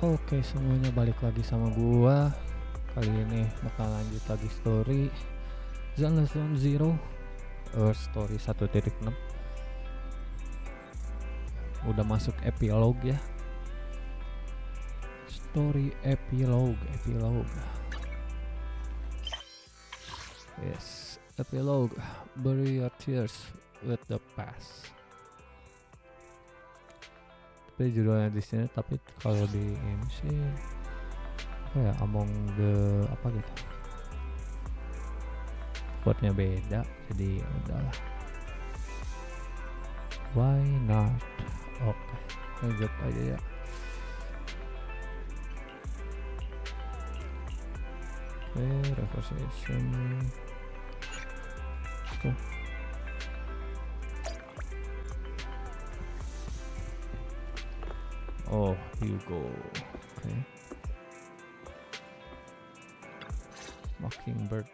Oke, semuanya balik lagi sama gua. Kali ini bakal lanjut lagi story Zenless Zone Zero, story 1.6. Udah masuk epilogue ya. Story epilogue. Yes, epilogue. Bury your tears with the past. Tapi judulnya di sini, tapi kalau di ini sih apa ya, among the apa gitu, quote-nya beda, jadi udahlah, why not. Oke, lanjut aja ya. Oke, reversation tuh. Oh, Hugo. Okay. Mockingbird.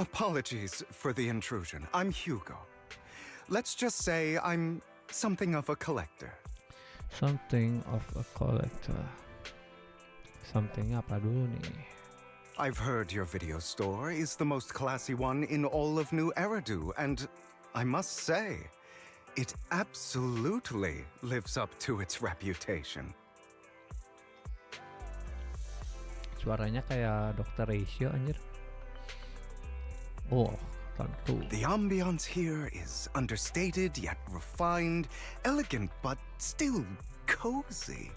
Apologies for the intrusion. I'm Hugo. Let's just say I'm something of a collector. Something of a collector. Something apa dulu nih? I've heard your video store is the most classy one in all of New Eridu, and I must say, it absolutely lives up to its reputation. Suaranya kayak Dr. Ratio anjir. Oh, tentu. The ambiance here is understated yet refined, elegant but still cozy.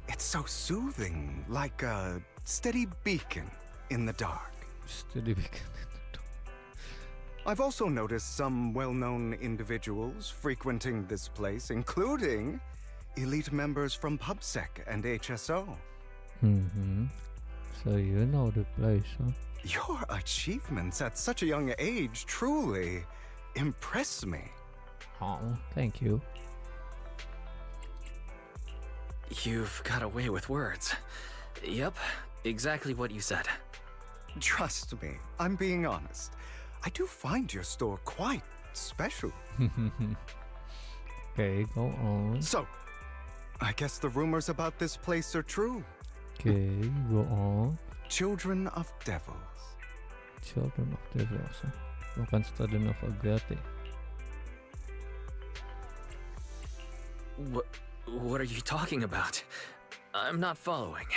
It's so soothing, like a steady beacon in the dark. Steady beacon. I've also noticed some well-known individuals frequenting this place, including elite members from PubSec and HSO. So you know the place, huh? Your achievements at such a young age truly impress me. Oh, thank you. You've got a way with words. Yep, exactly what you said. Trust me, I'm being honest. I do find your store quite special. Okay, go on. So, I guess the rumors about this place are true. Okay, go on. Children of devils. Children of devils, huh? Bukan student of Agate. What are you talking about? I'm not following.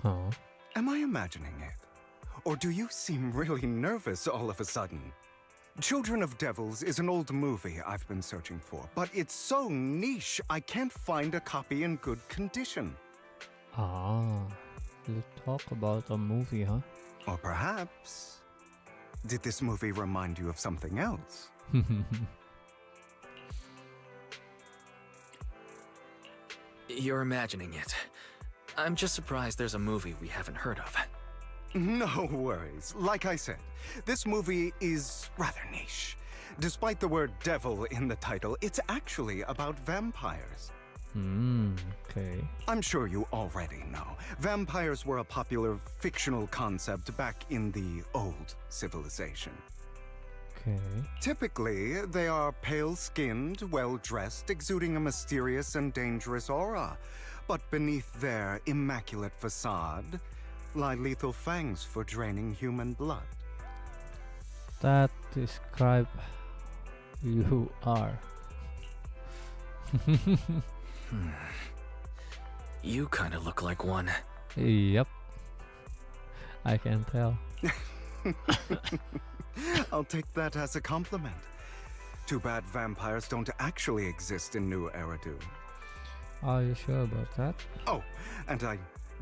Huh? Am I imagining it? Or do you seem really nervous all of a sudden? Children of Devils is an old movie I've been searching for, but it's so niche I can't find a copy in good condition. Ah, you talk about a movie, huh? Or perhaps, did this movie remind you of something else? You're imagining it. I'm just surprised there's a movie we haven't heard of. No worries. Like I said, this movie is rather niche. Despite the word devil in the title, it's actually about vampires. Okay. I'm sure you already know. Vampires were a popular fictional concept back in the old civilization. Okay. Typically, they are pale-skinned, well-dressed, exuding a mysterious and dangerous aura. But beneath their immaculate facade lie lethal fangs for draining human blood. That describe you are. You kind of look like one. Yep. I can tell. I'll take that as a compliment. Too bad vampires don't actually exist in New Eridu. Are you sure about that? Oh, and I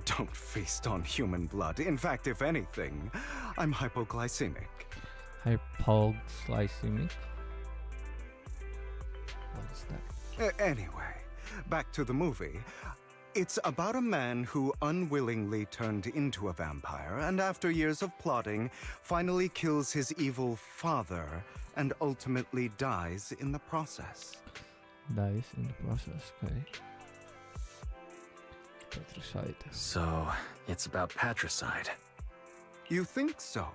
don't feast on human blood. In fact, if anything, I'm hypoglycemic. Hypoglycemic? What is that? Anyway, back to the movie. It's about a man who unwillingly turned into a vampire and after years of plotting, finally kills his evil father and ultimately dies in the process. Dies in the process, okay. Patricide. So, it's about patricide. You think so?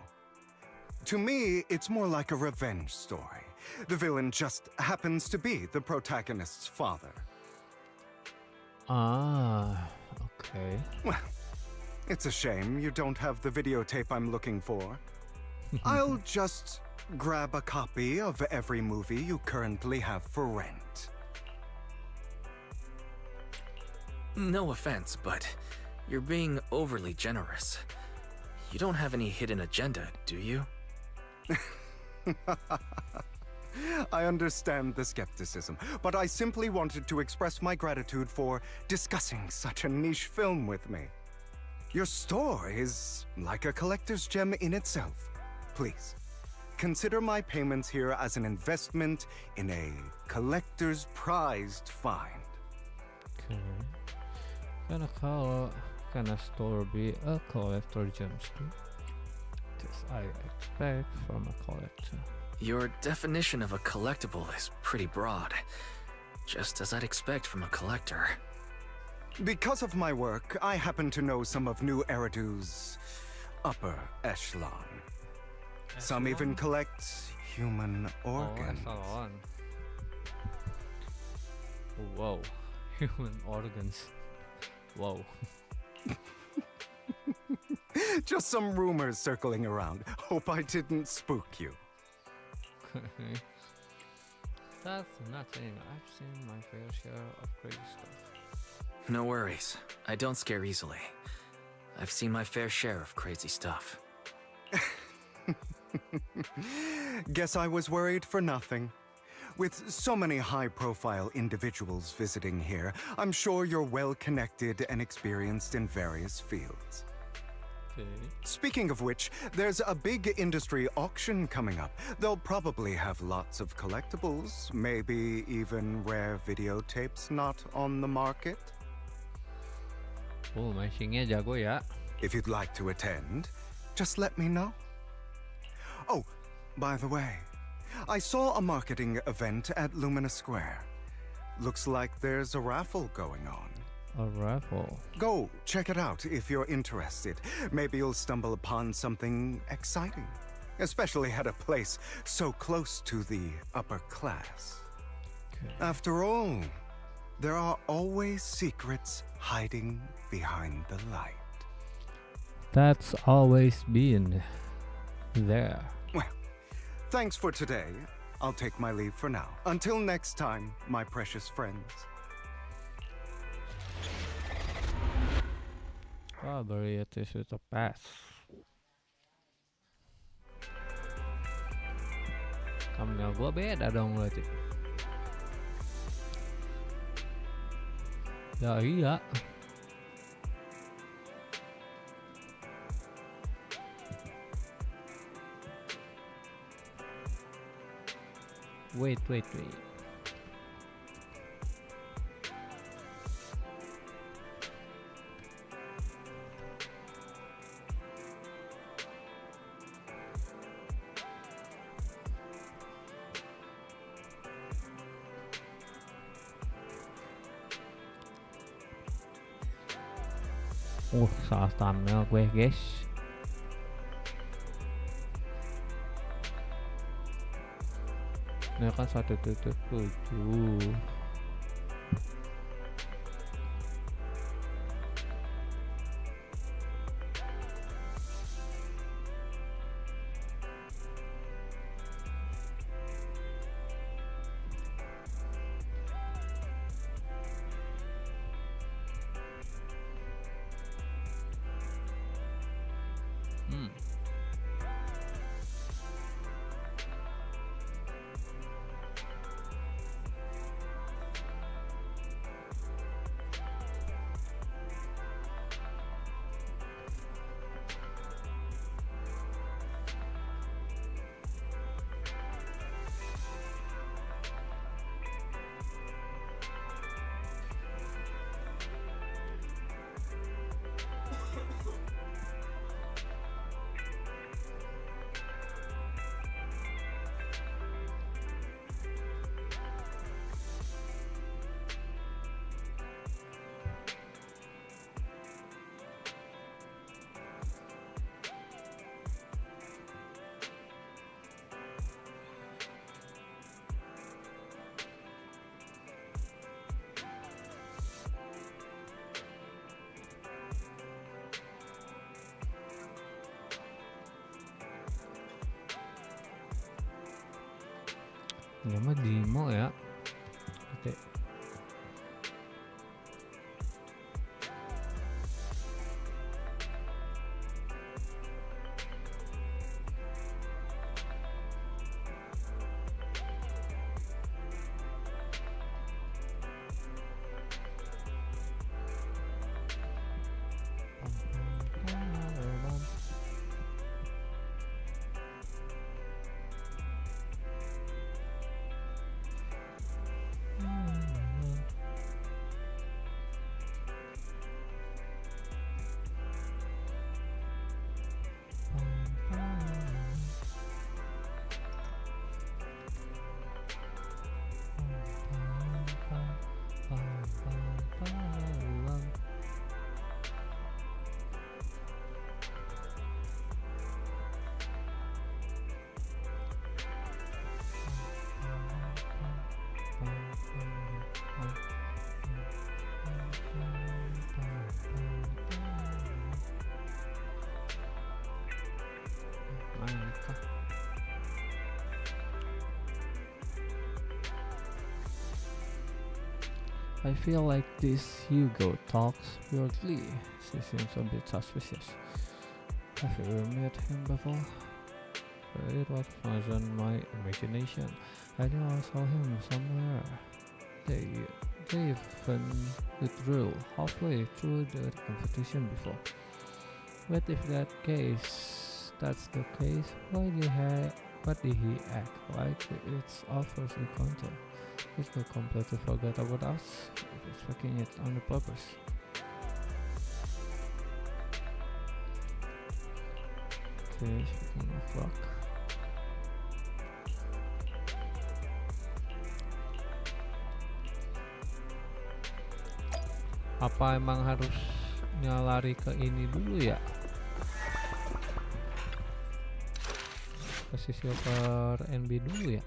To me, it's more like a revenge story. The villain just happens to be the protagonist's father. Ah, Okay. Well, it's a shame you don't have the videotape I'm looking for. I'll just grab a copy of every movie you currently have for rent. No offense, but you're being overly generous. You don't have any hidden agenda, do you? I understand the skepticism, but I simply wanted to express my gratitude for discussing such a niche film with me. Your store is like a collector's gem in itself. Please, consider my payments here as an investment in a collector's prized find. Okay. Can a store be a collector gems too? This I expect from a collector. Your definition of a collectible is pretty broad, just as I'd expect from a collector. Because of my work, I happen to know some of New Eridu's upper echelon. Some even collect human organs. Oh, echelon. Whoa. Human organs. Whoa. Just some rumors circling around. Hope I didn't spook you. That's nothing. I've seen my fair share of crazy stuff. No worries. I don't scare easily. I've seen my fair share of crazy stuff. Guess I was worried for nothing. With so many high-profile individuals visiting here, I'm sure you're well-connected and experienced in various fields. Okay. Speaking of which, there's a big industry auction coming up. They'll probably have lots of collectibles, maybe even rare videotapes not on the market. Oh, mancingnya jago ya. If you'd like to attend, just let me know. Oh, by the way, I saw a marketing event at Lumina Square. Looks like there's a raffle going on. A raffle. Go check it out if you're interested. Maybe you'll stumble upon something exciting, especially at a place so close to the upper class. Okay. After all, there are always secrets hiding behind the light. That's always been there. Well, thanks for today. I'll take my leave for now. Until next time, my precious friends. Probably it is with a pass. Thumbnail gua beda dong berarti. Ya iya. Wait. Salah thumbnail gue guys. Ini kan 1.7. Ini mah Dimo ya. Oke. I feel like this Hugo talks weirdly. She seems a bit suspicious. Have you ever met him before? It wasn't my imagination. I know I saw him somewhere. They even withdrew halfway through the competition before. But if that's the case, why did he act like it's our first encounter? He's not completely forgot about us. He's faking it on the purpose. Okay, speaking of luck. Apa emang harusnya lari ke ini dulu ya? Ke si silver Anby dulu ya?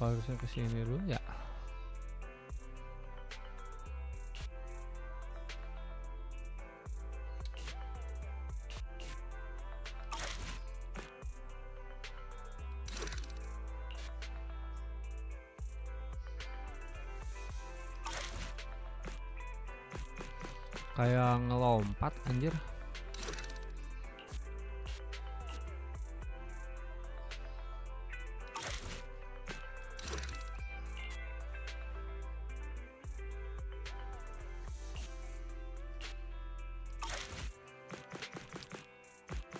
Harusnya kesini dulu ya. Kayak ngelompat anjir.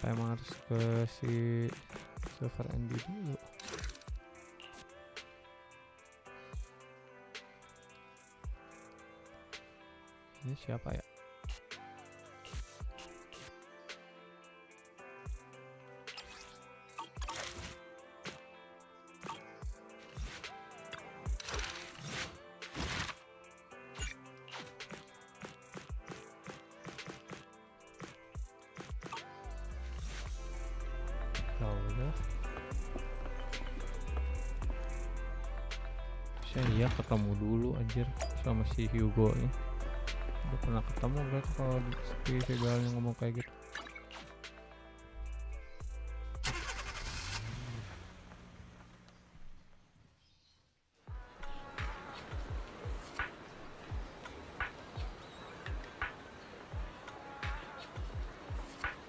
Emang harus ke si server Anby dulu. Ini siapa ya? Iya ketemu dulu anjir sama si Hugo nya. Udah pernah ketemu berarti kalau di segalanya ngomong kayak gitu.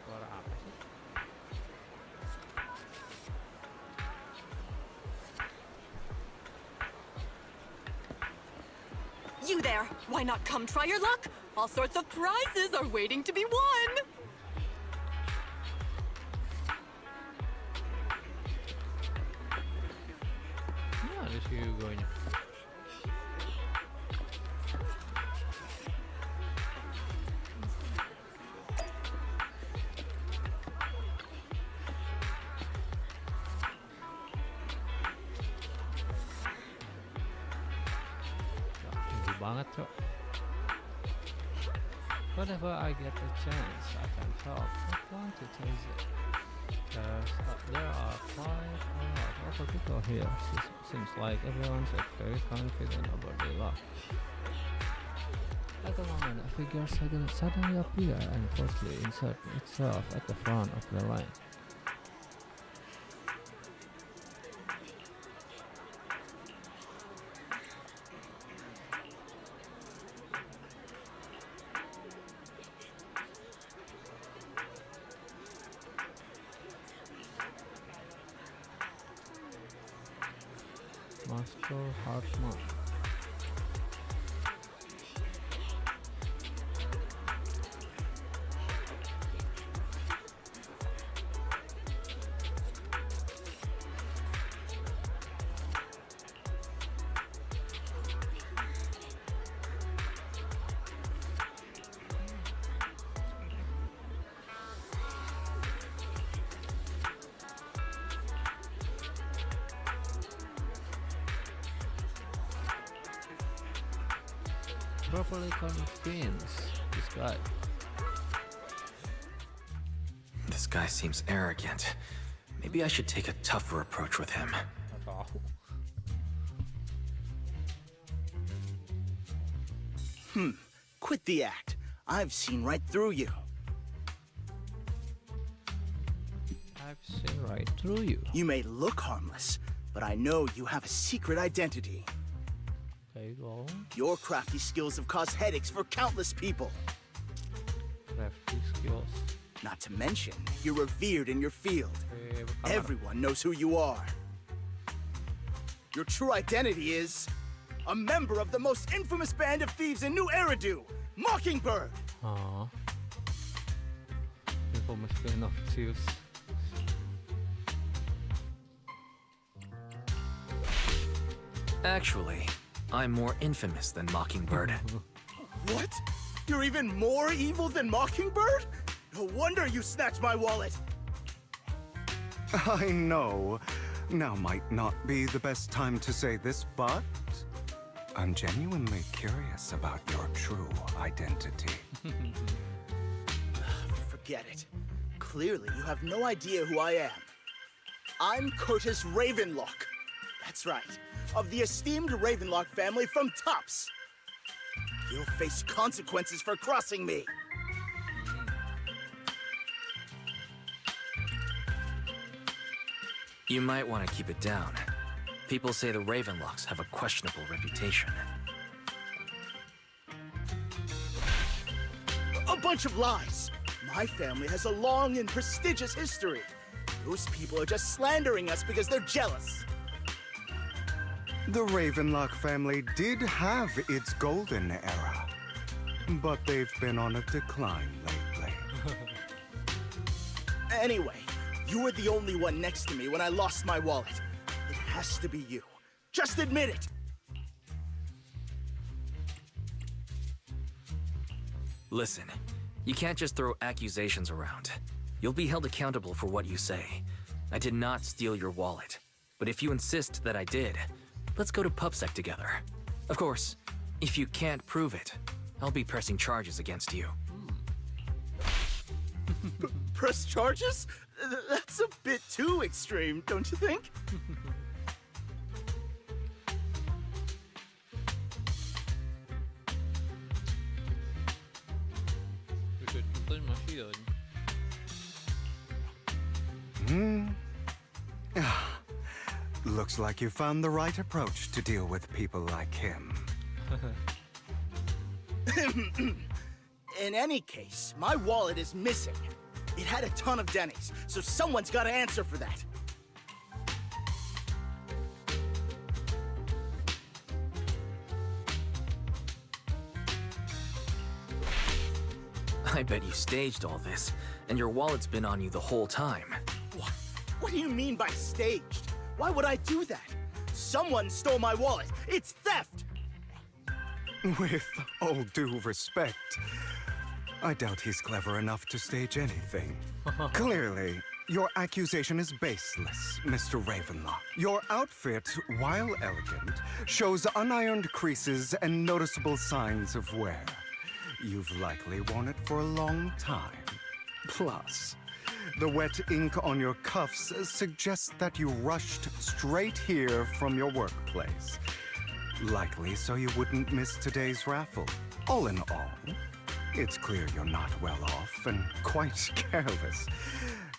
Suara apa sih? You there! Why not come try your luck? All sorts of prizes are waiting to be won! Ini ada si Hugo nya. Banget cok. Whenever I get a chance, I can help. I want to taste it. There are quite a lot of people here. Seems like everyone's very confident about their luck. At the moment, a figure suddenly appears and forcefully insert itself at the front of the line. Master Hartman. Properly convinced this guy. This guy seems arrogant. Maybe I should take a tougher approach with him. Quit the act. I've seen right through you. I've seen right through you. You may look harmless, but I know you have a secret identity. There you go. Your crafty skills have caused headaches for countless people. Crafty skills. Not to mention, you're revered in your field. Every Everyone knows who you are. Your true identity is a member of the most infamous band of thieves in New Eridu, Mockingbird. Infamous band of thieves. Actually, I'm more infamous than Mockingbird. What? You're even more evil than Mockingbird? No wonder you snatched my wallet. I know. Now might not be the best time to say this, but I'm genuinely curious about your true identity. Forget it. Clearly, you have no idea who I am. I'm Curtis Ravenlock. That's right, of the esteemed Ravenlock family from Tops. You'll face consequences for crossing me. You might want to keep it down. People say the Ravenlocks have a questionable reputation. A bunch of lies. My family has a long and prestigious history. Those people are just slandering us because they're jealous. The Ravenlock family did have its golden era, but they've been on a decline lately. Anyway, you were the only one next to me when I lost my wallet. It has to be you. Just admit it. Listen, you can't just throw accusations around. You'll be held accountable for what you say. I did not steal your wallet, but if you insist that I did, let's go to PubSec together. Of course, if you can't prove it, I'll be pressing charges against you. Press charges? That's a bit too extreme, don't you think? Looks like you found the right approach to deal with people like him. In any case, my wallet is missing. It had a ton of Denny's, so someone's got to answer for that. I bet you staged all this, and your wallet's been on you the whole time. What do you mean by staged? Why would I do that? Someone stole my wallet. It's theft! With all due respect, I doubt he's clever enough to stage anything. Clearly, your accusation is baseless, Mr. Ravenlock. Your outfit, while elegant, shows unironed creases and noticeable signs of wear. You've likely worn it for a long time. Plus, the wet ink on your cuffs suggests that you rushed straight here from your workplace. Likely so you wouldn't miss today's raffle. All in all, it's clear you're not well off and quite careless.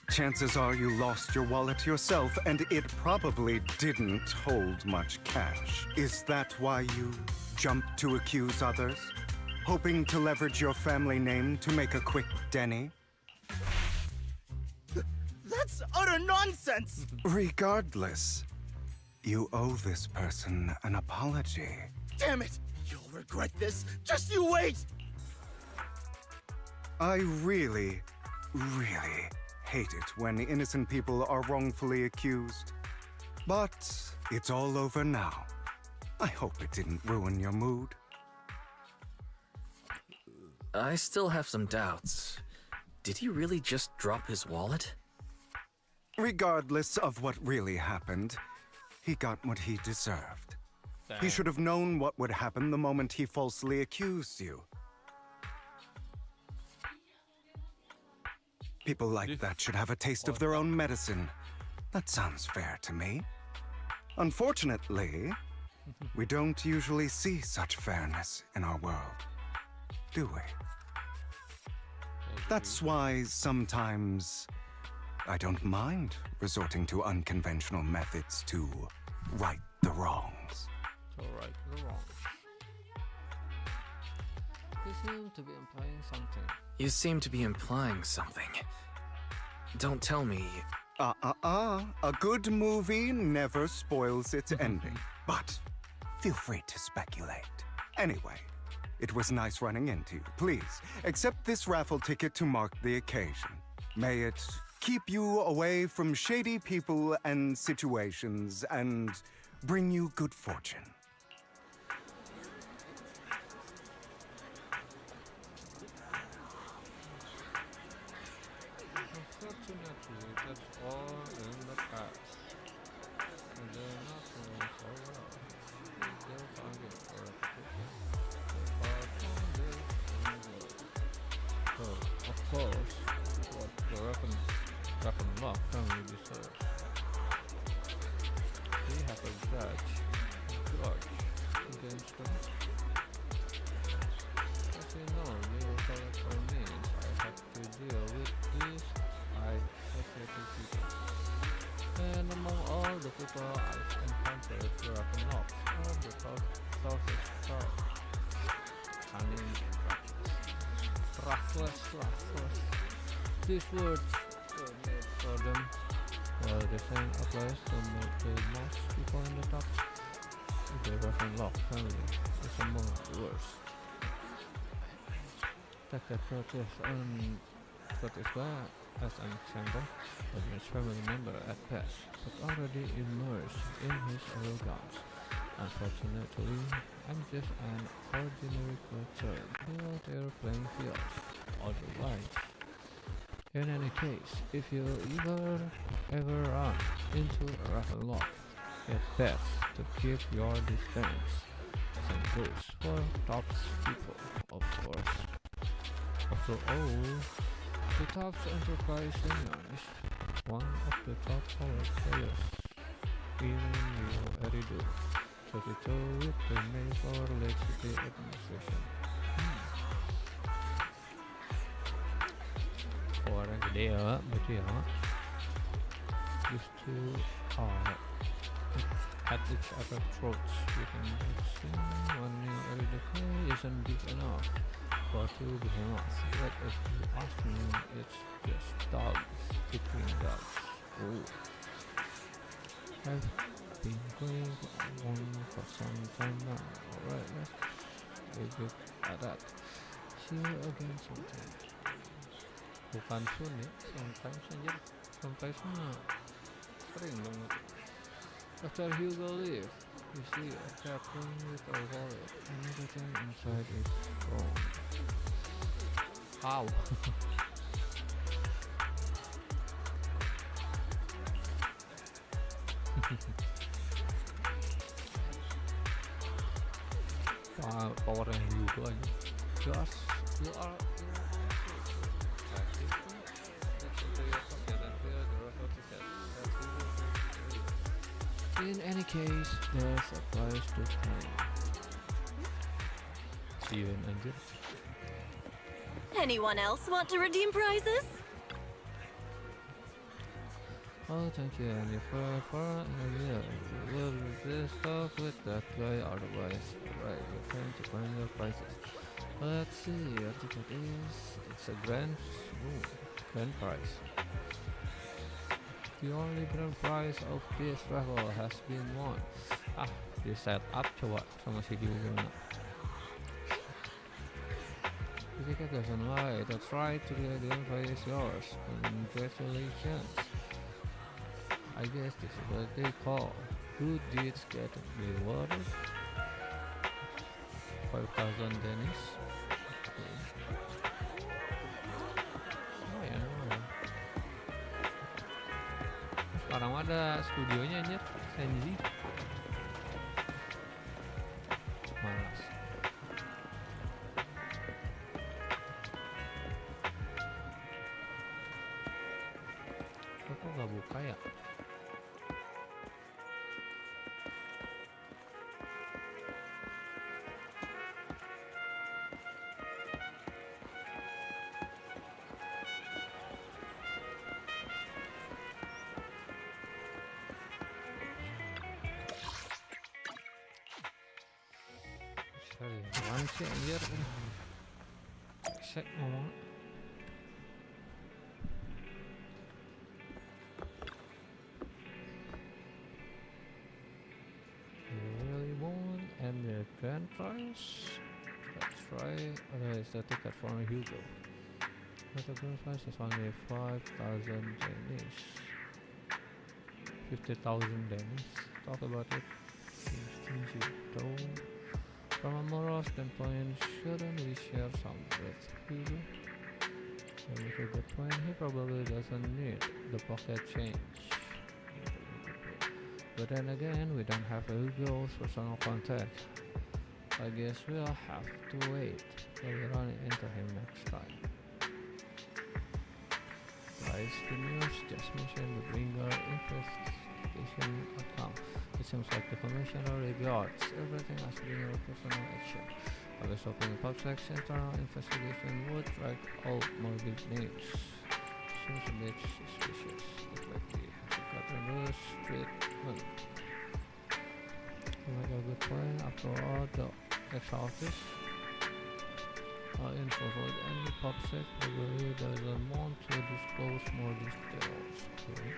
Chances are you lost your wallet yourself, and it probably didn't hold much cash. Is that why you jumped to accuse others? Hoping to leverage your family name to make a quick Denny? That's utter nonsense! Regardless, you owe this person an apology. Damn it! You'll regret this. Just you wait! I really hate it when innocent people are wrongfully accused. But it's all over now. I hope it didn't ruin your mood. I still have some doubts. Did he really just drop his wallet? Regardless of what really happened, he got what he deserved. He should have known what would happen the moment he falsely accused you. People like that should have a taste of their own medicine. That sounds fair to me. Unfortunately, we don't usually see such fairness in our world, do we? That's why sometimes I don't mind resorting to unconventional methods to right the wrongs. To right the wrongs. You seem to be implying something. You seem to be implying something. Don't tell me. A good movie never spoils its ending. But feel free to speculate. Anyway, it was nice running into you. Please, accept this raffle ticket to mark the occasion. May it keep you away from shady people and situations and bring you good fortune. Unfortunately, that's all in the past. And they're not doing so well. They'll find it for a petition. So, of course, what the Ravenlock family deserves. We have a grudge against them. As you know, legal collector means I have to deal with these high society people. And among all the people I've encountered, the Ravenlocks are the toughest crowd. Cunning and ruthless. These words were made for them. Well, the same applies to the most people in the top. The Ravenlock family is among the worst. Take that protest as an example. Adam's family member at best, but already immersed in his arrogance. Unfortunately, I'm just an ordinary creature without their playing field. Otherwise, in any case, if you ever run into a Ravenlock, it's best to keep your distance. Same goes for Tops people, of course. After all, the Tops Enterprise Union is one of the top power players in Neo Eridu, toe-to-toe with the Mayflower Lake City administration. Orang gede ya, berarti ya. These two are at each other's throats. We can see one Neo Eridu isn't big enough for two behemoths. But if you ask me, it's just dogs between dogs. Oh. I've been going on for some time now. Alright, let's leave it at that. See you again sometime. Bukan soon ya, sometimes aja. Sometimes mah sering banget. After Hugo leave, you see a captain with a wallet and everything inside is wrong. How? Powernya Hugo aja. You are in any case, there's a price to pay. See you in Anby. Anyone else want to redeem prizes? Oh, thank you, Andy, for yeah, we'll just talk with that guy otherwise. Right, we're trying to find your prices. Let's see, I think it is. It's a grand prize. The only grand prize of this level has been won. Di set up coba sama si Dulunya. The ticket doesn't lie. That's right, the invite is yours. Congratulations. I guess this is what they call good deeds get rewarded. 5,000 Dennis. Oh ya. Sekarang ada studionya anjir, Senji. Malas. Kok gak buka ya? Sorry, apaan sih anjir? Sek ngomong. You really want and the grand prize? That's right. It's the ticket for Hugo. But the grand prize is only 5,000 Danish. 50,000 Danish. Talk about it. Things you don't. From a moral standpoint, shouldn't we share some with Hugo? And with a good point, he probably doesn't need the pocket change. But then again, we don't have Hugo's personal contact. I guess we'll have to wait till we run into him next time. Guys, the news just mentioned the Bringer investigation account. It seems like the commissioner regards everything as being a personal action. I was hoping the PubSec's internal investigation would drag out more big names. Seems a bit suspicious. Looks like we have gotten loose treatment. You make a good point. After all, the ex-office info for any PubSec probably doesn't want to disclose more details. Okay.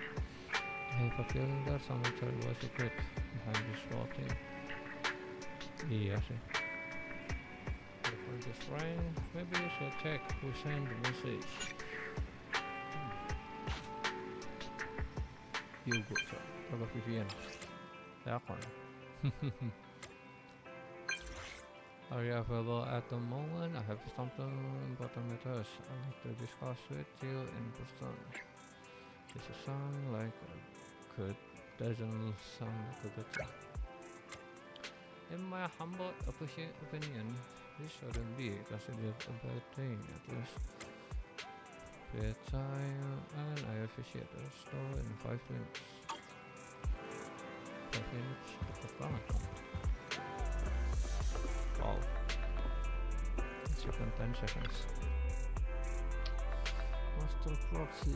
I have a feeling that someone terrible secret behind this whole thing. Iya sih. For this rank, maybe you should check who sent the message. Hugo, coba Vivian. Ya kan. Are you available at the moment? I have something important with us. I'd like to discuss with you in person. This sounds like a good, doesn't sound like a good thing. In my humble opinion, this shouldn't be considered a bad thing, at least. Bedtime, and I officiate the store in 5 minutes. 5 minutes, cepet banget. Wow. It's even 10 seconds. Master Proxy,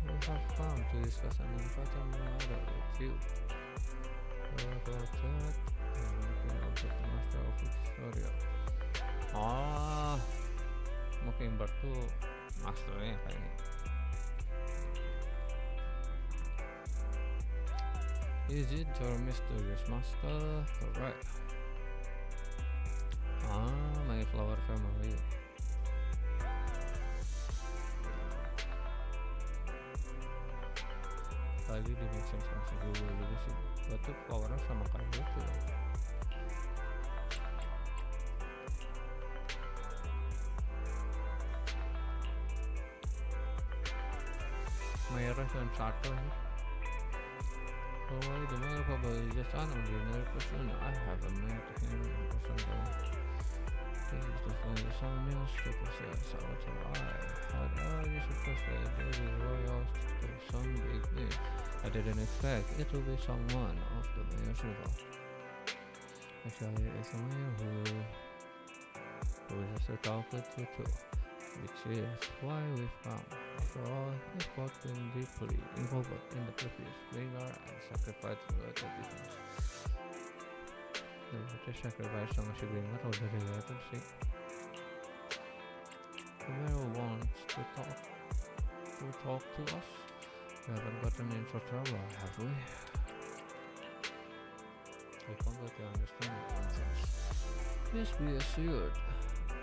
we have come to discuss an important matter with you. About that, I'm looking up the Master of Victoria. Mockingbird tuh masternya kayaknya. Is it your mysterious master? Correct. Mayflower family. Tadi di mention sama si Google juga sih. Batu flowernya sama kayak gitu ya. Merah dan satu. Oh, the mayor probably just an ordinary person. I haven't met him in person though. This is definitely some news to possess out of eye. How are you supposed to do the royals to some big name? I didn't expect it to be someone of the mayor's level. Actually, it's a mayor who who wishes to talk with you too, which is why we found. After all, he's both been deeply involved in the previous vigor and sacrifice related events. Berarti sacrifice sama si Bringer udah related sih. Whoever wants to talk to us. We haven't gotten into trouble, have we? I completely understand your concerns. Please be assured,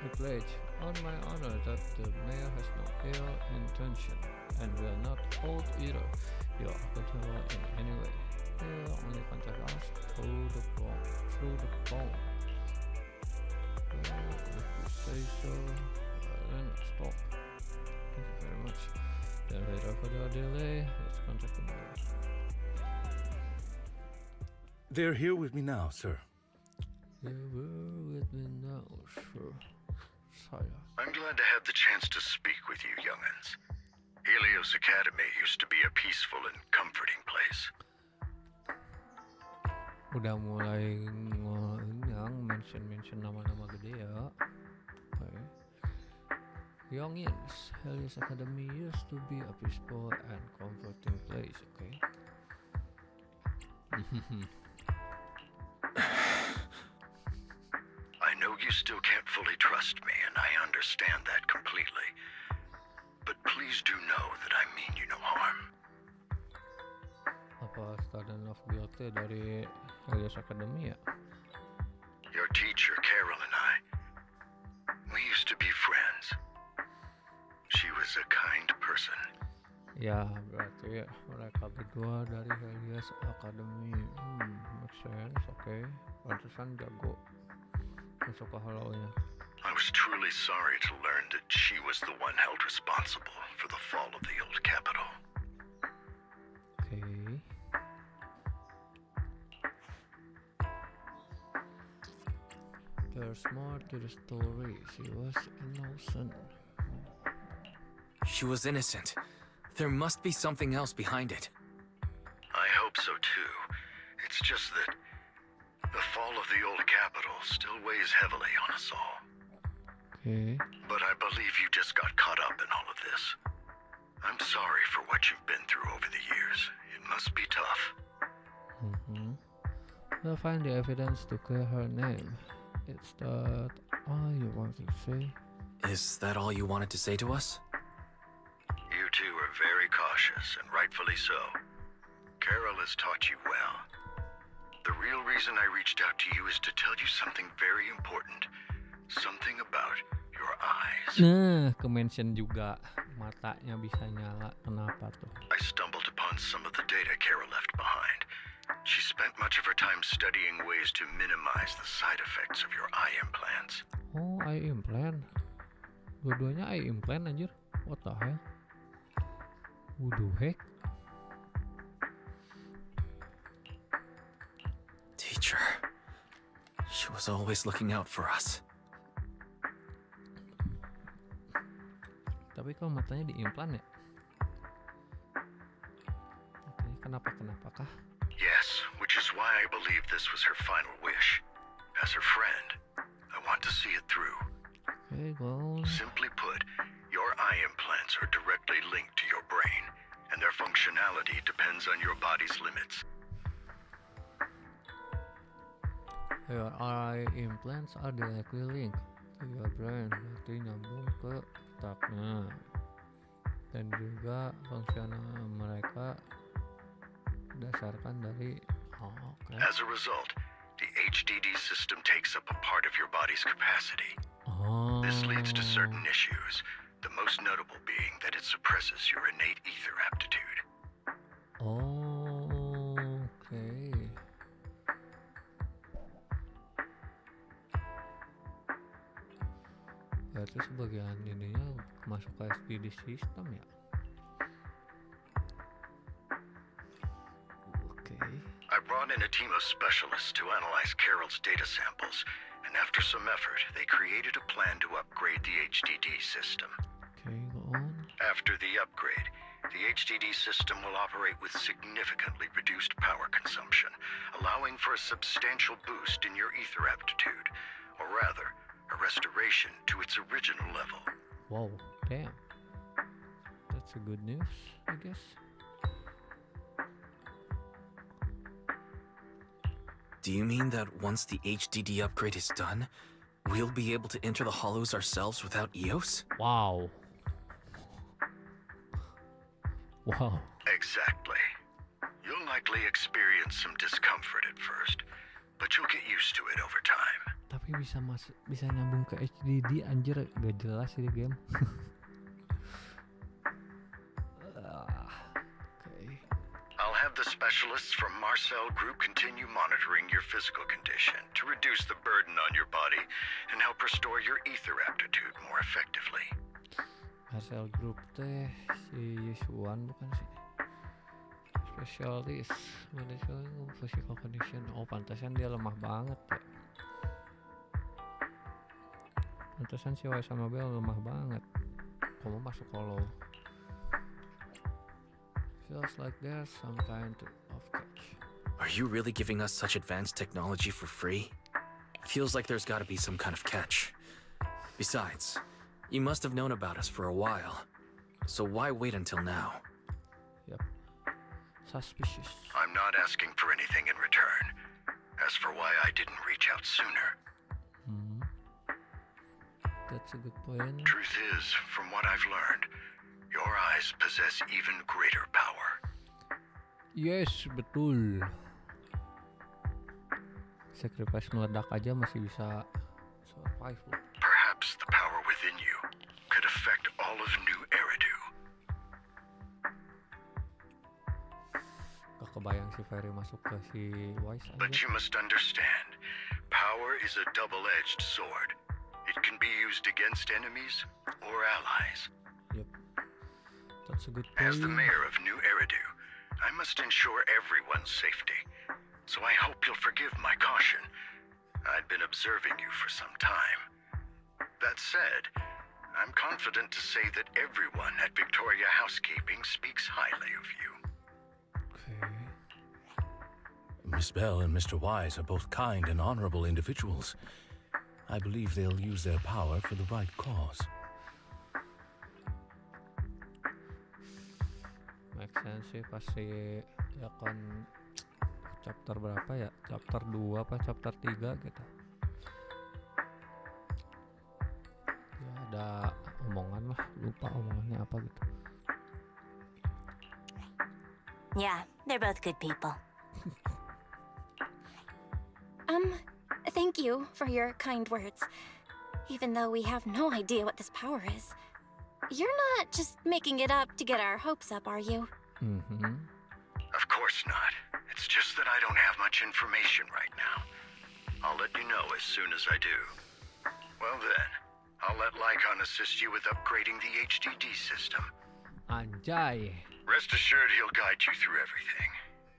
I pledge on my honor that the mayor has no ill intention and will not hold either you are accountable in any way. He will only contact us through the phone. Well, if you say so, then stop. Thank you very much. Then without further delay, let's contact the mayor. They're here with me now, sir. You were with me now, sir. Saya. I'm glad to have the chance to speak with you, young'uns. Helios Academy used to be a peaceful and comforting place. Udah mulai mention nama-nama gede ya. Okay. Youngins, Helios Academy used to be a peaceful and comforting place, okay? I know you still can't fully trust me, and I understand that completely. But please do know that I mean you no harm. Apa keadaan of guilt dari Helios Academy ya? Your teacher, Carol, and I, we used to be friends. She was a kind person. Ya, berarti mereka berdua dari Helios Academy. Make sense, okay. Pantesan jago. Suka halaunya. I was truly sorry to learn that she was the one held responsible for the fall of the old capital. Okay. There's more to the story. She was innocent. She was innocent. There must be something else behind it. I hope so too. It's just that the fall of the old capital still weighs heavily on us all. Okay. But I believe you just got caught up in all of this. I'm sorry for what you've been through over the years. It must be tough. We'll find the evidence to clear her name. It's that all you want to say? Is that all you wanted to say to us? You two are very cautious, and rightfully so. Carol has taught you well. The real reason I reached out to you is to tell you something very important. Something about your eyes. Nah, ke-mention juga matanya bisa nyala. Kenapa tuh? I stumbled upon some of the data Carol left behind. She spent much of her time studying ways to minimize the side effects of your eye implants. Oh, eye implant. Dua-duanya eye implant anjir. What the hell? What the heck? Teacher. She was always looking out for us. Tapi kok matanya diimplan ya? Oke, kenapa-kenapakah? Yes, which is why I believe this was her final wish. As her friend, I want to see it through. Okay, go on. Simply put, your eye implants are directly linked to your brain, and their functionality depends on your body's limits. Your eye implants are directly linked to your brain, berarti nyambung ke otaknya. Dan juga fungsional mereka berdasarkan dari okay. As a result, the HDD system takes up a part of your body's capacity. This leads to certain issues, the most notable being that it suppresses your innate ether aptitude. Okay. Berarti sebagian ininya masuk ke HDD system ya? Okay. I brought in a team of specialists to analyze Carol's data samples, and after some effort, they created a plan to upgrade the HDD system. Okay, go on. After the upgrade, the HDD system will operate with significantly reduced power consumption, allowing for a substantial boost in your ether aptitude, or rather, a restoration to its original level. Wow, damn. That's a good news, I guess. Do you mean that once the HDD upgrade is done, we'll be able to enter the hollows ourselves without EOS? Wow. Wow. Exactly. You'll likely experience some discomfort at first, but you'll get used to it over time. Tapi bisa nyambung ke HDD anjir, gak jelas ini game. Okay. I'll have the specialists from Marcel Group continue monitoring your physical condition to reduce the burden on your body and help restore your ether aptitude more effectively. Marcel Group teh si Yusuan bukan sih? Spesialis monitoring physical condition. Oh, pantasan dia lemah banget ya. Pantasan si Wai sama Bel lemah banget. Kamu masuk hollow. Feels like there's some kind of catch. Are you really giving us such advanced technology for free? Feels like there's gotta be some kind of catch. Besides, you must have known about us for a while. So why wait until now? Yep. Suspicious. I'm not asking for anything in return. As for why I didn't reach out sooner, That's a good point. truth is, from what I've learned, your eyes possess even greater power. Yes, betul. Sacrifice meledak aja masih bisa survive loh. Perhaps the power within you could affect all of New Eridu. Gak kebayang si Ferry masuk ke si Wise But aja. you must understand, power is a double-edged sword. It can be used against enemies or allies. Yep. That's a good As the point. mayor of New Eridu, I must ensure everyone's safety. So I hope you'll forgive my caution. I'd been observing you for some time. That said, I'm confident to say that everyone at Victoria Housekeeping speaks highly of you. Okay. Miss Bell and Mr. Wise are both kind and honorable individuals. I believe they'll use their power for the right cause. Make sense sih pasti ya kan chapter berapa ya? Chapter 2 apa chapter 3 gitu. Ya ada omongan lah, lupa omongannya apa gitu. Yeah, they're both good people. Thank you for your kind words. Even though we have no idea what this power is. You're not just making it up to get our hopes up, are you? Of course not. It's just that I don't have much information right now. I'll let you know as soon as I do. Well then, I'll let Lycon assist you with upgrading the HDD system. Anjay. Rest assured he'll guide you through everything.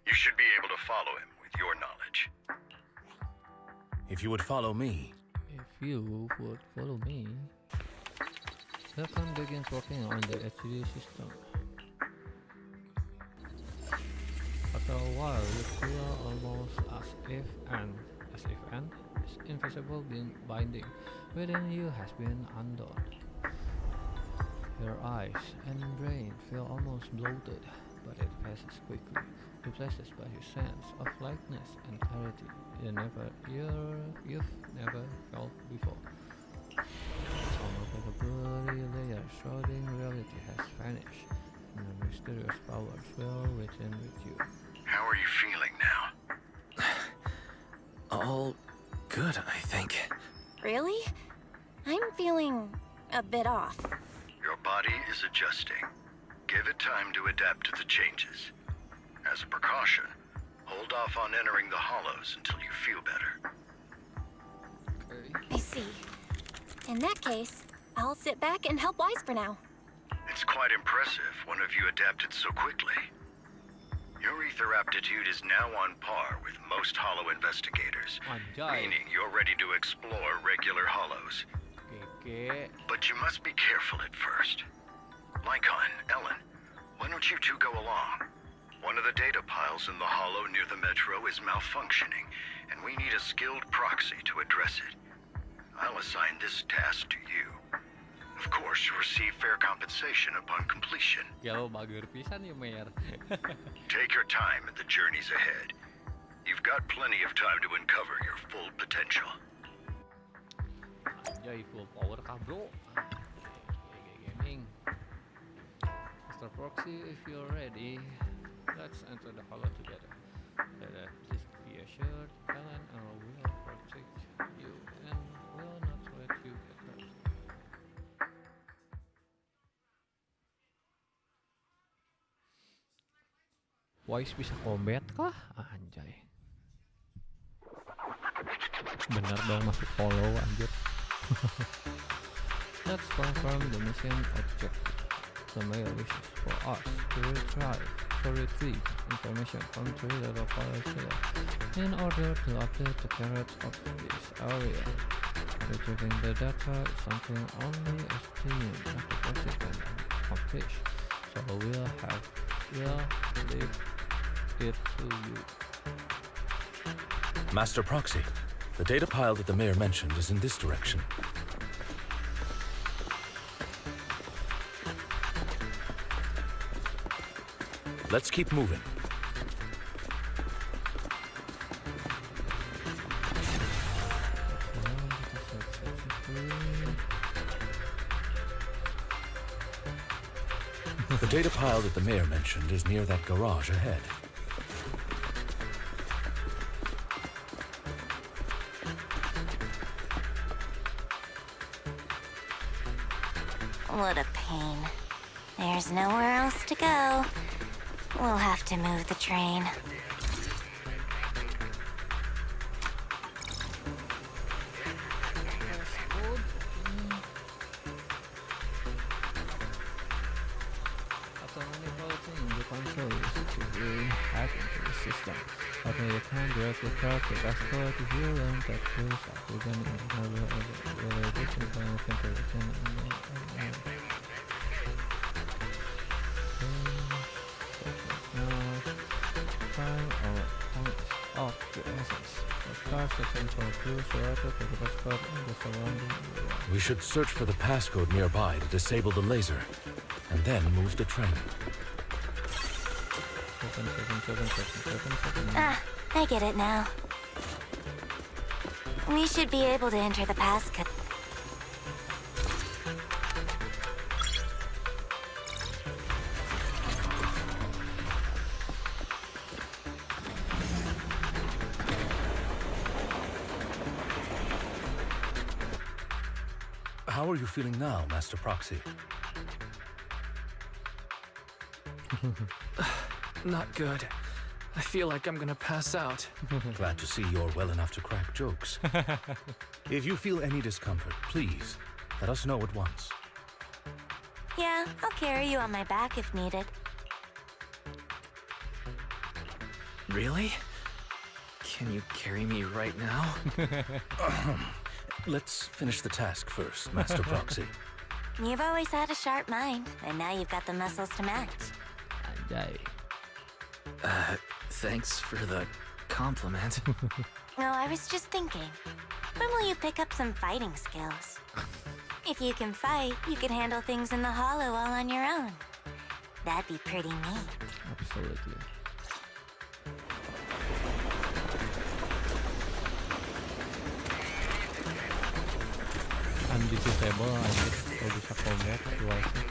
You should be able to follow him with your knowledge. If you would follow me. If you would follow me. Welcome begins working on the HD system. After a while, you feel almost as if an is invisible binding within you has been undone. Your eyes and brain feel almost bloated, but it passes quickly, replaced by your sense of lightness and clarity you've never felt before. Some of the blurry layer shrouding reality has vanished, and the mysterious powers will within with you. How are you feeling now? All good, I think. Really? I'm feeling a bit off. Your body is adjusting. Give it time to adapt to the changes. As a precaution, hold off on entering the hollows until you feel better. I see. In that case, I'll sit back and help Wise for now. It's quite impressive one of you adapted so quickly. Your ether aptitude is now on par with most hollow investigators, meaning you're ready to explore regular hollows. But you must be careful at first. Lycon, Ellen, why don't you two go along? One of the data piles in the hollow near the metro is malfunctioning, and we need a skilled proxy to address it. I'll assign this task to you. Of course, you'll receive fair compensation upon completion. Jauh bager pisan ya, Mer. Take your time in the journeys ahead. You've got plenty of time to uncover your full potential. Anjay, full power kah, bro? Gaming. Mr. Proxy, if you're ready, let's enter the hollow together. Please be assured, Alan will protect you and will not let you get hurt. Wise bisa combat kah? Anjay. Bener dong masuk follow anjir. Let's confirm the mission objective. The mayor wishes for us to retrieve information from three little forest in order to update the carrots of this area. Retrieving the data is something only a team of the president can accomplish, so we'll leave it to you. Master Proxy, the data pile that the mayor mentioned is in this direction. Let's keep moving. The data pile that the mayor mentioned is near that garage ahead. What a pain. There's nowhere else to go. We'll have to move the train. You can directly track the dashboard if you learn that tools are hidden in the hardware of the realization by information time or time is of the essence. The stars searching for clues related to the dashboard and the surrounding area. We should search for the passcode nearby to disable the laser, and then move the train. Ah, I get it now. We should be able to enter the passcode. How are you feeling now, Master Proxy? Not good. I feel like I'm gonna pass out. Glad to see you're well enough to crack jokes. If you feel any discomfort, please let us know at once. Yeah, I'll carry you on my back if needed. Really? Can you carry me right now? Let's finish the task first, Master Proxy. You've always had a sharp mind, and now you've got the muscles to match. Anjay. Thanks for the compliment. No, I was just thinking. When will you pick up some fighting skills? If you can fight, you can handle things in the hollow all on your own. That'd be pretty neat. Absolutely. Undefeatable anjir, kalau bisa combat luasnya.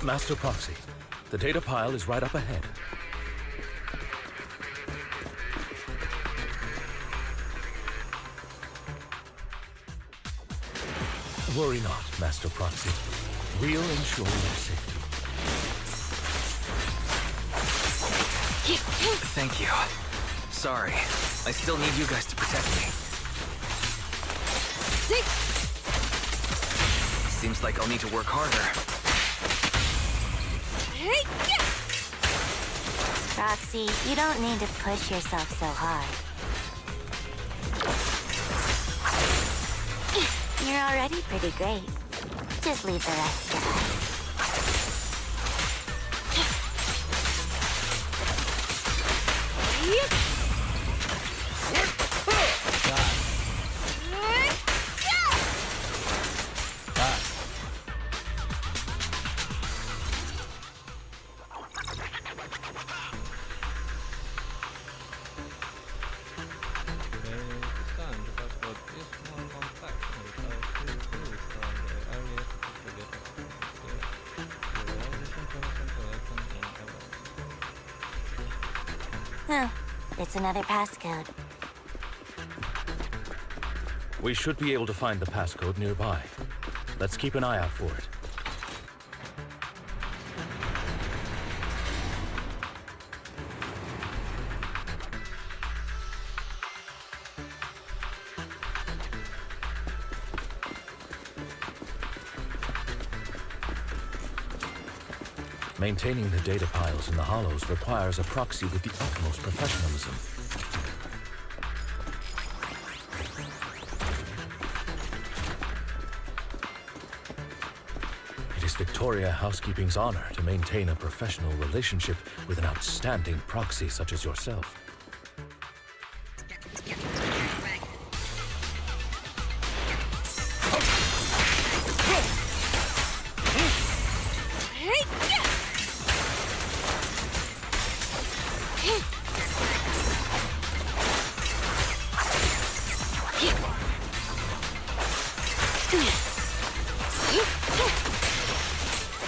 Master Proxy, the data pile is right up ahead. Worry not, Master Proxy. We'll ensure your safety. Thank you. Sorry. I still need you guys to protect me. Seems like I'll need to work harder. Roxy, you don't need to push yourself so hard. You're already pretty great. Just leave the rest to us. Oh, it's another passcode. We should be able to find the passcode nearby. Let's keep an eye out for it. Maintaining the data piles in the hollows requires a proxy with the utmost professionalism. It is Victoria Housekeeping's honor to maintain a professional relationship with an outstanding proxy such as yourself.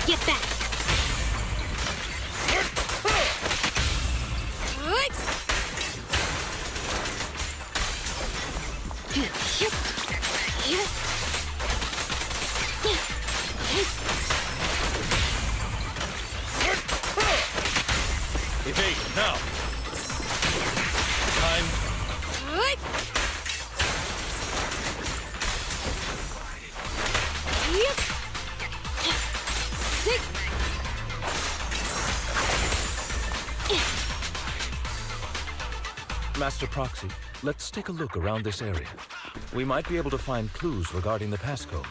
Get back! Evade, now! Time. Master Proxy, let's take a look around this area. We might be able to find clues regarding the passcode.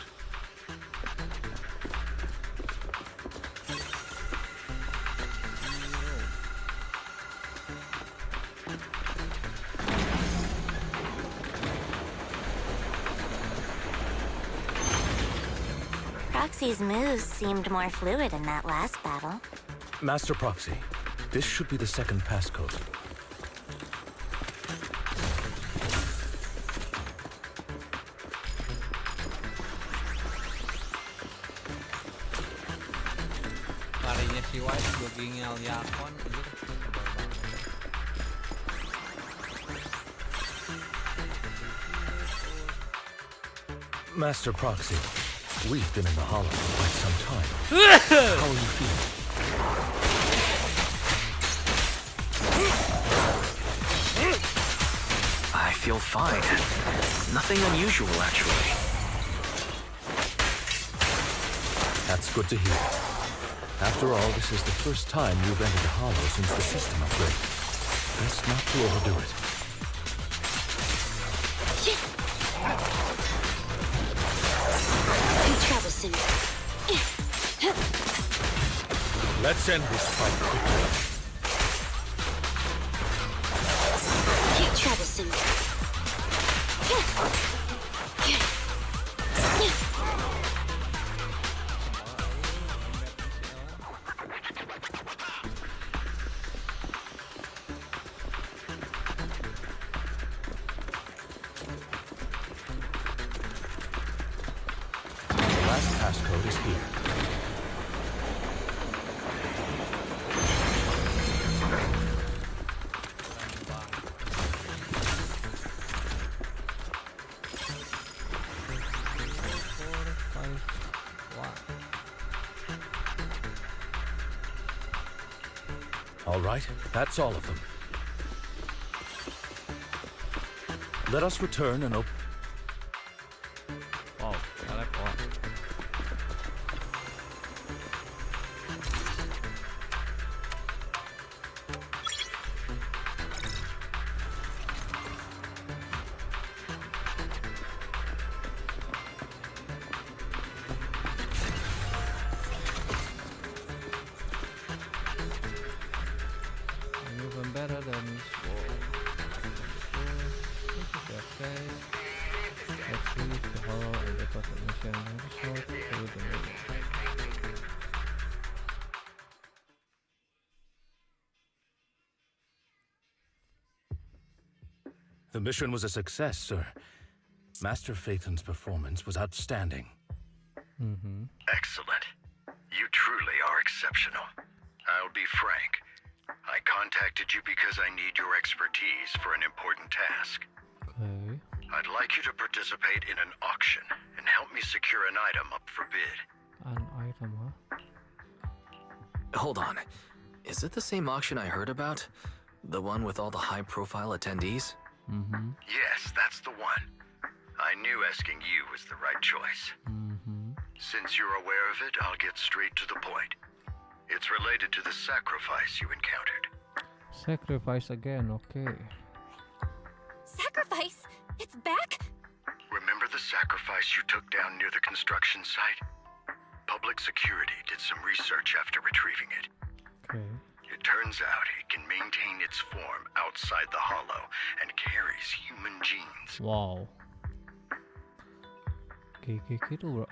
Proxy's moves seemed more fluid in that last battle. Master Proxy, this should be the second passcode. Larinya si White, joggingnya Yakon, Master Proxy, we've been in the hollow for quite some time. How are you feeling? I feel fine. Nothing unusual, actually. That's good to hear. After all, this is the first time you've entered the hollow since the system upgrade. Best not to overdo it. Troublesome. Let's end this fight quickly. Troublesome. The last passcode is here. All right, that's all of them. Let us return and open. wow, teleport. Even better than Sword. mission. Resort to the movie. The mission was a success, sir. Master Phaeton's performance was outstanding. Excellent. You truly are exceptional. I'll be frank. I contacted you because I need your expertise for an important task. Okay. I'd like you to participate in an auction and help me secure an item up for bid. An item, huh? Hold on. Is it the same auction I heard about? The one with all the high-profile attendees? Yes, that's the one. I knew asking you was the right choice. Since you're aware of it, I'll get straight to the point. It's related to the sacrifice you encountered. Sacrifice again, okay. Sacrifice? It's back? Remember the sacrifice you took down near the construction site? Public security did some research after retrieving it. Okay. It turns out it can maintain its form outside the hollow and carries human genes. Wow. Kayak gitu, bro.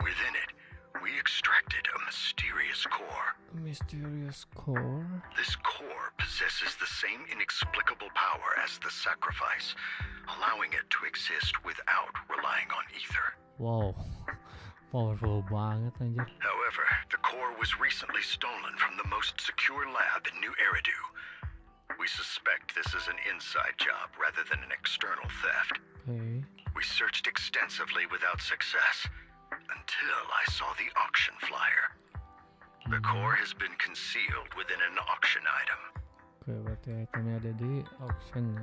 Within it, we extracted a mysterious core. Mysterious core. This core possesses the same inexplicable power as the sacrifice, allowing it to exist without relying on ether. Wow. Powerful banget anjir. However, the core was recently stolen from the most secure lab in New Eridu. We suspect this is an inside job rather than an external theft. Okay. We searched extensively without success until I saw the auction flyer. The core has been concealed within an auction item. Okay, berarti itemnya ada di auction.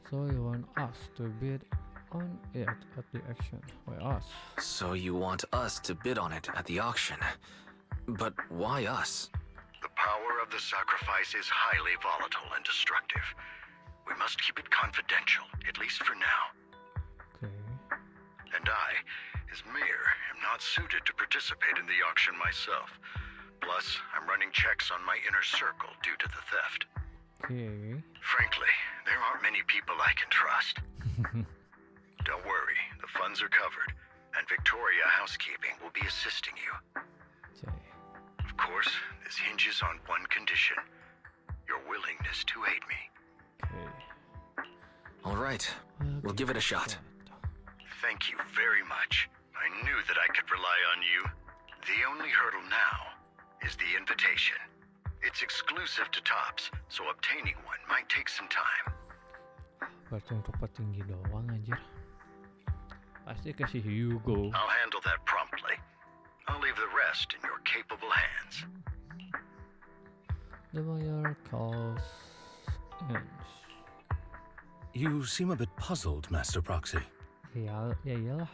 So you want us to bid on it at the auction. Why us? So you want us to bid on it at the auction. But why us? The power of the sacrifice is highly volatile and destructive. We must keep it confidential, at least for now. Okay. And I, as mayor, am not suited to participate in the auction myself. Plus, I'm running checks on my inner circle due to the theft. Okay. Frankly, there aren't many people I can trust. Don't worry, the funds are covered, and Victoria Housekeeping will be assisting you. Okay. Of course, this hinges on one condition: your willingness to aid me. Okay. All right, we'll give it a shot. Thank you very much. I knew that I could rely on you. The only hurdle now is the invitation. It's exclusive to Tops, so obtaining one might take some time. Berarti untuk petinggi doang anjir. Pasti kasih Hugo. I'll handle that promptly. I'll leave the rest in your capable hands. The mayor calls Ange. You seem a bit puzzled, Master Proxy. Ya iyalah.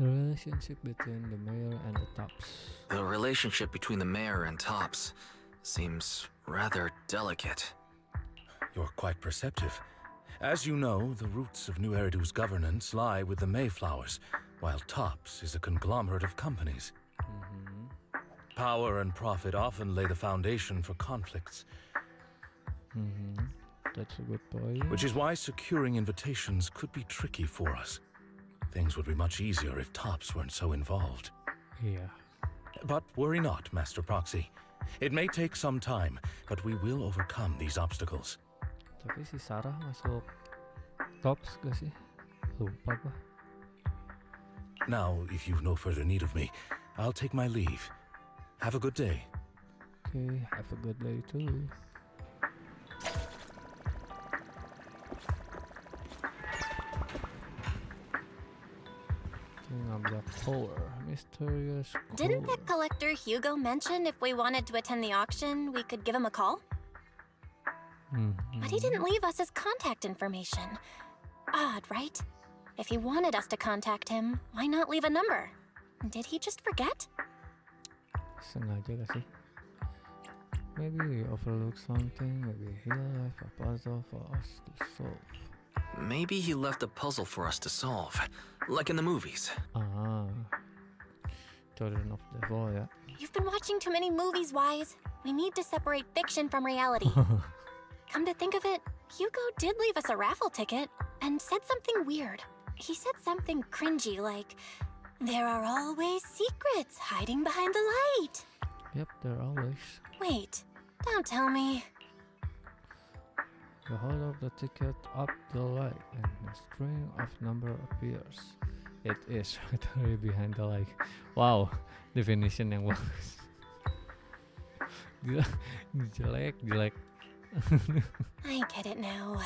The relationship between the mayor and the Tops. The relationship between the mayor and Tops seems rather delicate. You're quite perceptive. As you know, the roots of New Eridu's governance lie with the Mayflowers, while Tops is a conglomerate of companies. Power and profit often lay the foundation for conflicts. That's a good point. Which is why securing invitations could be tricky for us. Things would be much easier if Tops weren't so involved. Yeah. But worry not, Master Proxy. It may take some time, but we will overcome these obstacles. Tapi si Sarah masuk Tops gak sih? Lupa gua. Now, if you've no further need of me, I'll take my leave. Have a good day. Okay, have a good day too. King of the Core, mysterious core. Didn't that collector Hugo mention if we wanted to attend the auction, we could give him a call? But he didn't leave us his contact information. Odd, right? If he wanted us to contact him, why not leave a number? Did he just forget? Sengaja gak sih? Maybe we overlooked something, maybe he left a puzzle for us to solve. Maybe he left a puzzle for us to solve, like in the movies. Ah. Children of the Devil, yeah. You've been watching too many movies, Wise. We need to separate fiction from reality. Come to think of it, Hugo did leave us a raffle ticket. and said something weird. He said something cringy like, "There are always secrets hiding behind the light." Yep, there always. Wait, don't tell me. You hold up the ticket up the light and a string of number appears. It is right behind the light. Wow, definition yang bagus. Gila, jelek. I get it now.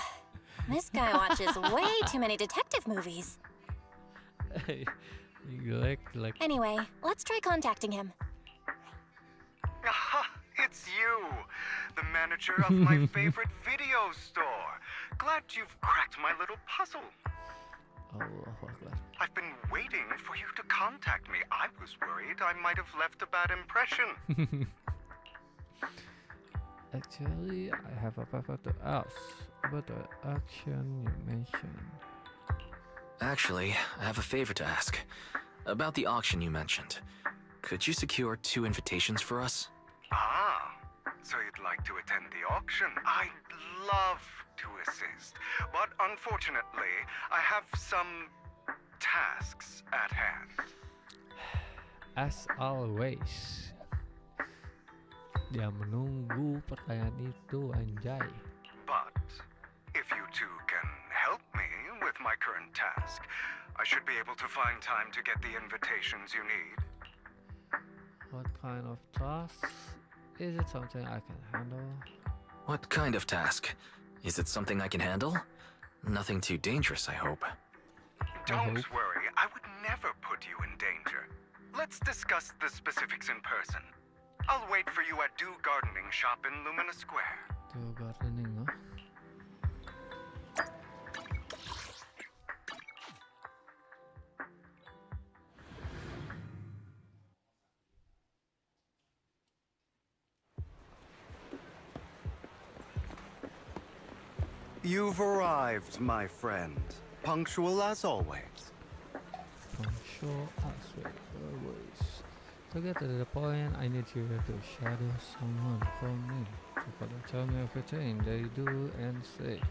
This guy watches way too many detective movies. Jelek. Anyway, let's try contacting him. Aha, it's you, the manager of my favorite video store. Glad you've cracked my little puzzle. Allahu Akbar. I've been waiting for you to contact me. I was worried I might have left a bad impression. Actually, I have a favor to ask about the action you mentioned. Actually, I have a favor to ask. About the auction you mentioned. Could you secure 2 invitations for us? Ah, so you'd like to attend the auction? I'd love to assist, but unfortunately, I have some tasks at hand. As always, dia menunggu pertanyaan itu, anjay. But if you two can help me with my current task, I should be able to find time to get the invitations you need. What kind of task? Is it something I can handle? What kind of task? Is it something I can handle? Nothing too dangerous, I hope. Don't worry, I would never put you in danger. Let's discuss the specifics in person. I'll wait for you at Do Gardening Shop in Lumina Square. Do gardening, huh? You've arrived, my friend. Punctual as always. Punctual as always. To get to the point, I need you to shadow someone for me. So tell me everything they do and say.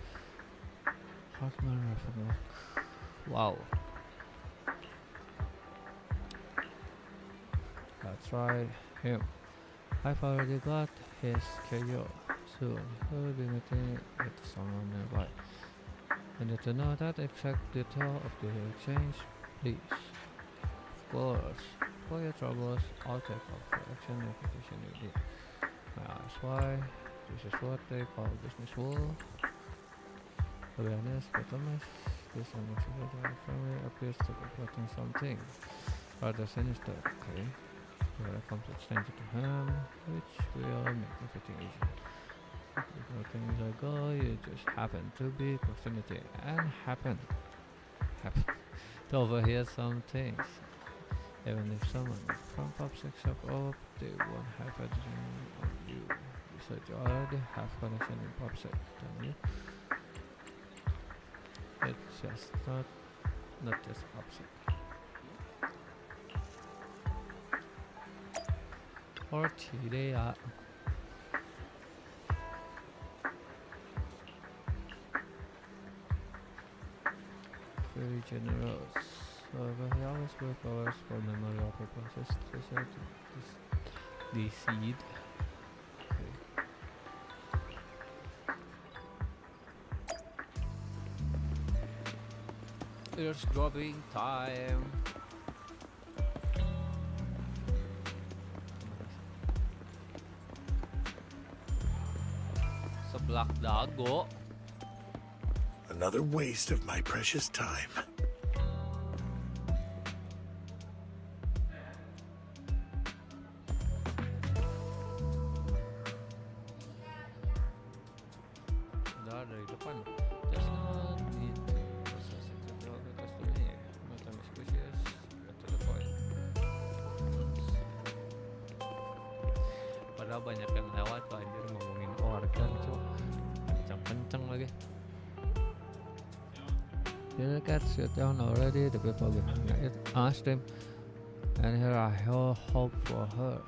Hartman Ravenlock. Wow. That's right, him. I've already got his schedule. Soon, he'll be meeting with someone nearby. I need to know that exact detail of the exchange, please. Of course, for your troubles, I'll take off the action repetition you need. May I ask why? This is what they call business wool. To be honest, this unexpected family appears to be plotting something rather sinister, okay? You're a complete stranger to him, which will make everything easier. Things ago, you just happen to be proximity and happen to overhear some things. Even if someone from PopSec shop up, they won't have a dream on you. You said you already have connection in PopSec, don't you? It's just not just PopSec. Or TDA. Very generous. But he always works hours for memorial purposes. Just like the seed. Okay. It's dropping time. Seblak dago. Another waste of my precious time. Udah dari depan. There's no need to process it until the test dulunya. No time is precious. Get to the point. Padahal banyak yang lewat tuh anjir ngomongin organ cok. Kenceng-kenceng lagi. The cat sit down already, the people behind it asked him, and here I hope for her.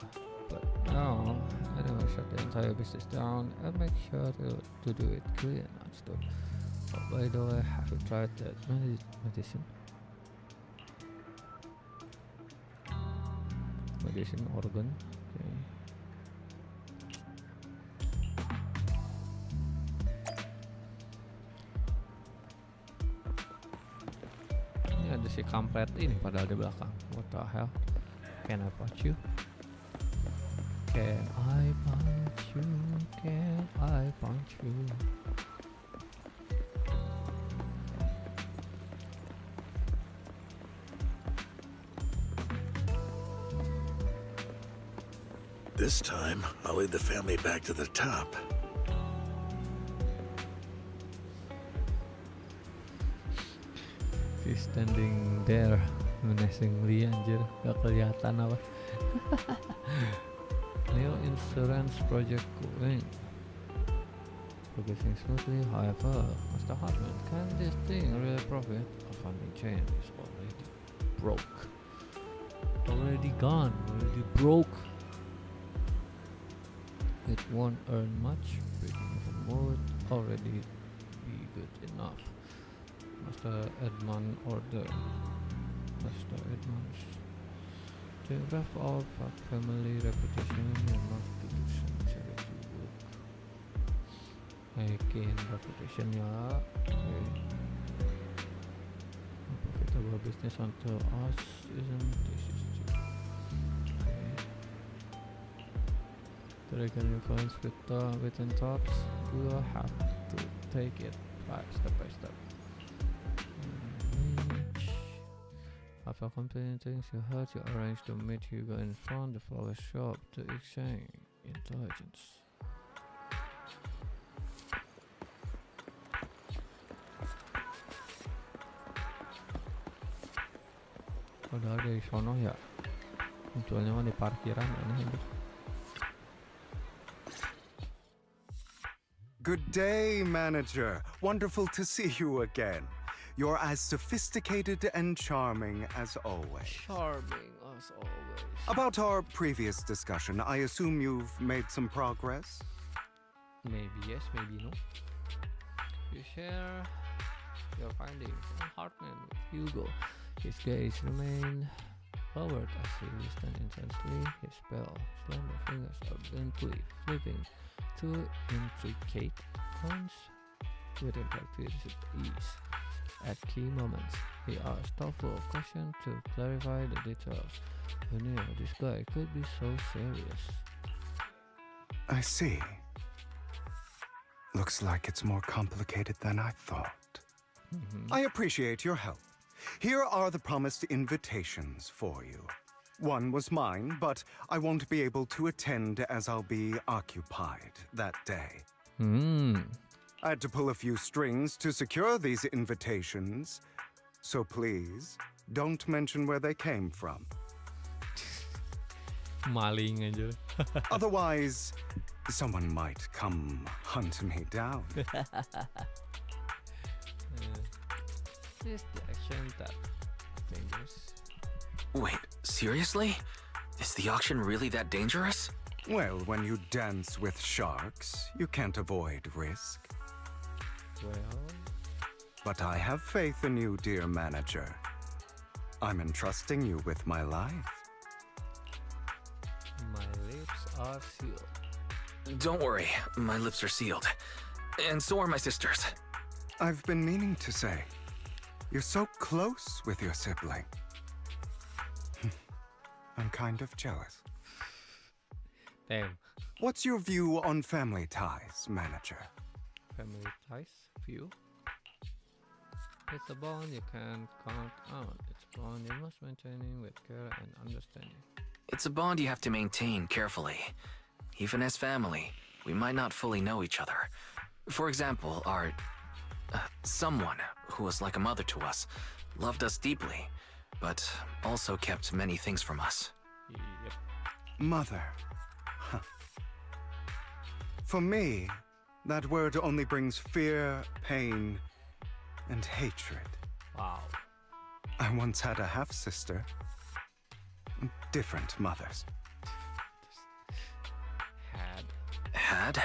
But no, anyway, shut the entire business down and make sure to do it clean and stuff. Oh, by the way, have you tried that medicine? Medicine organ. Okay. Ini ada si kampret ini padahal di belakang. What the hell? Can I punch you? Can I punch you? Can I punch you? This time, I'll lead the family back to the top. She's standing there menacingly, anjir, gak kelihatan apa. New insurance project going. Progressing smoothly, however, Mr. Hartman, can this thing really profit? A funding chain is already broke. Already gone, already broke. It won't earn much, breaking even more would already be good enough. Mr. Edmund ordered. Mr. Edmunds. To improve our family reputation and not to do some charity work. Naikin reputation ya. Okay. A profitable business unto us isn't this is true. Okay. To regain influence within tops, we will have to take it step by step. After completing things you heard, you arranged to meet Hugo in front of the flower shop to exchange intelligence. Padahal dari sono ya, munculnya mah di parkiran aneh. Good day, manager. Wonderful to see you again. You're as sophisticated and charming as always. Charming as always. About our previous discussion, I assume you've made some progress? Maybe yes, maybe no. You share your findings on Hartman with Hugo. His gaze remained lowered as he listened intensely. His pale, slender fingers urgently flipping two intricate coins with impacted ease. At key moments, he asked thoughtful questions to clarify the details. Who knew this guy could be so serious? I see. Looks like it's more complicated than I thought. I appreciate your help. Here are the promised invitations for you. One was mine, but I won't be able to attend as I'll be occupied that day. I had to pull a few strings to secure these invitations, so please don't mention where they came from. Maling aja. Otherwise, someone might come hunt me down. Is the action that dangerous? Wait, seriously? Is the auction really that dangerous? Well, when you dance with sharks, you can't avoid risk. Well, But I have faith in you, dear manager. I'm entrusting you with my life. my lips are sealed. Don't worry, my lips are sealed. And so are my sisters. I've been meaning to say, you're so close with your sibling. I'm kind of jealous. Damn. What's your view on family ties, manager? Family ties, few. It's a bond you can't count out. It's a bond you must maintain with care and understanding. It's a bond you have to maintain carefully. Even as family, we might not fully know each other. For example, our someone who was like a mother to us, loved us deeply, but also kept many things from us. Yep. Mother. Huh. For me, that word only brings fear, pain, and hatred. Wow. I once had a half-sister. Different mothers. Had. Had?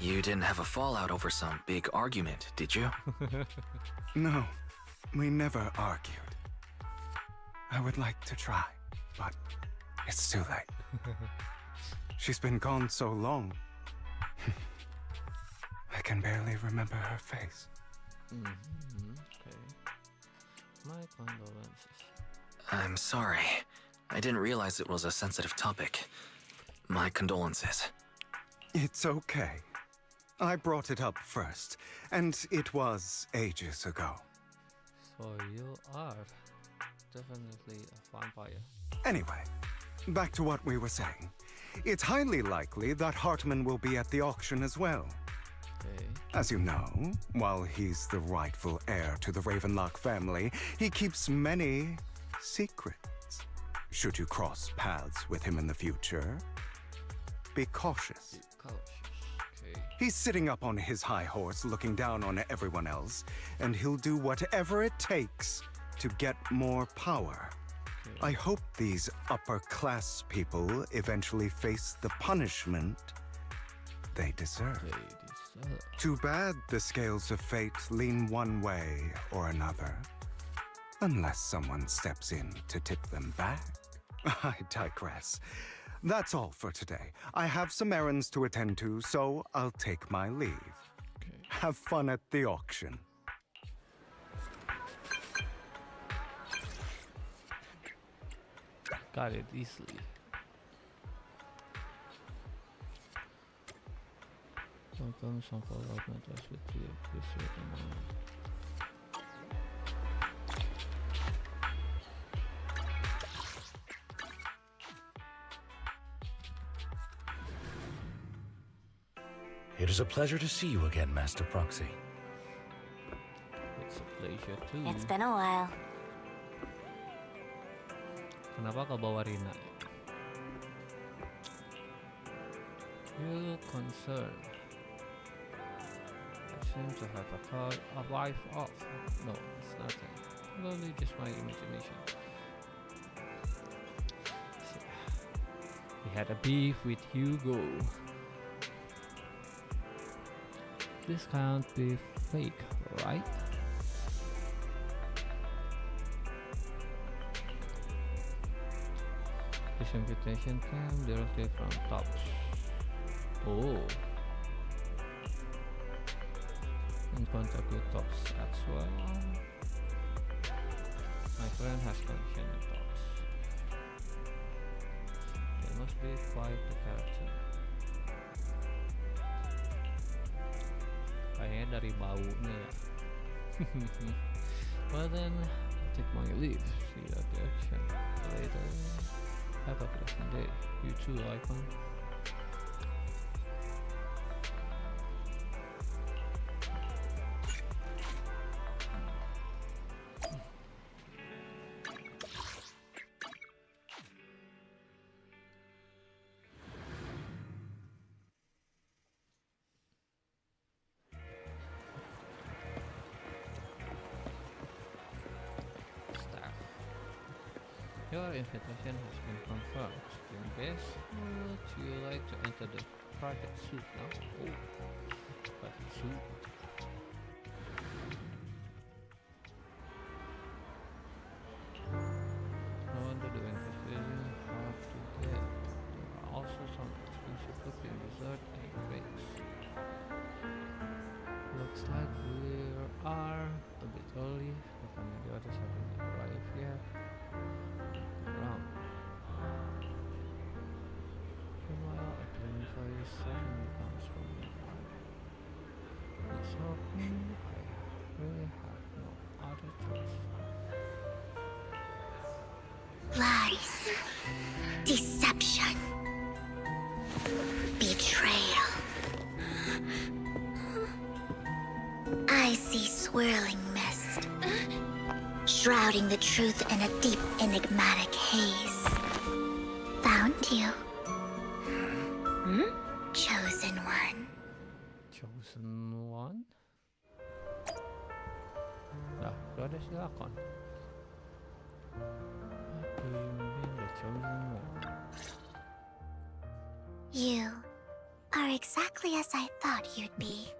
You didn't have a fallout over some big argument, did you? No, we never argued. I would like to try, but it's too late. She's been gone so long. I can barely remember her face. Okay. My condolences. I'm sorry. I didn't realize it was a sensitive topic. My condolences. It's okay. I brought it up first, and it was ages ago. So you are definitely a vampire. Anyway, back to what we were saying. It's highly likely that Hartman will be at the auction as well. Okay. As you know, while he's the rightful heir to the Ravenlock family, he keeps many secrets. Should you cross paths with him in the future, be cautious. Okay. He's sitting up on his high horse looking down on everyone else, and he'll do whatever it takes to get more power. I hope these upper-class people eventually face the punishment they deserve. Too bad the scales of fate lean one way or another. Unless someone steps in to tip them back. I digress. That's all for today. I have some errands to attend to, so I'll take my leave. Okay. Have fun at the auction. Got it easily. Welcome some follow-up matters with you. Appreciate the moment. It is a pleasure to see you again, Master Proxy. It's a pleasure too. It's been a while. Kenapa kau bawa Rina? You look concerned. I seem to have a life off. No, it's nothing. Only just my imagination. He had a beef with Hugo. This can't be fake, right? This invitation came directly from Tops. Oh. In contact with Tops as well. My friend has connection with Tops. They must be quite the character. Kayaknya dari baunya ya. Well then, I'll take my leave. See you at the action later. Have a pleasant day. You too, Icon. Your invitation has been confirmed. Spring Base, would you like to enter the private suite now? Oh, private suite. No wonder the invitation hard to get. There are also some exclusive looking dessert and drinks. Looks like we are a bit early, but the others haven't arrived yet. Around. Meanwhile, a delivery suddenly comes from nearby. It's hoping I really have no other choice. Lies. Deception. Betrayal. I see swirling mist, shrouding the truth in a deep, enigmatic haze. Found you. Chosen one. Chosen one? Lah, itu ada si lakon. What do you mean the chosen one? You are a exactly as I thought you'd be.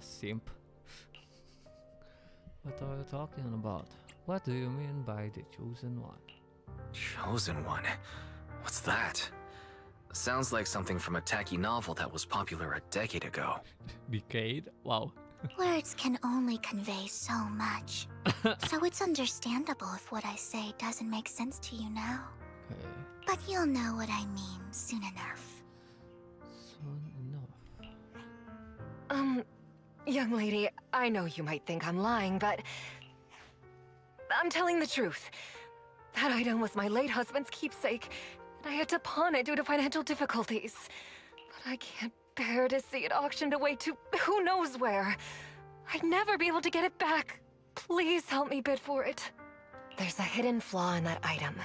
Simp. What are you talking about? What do you mean by the chosen one? Chosen one? What's that? Sounds like something from a tacky novel that was popular a decade ago. Decade? Wow. Words can only convey so much. So it's understandable if what I say doesn't make sense to you now. Okay. But you'll know what I mean soon enough. Soon enough. Young lady, I know you might think I'm lying, but I'm telling the truth. That item was my late husband's keepsake, and I had to pawn it due to financial difficulties. But I can't bear to see it auctioned away to who knows where. I'd never be able to get it back. Please help me bid for it. There's a hidden flaw in that item.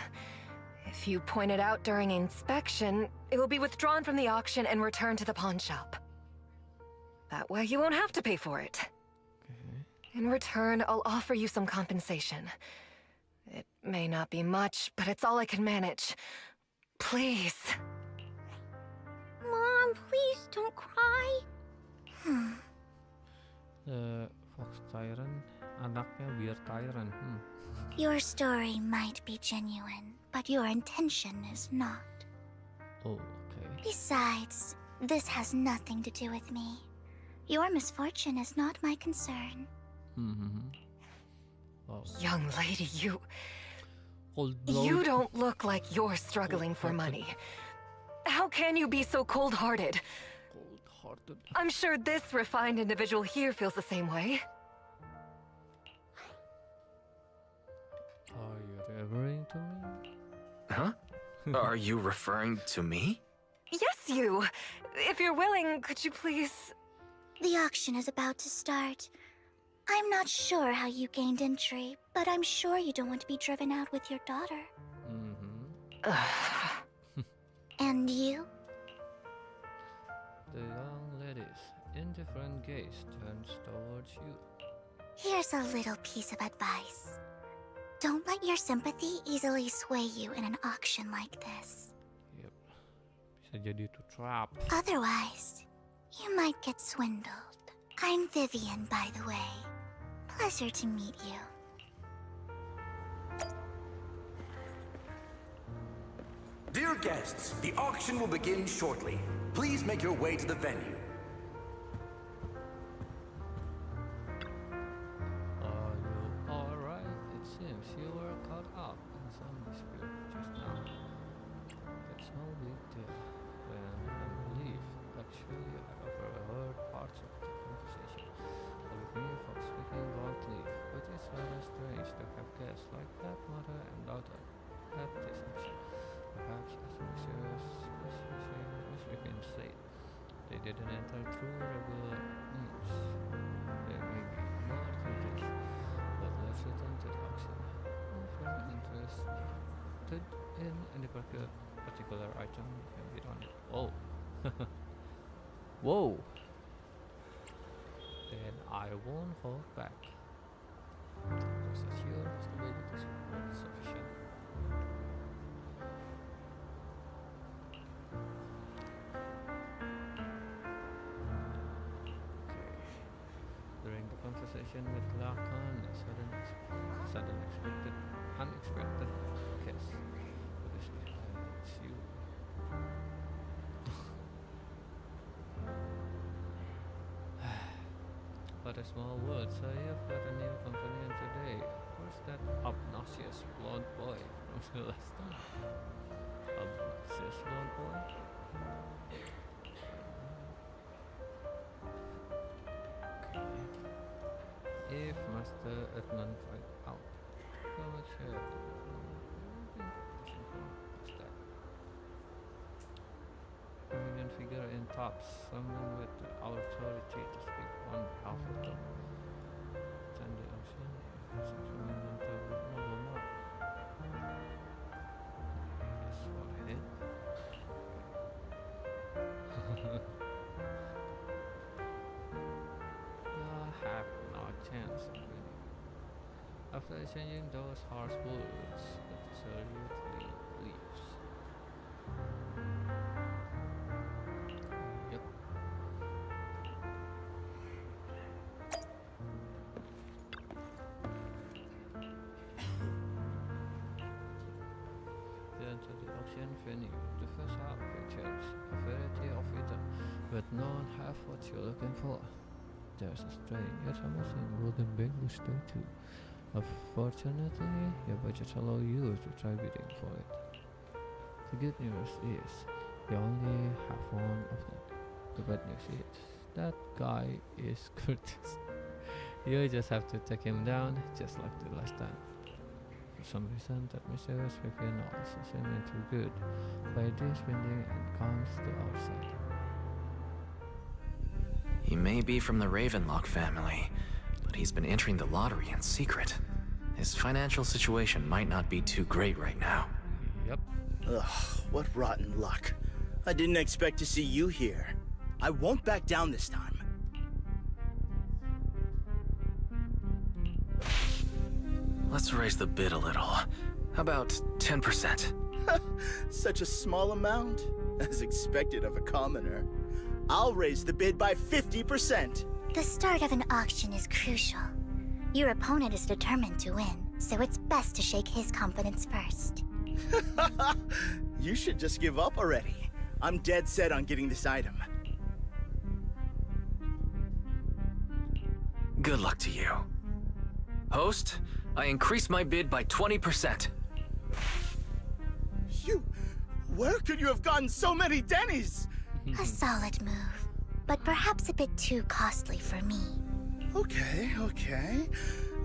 If you point it out during inspection, it will be withdrawn from the auction and returned to the pawn shop. That way you won't have to pay for it. Okay. In return, I'll offer you some compensation. It may not be much, but it's all I can manage. Please. Mom, please don't cry. Fox Tyrant, anaknya biar Tyrant. Your story might be genuine, but your intention is not. Oh, okay. Besides, this has nothing to do with me. Your misfortune is not my concern. Wow. Young lady, you Cold-blooded. don't look like you're struggling for money. How can you be so cold-hearted? Cold-hearted. I'm sure this refined individual here feels the same way. Are you referring to me? Huh? Are you referring to me? Yes, you. If you're willing, could you please... The auction is about to start. I'm not sure how you gained entry, but I'm sure you don't want to be driven out with your daughter. And you? The young lady's indifferent gaze turns towards you. Here's a little piece of advice. Don't let your sympathy easily sway you in an auction like this. Yep. Bisa jadi itu trap. Otherwise, you might get swindled. I'm Vivian, by the way. Pleasure to meet you. Dear guests, the auction will begin shortly. Please make your way to the venue. Are you alright? It seems you were caught up in some dispute just now. It's no big deal. Then I believe, actually, I overheard parts of the conversation. With me, folks speaking loudly, but it's rather strange to have guests like that mother and daughter at this auction. Perhaps as we can say, they didn't enter through regular means. There may be more to this, but let's return to the auction. If you're interested in any particular item, you can bid on it. Oh! Whoa! Then I won't hold back. Just as sure as the way it is sufficient. During the conversation with Lacan, a unexpected kiss. Obviously, it's you. What a small world, so you've got a new companion today. Where's that obnoxious blonde boy from the last time? Obnoxious blonde boy? If Master Edmund find out, how much prominent figure in tops, someone with the authority to speak on behalf of them. Attend the auction, someone to noble more. His forehead. I have no chance of winning. After exchanging those harsh words, the resolutely leave. but none have what you're looking for. There's a strange yet amazing golden bangle statue. Unfortunately, your budget allows you to try bidding for it. The good news is, you only have one of them. The bad news is, that guy is Curtis. You just have to take him down, just like the last time. For some reason, that mysterious Vivian also seemed too good. By this bending and comes to our side. He may be from the Ravenlock family, but he's been entering the lottery in secret. His financial situation might not be too great right now. Yep. Ugh, what rotten luck. I didn't expect to see you here. I won't back down this time. Let's raise the bid a little. How about 10%? Such a small amount, as expected of a commoner. I'll raise the bid by 50%. The start of an auction is crucial. Your opponent is determined to win, so it's best to shake his confidence first. You should just give up already. I'm dead set on getting this item. Good luck to you. Host, I increase my bid by 20%. Where could you have gotten so many Denny's? A solid move, but perhaps a bit too costly for me. Okay.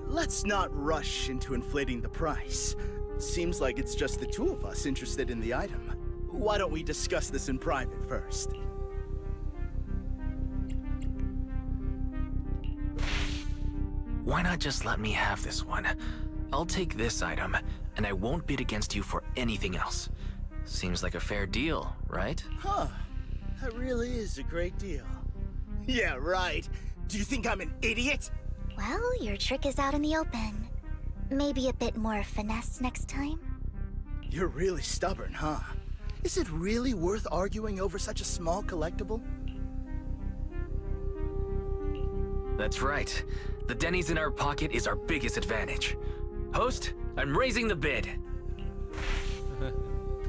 Let's not rush into inflating the price. Seems like it's just the two of us interested in the item. Why don't we discuss this in private first? Why not just let me have this one? I'll take this item, and I won't bid against you for anything else. Seems like a fair deal, right? Huh. That really is a great deal. Yeah, right. Do you think I'm an idiot? Well, your trick is out in the open. Maybe a bit more finesse next time? You're really stubborn, huh? Is it really worth arguing over such a small collectible? That's right. The Denny's in our pocket is our biggest advantage. Host, I'm raising the bid. The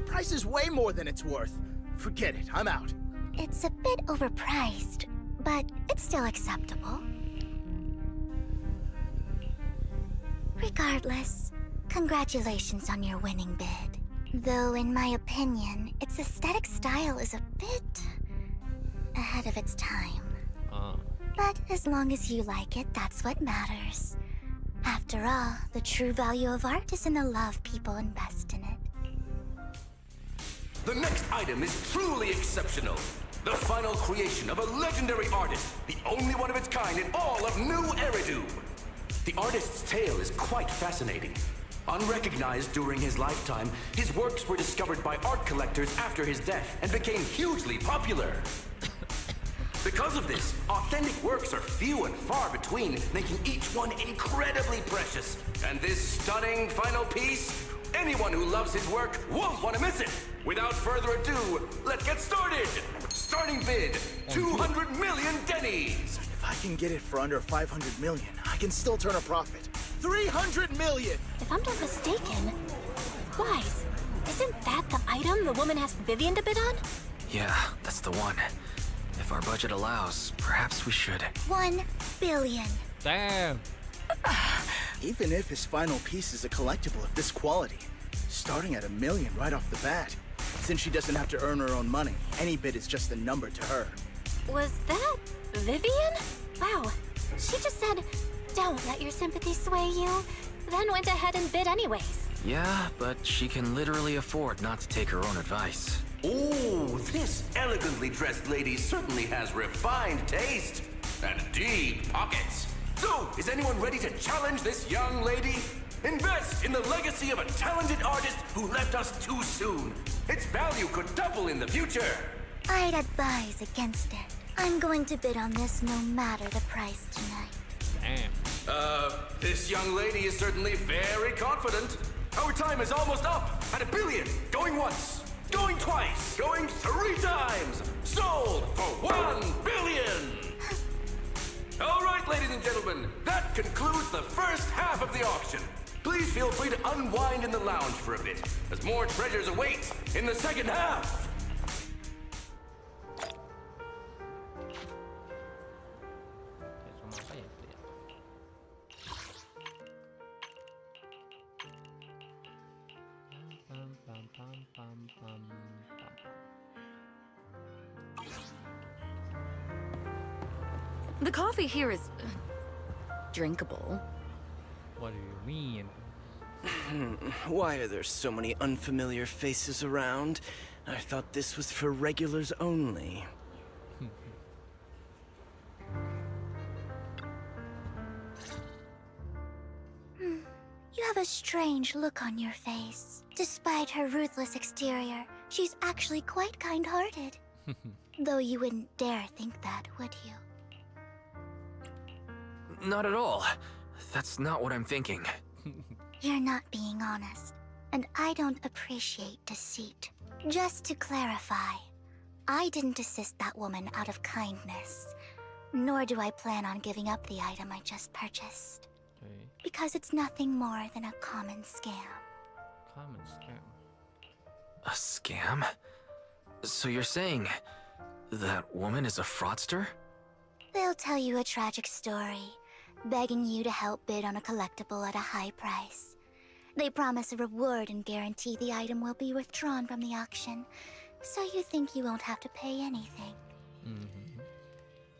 price is way more than it's worth. Forget it, I'm out. It's a bit overpriced, but it's still acceptable. Regardless, congratulations on your winning bid. Though in my opinion, its aesthetic style is a bit ahead of its time. But as long as you like it, that's what matters. After all, the true value of art is in the love people invest in it. The next item is truly exceptional. The final creation of a legendary artist, the only one of its kind in all of New Eridu. The artist's tale is quite fascinating. Unrecognized during his lifetime, his works were discovered by art collectors after his death and became hugely popular. Because of this, authentic works are few and far between, making each one incredibly precious. And this stunning final piece, anyone who loves his work won't want to miss it. Without further ado, let's get started. Starting bid, 200 million Denny's. If I can get it for under 500 million, I can still turn a profit. 300 million! If I'm not mistaken, guys, isn't that the item the woman asked Vivian to bid on? Yeah, that's the one. If our budget allows, perhaps we should. 1 billion. Damn. Even if his final piece is a collectible of this quality, starting at $1 million right off the bat. Since she doesn't have to earn her own money, any bid is just a number to her. Was that Vivian? Wow, she just said, don't let your sympathy sway you, then went ahead and bid anyways. Yeah, but she can literally afford not to take her own advice. Oh, this elegantly dressed lady certainly has refined taste and deep pockets. So, is anyone ready to challenge this young lady? Invest in the legacy of a talented artist who left us too soon. Its value could double in the future. I'd advise against it. I'm going to bid on this no matter the price tonight. Damn. This young lady is certainly very confident. Our time is almost up at $1 billion. Going once, going twice, going 3 times. Sold for $1 billion. All right, ladies and gentlemen, that concludes the first half of the auction. Please feel free to unwind in the lounge for a bit, as more treasures await in the second half. Kenapa ya itu ya? Pam pam pam pam pam pam. The coffee here is drinkable. What do you mean? Why are there so many unfamiliar faces around? I thought this was for regulars only. You have a strange look on your face. Despite her ruthless exterior, she's actually quite kind-hearted. Though you wouldn't dare think that, would you? Not at all. That's not what I'm thinking. You're not being honest, and I don't appreciate deceit. Just to clarify, I didn't assist that woman out of kindness, nor do I plan on giving up the item I just purchased. Okay. Because it's nothing more than a common scam. Common scam. A scam? So you're saying that woman is a fraudster? They'll tell you a tragic story, begging you to help bid on a collectible at a high price. They promise a reward and guarantee the item will be withdrawn from the auction, so you think you won't have to pay anything.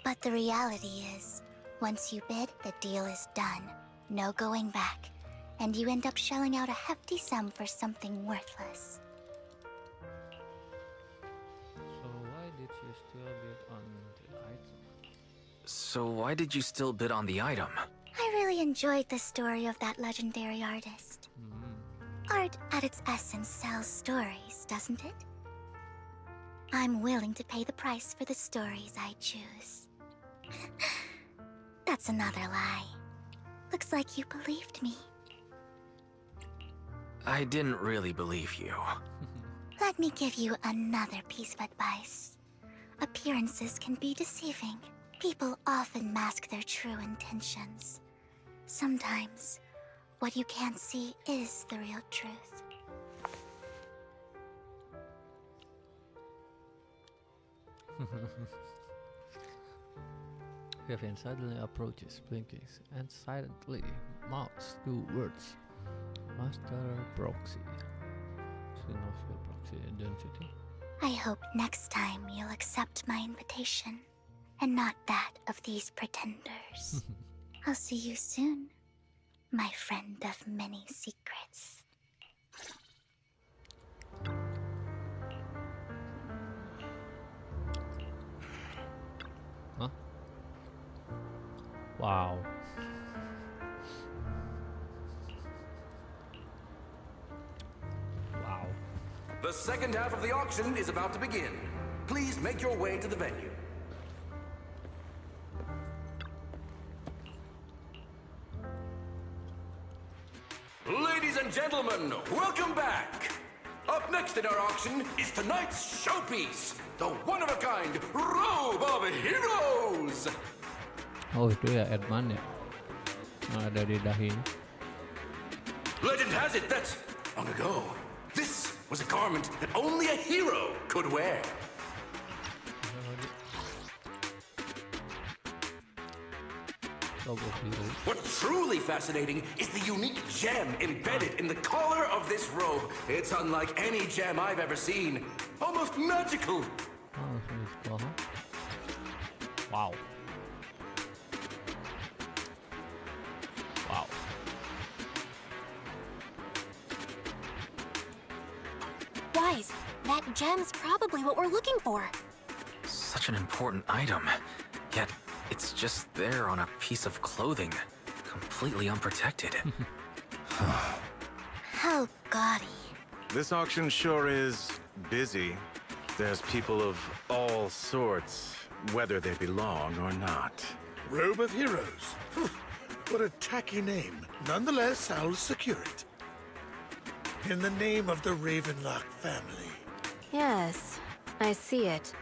But the reality is, once you bid, the deal is done. No going back, and you end up shelling out a hefty sum for something worthless. So why did you still bid on the item? So why did you still bid on the item? I really enjoyed the story of that legendary artist. Art at its essence sells stories, doesn't it? I'm willing to pay the price for the stories I choose. That's another lie. Looks like you believed me. I didn't really believe you. Let me give you another piece of advice. Appearances can be deceiving. People often mask their true intentions. Sometimes, what you can't see is the real truth. Kevin suddenly approaches, blinking, and silently mouths two words. Master Proxy. She knows your proxy identity. I hope next time you'll accept my invitation, and not that of these pretenders. I'll see you soon, my friend of many secrets. Huh? Wow. Wow. The second half of the auction is about to begin. Please make your way to the venue. Ladies and gentlemen, welcome back! Up next in our auction is tonight's showpiece, the one-of-a-kind Robe of Heroes! Oh, itu ya Edman ya? Yang ada di dahi. Legend has it that, long ago, this was a garment that only a hero could wear. What's truly fascinating is the unique gem embedded in the collar of this robe. It's unlike any gem I've ever seen. Almost magical. Wow. Wow. Wise, that gem's probably what we're looking for. Such an important item, yet it's just there on a piece of clothing, completely unprotected. How gaudy. This auction sure is busy. There's people of all sorts, whether they belong or not. Robe of Heroes. What a tacky name. Nonetheless, I'll secure it. In the name of the Ravenlock family. Yes, I see it.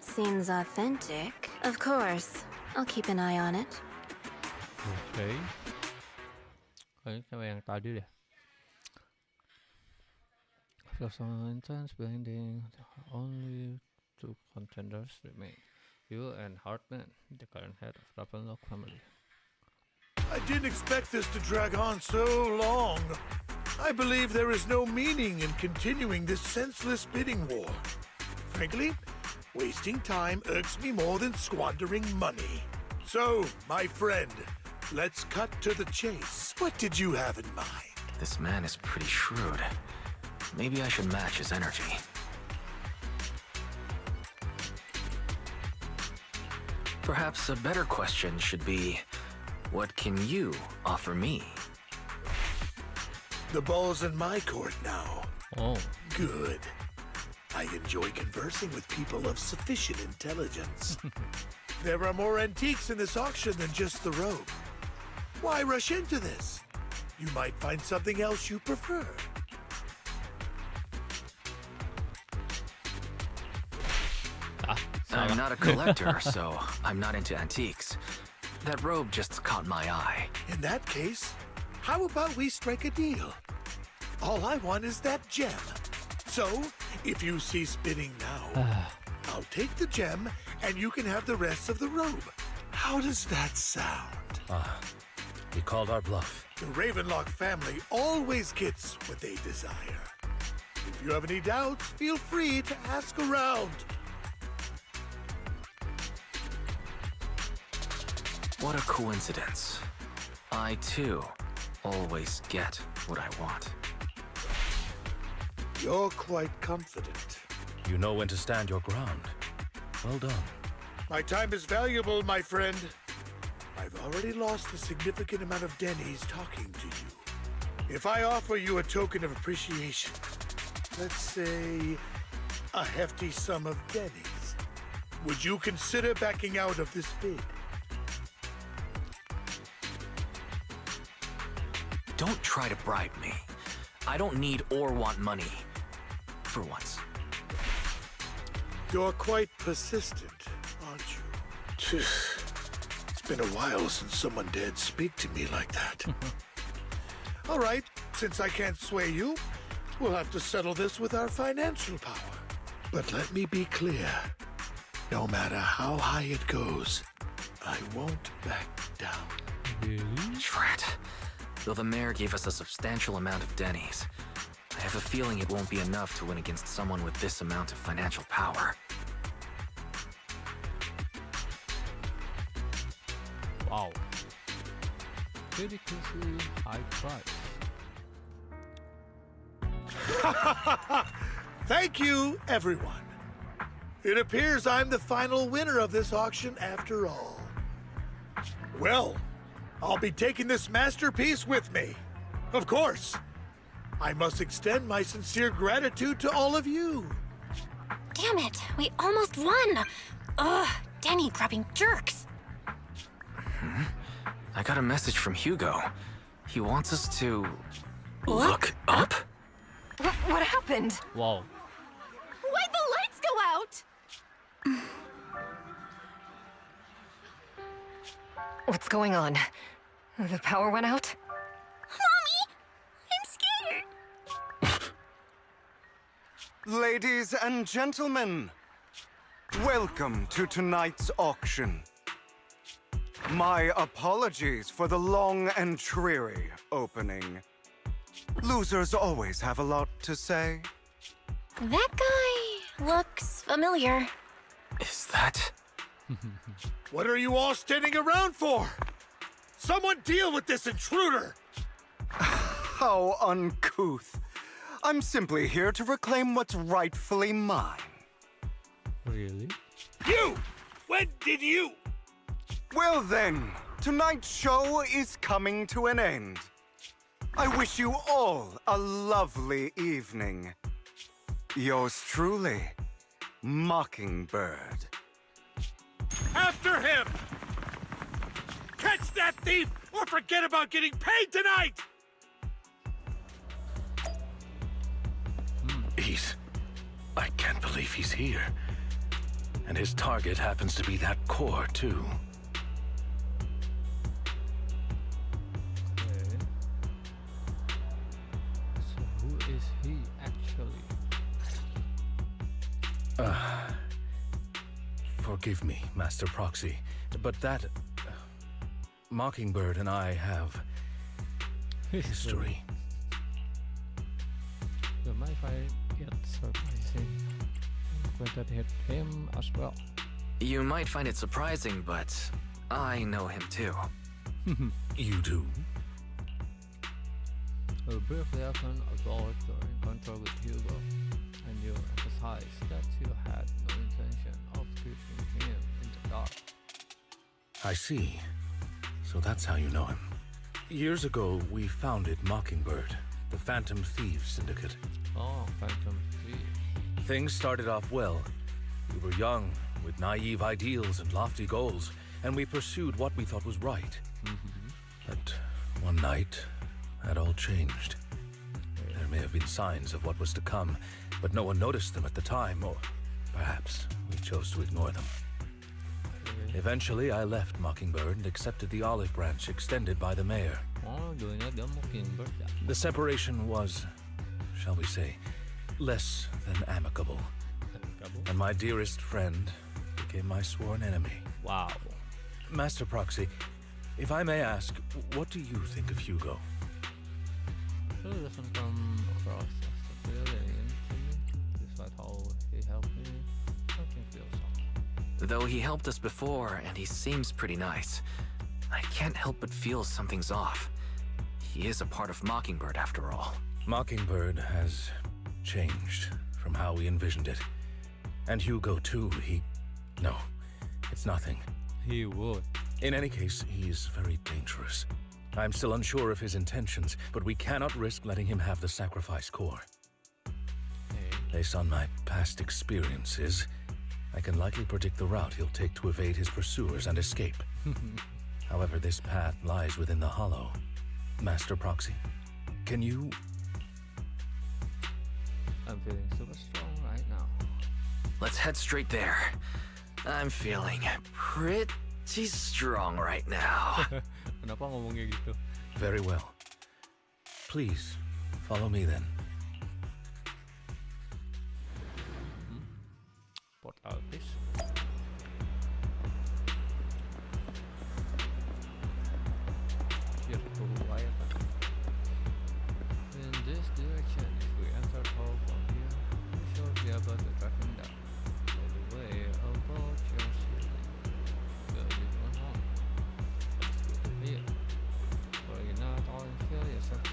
Seems authentic. Of course. I'll keep an eye on it. Okay. Kayaknya sama yang tadi deh. Feel so intense blending. Only two contenders remain. You and Hartman, the current head of Ravenlock family. I didn't expect this to drag on so long. I believe there is no meaning in continuing this senseless bidding war. Frankly, wasting time irks me more than squandering money. So, my friend, let's cut to the chase. What did you have in mind? This man is pretty shrewd. Maybe I should match his energy. Perhaps a better question should be, what can you offer me? The ball's in my court now. Oh. Good. I enjoy conversing with people of sufficient intelligence. There are more antiques in this auction than just the robe. Why rush into this? You might find something else you prefer. I'm not a collector, so I'm not into antiques. That robe just caught my eye. In that case, how about we strike a deal? All I want is that gem. So, if you cease bidding now, I'll take the gem and you can have the rest of the robe. How does that sound? He called our bluff. The Ravenlock family always gets what they desire. If you have any doubts, feel free to ask around. What a coincidence. I, too, always get what I want. You're quite confident. You know when to stand your ground. Well done. My time is valuable, my friend. I've already lost a significant amount of Denny's talking to you. If I offer you a token of appreciation, let's say a hefty sum of Denny's, would you consider backing out of this bid? Don't try to bribe me. I don't need or want money. For once. You're quite persistent, aren't you? It's been a while since someone dared speak to me like that. All right, since I can't sway you, we'll have to settle this with our financial power. But let me be clear. No matter how high it goes, I won't back down. Drat. Though the mayor gave us a substantial amount of Denny's, I have a feeling it won't be enough to win against someone with this amount of financial power. Wow. Ridiculously high price. Thank you, everyone. It appears I'm the final winner of this auction after all. Well, I'll be taking this masterpiece with me. Of course. I must extend my sincere gratitude to all of you. Damn it, we almost won! Ugh, Denny grabbing jerks. I got a message from Hugo. He wants us to... look up? What happened? Wow. Why'd the lights go out? What's going on? The power went out? Mommy! I'm scared. Ladies and gentlemen, welcome to tonight's auction. My apologies for the long and dreary opening. Losers always have a lot to say. That guy looks familiar. Is that... What are you all standing around for? Someone deal with this intruder! How uncouth. I'm simply here to reclaim what's rightfully mine. Really? You! When did you? Well then, tonight's show is coming to an end. I wish you all a lovely evening. Yours truly, Mockingbird. After him! Catch that thief or forget about getting paid tonight! I can't believe he's here. And his target happens to be that core, too. Okay. So who is he actually? For Forgive me, Master Proxy, but that Mockingbird and I have history. You might find it surprising when that hit him as well. You might find it surprising, but I know him too. You do? Briefly after your encounter with Hugo, and you emphasized that you had no intention of keeping him in the dark. I see. So that's how you know him. Years ago, we founded Mockingbird, the Phantom Thieves Syndicate. Oh, Phantom Thieves. Things started off well. We were young, with naive ideals and lofty goals, and we pursued what we thought was right. But one night, that all changed. There may have been signs of what was to come, but no one noticed them at the time, or perhaps we chose to ignore them. Eventually, I left Mockingbird and accepted the olive branch extended by the mayor. Oh, dulunya dia Mockingbird ya. The separation was, shall we say, less than amicable. And my dearest friend became my sworn enemy. Wow. Master Proxy, if I may ask, what do you think of Hugo? He doesn't come across as a villain to me, despite how he helped me. Something feels off. Though he helped us before, and he seems pretty nice, I can't help but feel something's off. He is a part of Mockingbird after all. Mockingbird has changed from how we envisioned it. And Hugo too, No, it's nothing. He would. In any case, he is very dangerous. I'm still unsure of his intentions, but we cannot risk letting him have the sacrifice core. Based on my past experiences, I can likely predict the route he'll take to evade his pursuers and escape. However, this path lies within the Hollow. Master Proxy, can you... I'm feeling super strong right now. Let's head straight there. I'm feeling pretty strong right now. Kenapa ngomongnya gitu? Very well. Please, follow me then. Portal, please. Here to wire. In this direction, if we enter hole from here, we should be able to track him down. All the way above your ceiling. Good, one home. That's good to hear. But you not always feel yourself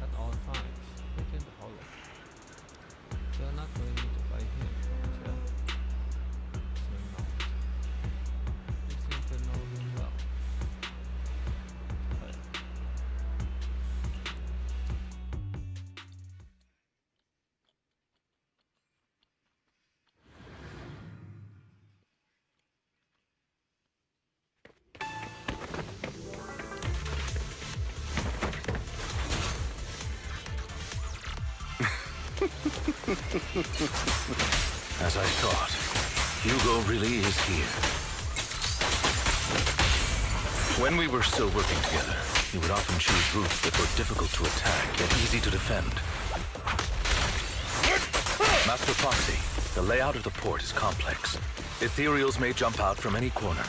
at all times within the hollow. You're not going to fight him, yeah? So not. You seem to know him well. As I thought, Hugo really is here. When we were still working together, he would often choose routes that were difficult to attack yet easy to defend. Master Proxy, the layout of the port is complex. Ethereals may jump out from any corner.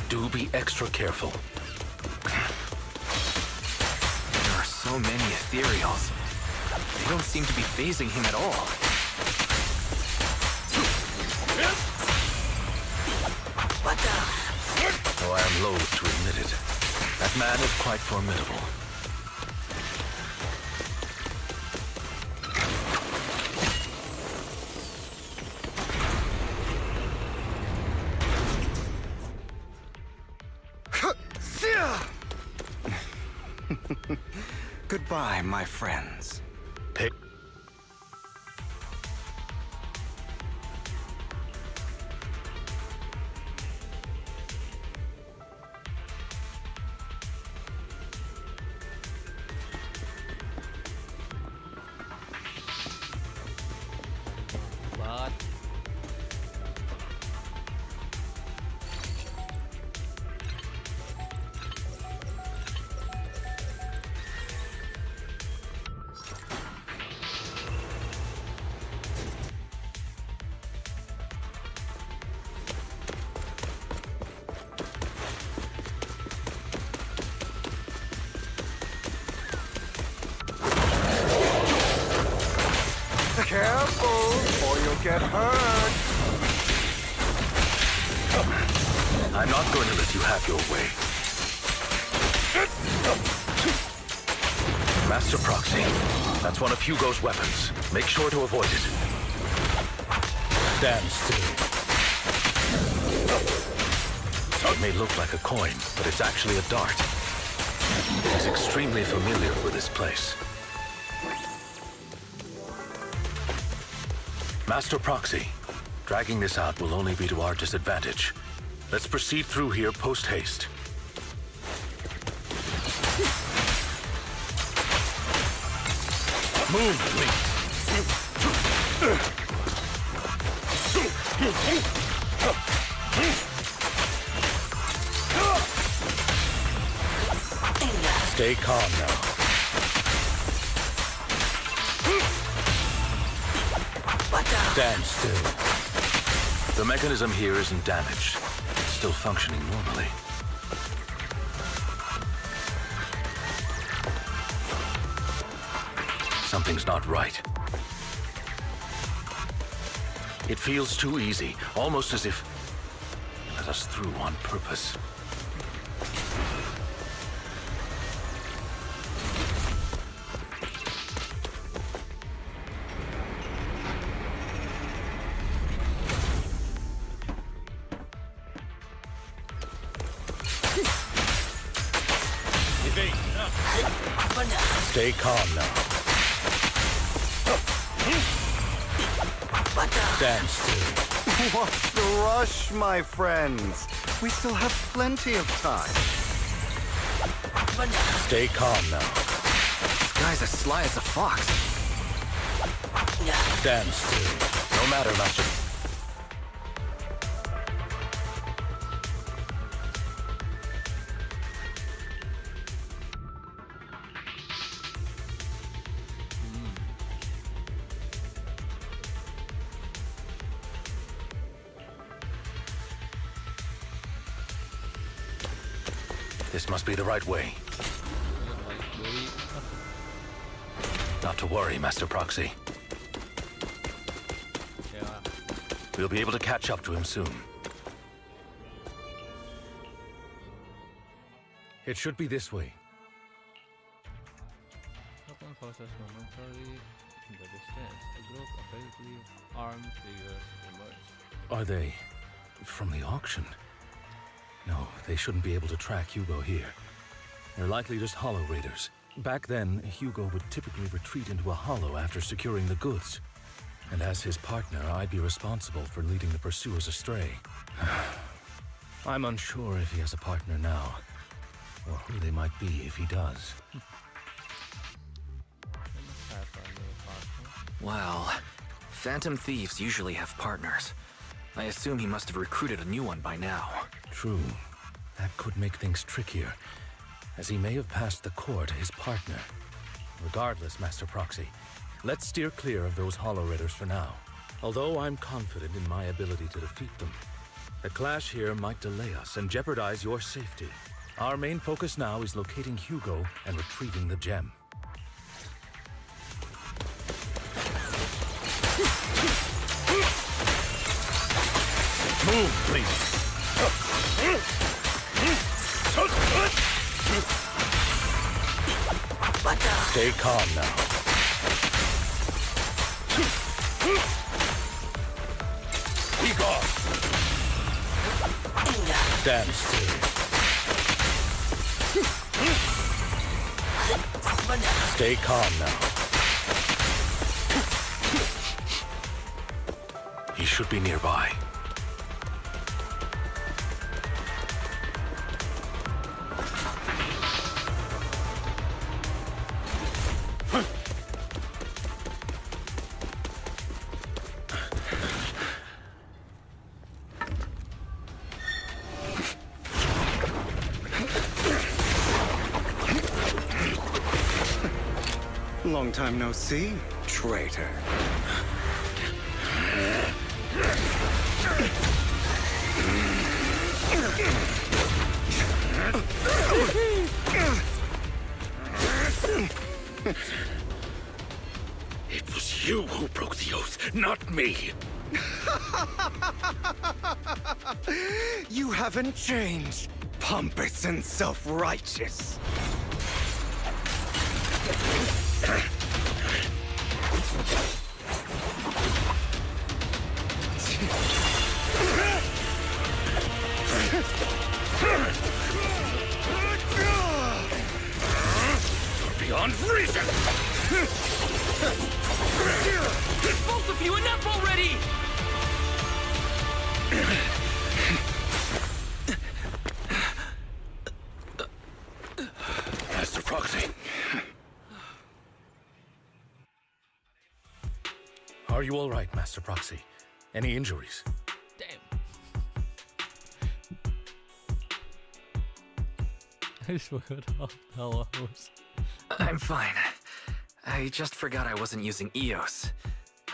Do be extra careful. There are so many ethereals. They don't seem to be phasing him at all. What the? Though I am loath to admit it, that man is quite formidable. Goodbye, my friends. Pick. But careful, or you'll get hurt. I'm not going to let you have your way. Master Proxy, that's one of Hugo's weapons. Make sure to avoid it. Stand still. It may look like a coin, but it's actually a dart. He's extremely familiar with this place. Master Proxy, dragging this out will only be to our disadvantage. Let's proceed through here post-haste. Move, please. Stay calm now. Stand still. The mechanism here isn't damaged. It's still functioning normally. Something's not right. It feels too easy, almost as if it let us through on purpose. Stay calm now. Stand still. What's the rush, my friends? We still have plenty of time. Stay calm now. This guy's as sly as a fox. Stand still. No matter, Master. This must be the right way. Not to worry, Master Proxy. We'll be able to catch up to him soon. It should be this way. Forces momentarily in the distance. A group of vaguely armed figures emerge. Are they from the auction? No, they shouldn't be able to track Hugo here. They're likely just hollow raiders. Back then, Hugo would typically retreat into a hollow after securing the goods. And as his partner, I'd be responsible for leading the pursuers astray. I'm unsure if he has a partner now, or who they might be if he does. Well, Phantom Thieves usually have partners. I assume he must have recruited a new one by now. True. That could make things trickier, as he may have passed the core to his partner. Regardless, Master Proxy, let's steer clear of those hollow raiders for now. Although I'm confident in my ability to defeat them, the clash here might delay us and jeopardize your safety. Our main focus now is locating Hugo and retrieving the gem. Move, please. Stay calm now. Be gone. Stand still. Stay calm now. He should be nearby. Long time no see, traitor. It was you who broke the oath, not me. You haven't changed, pompous and self-righteous. Beyond reason! Both of you, enough already! Master Proxy. Are you all right, Master Proxy? Any injuries? I swear how the hell I was. I'm fine. I just forgot I wasn't using EOS.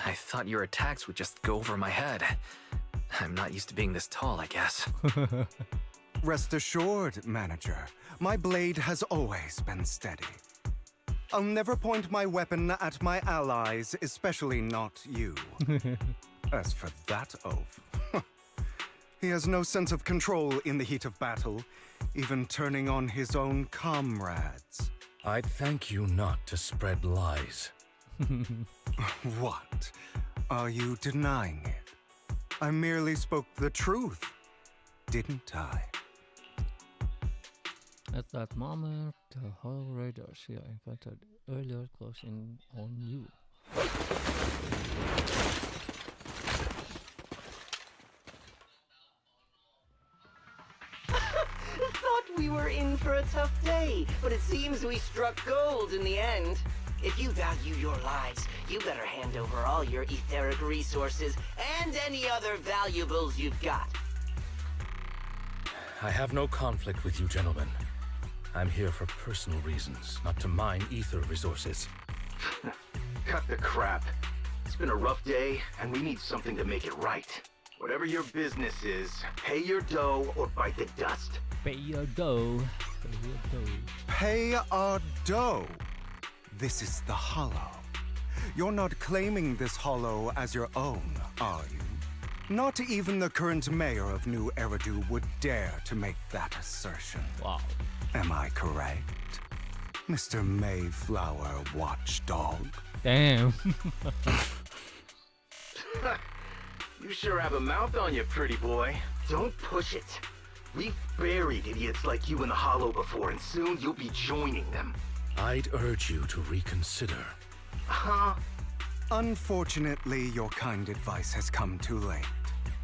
I thought your attacks would just go over my head. I'm not used to being this tall, I guess. Rest assured, Manager, my blade has always been steady. I'll never point my weapon at my allies, especially not you. As for that oaf, he has no sense of control in the heat of battle, even turning on his own comrades. I'd thank you not to spread lies. What? Are you denying it? I merely spoke the truth, didn't I? At that moment, the Hollow Raiders you encountered earlier closed in on you. Thought we were in for a tough day, but it seems we struck gold in the end. If you value your lives, you better hand over all your etheric resources and any other valuables you've got. I have no conflict with you, gentlemen. I'm here for personal reasons, not to mine ether resources. Cut the crap. It's been a rough day, and we need something to make it right. Whatever your business is, pay your dough or bite the dust. Pay your dough. Pay your dough. Pay our dough. This is the Hollow. You're not claiming this Hollow as your own, are you? Not even the current mayor of New Eridu would dare to make that assertion. Wow. Am I correct, Mr. Mayflower Watchdog? Damn. You sure have a mouth on you, pretty boy. Don't push it. We've buried idiots like you in the Hollow before, and soon you'll be joining them. I'd urge you to reconsider. Huh? Unfortunately, your kind advice has come too late.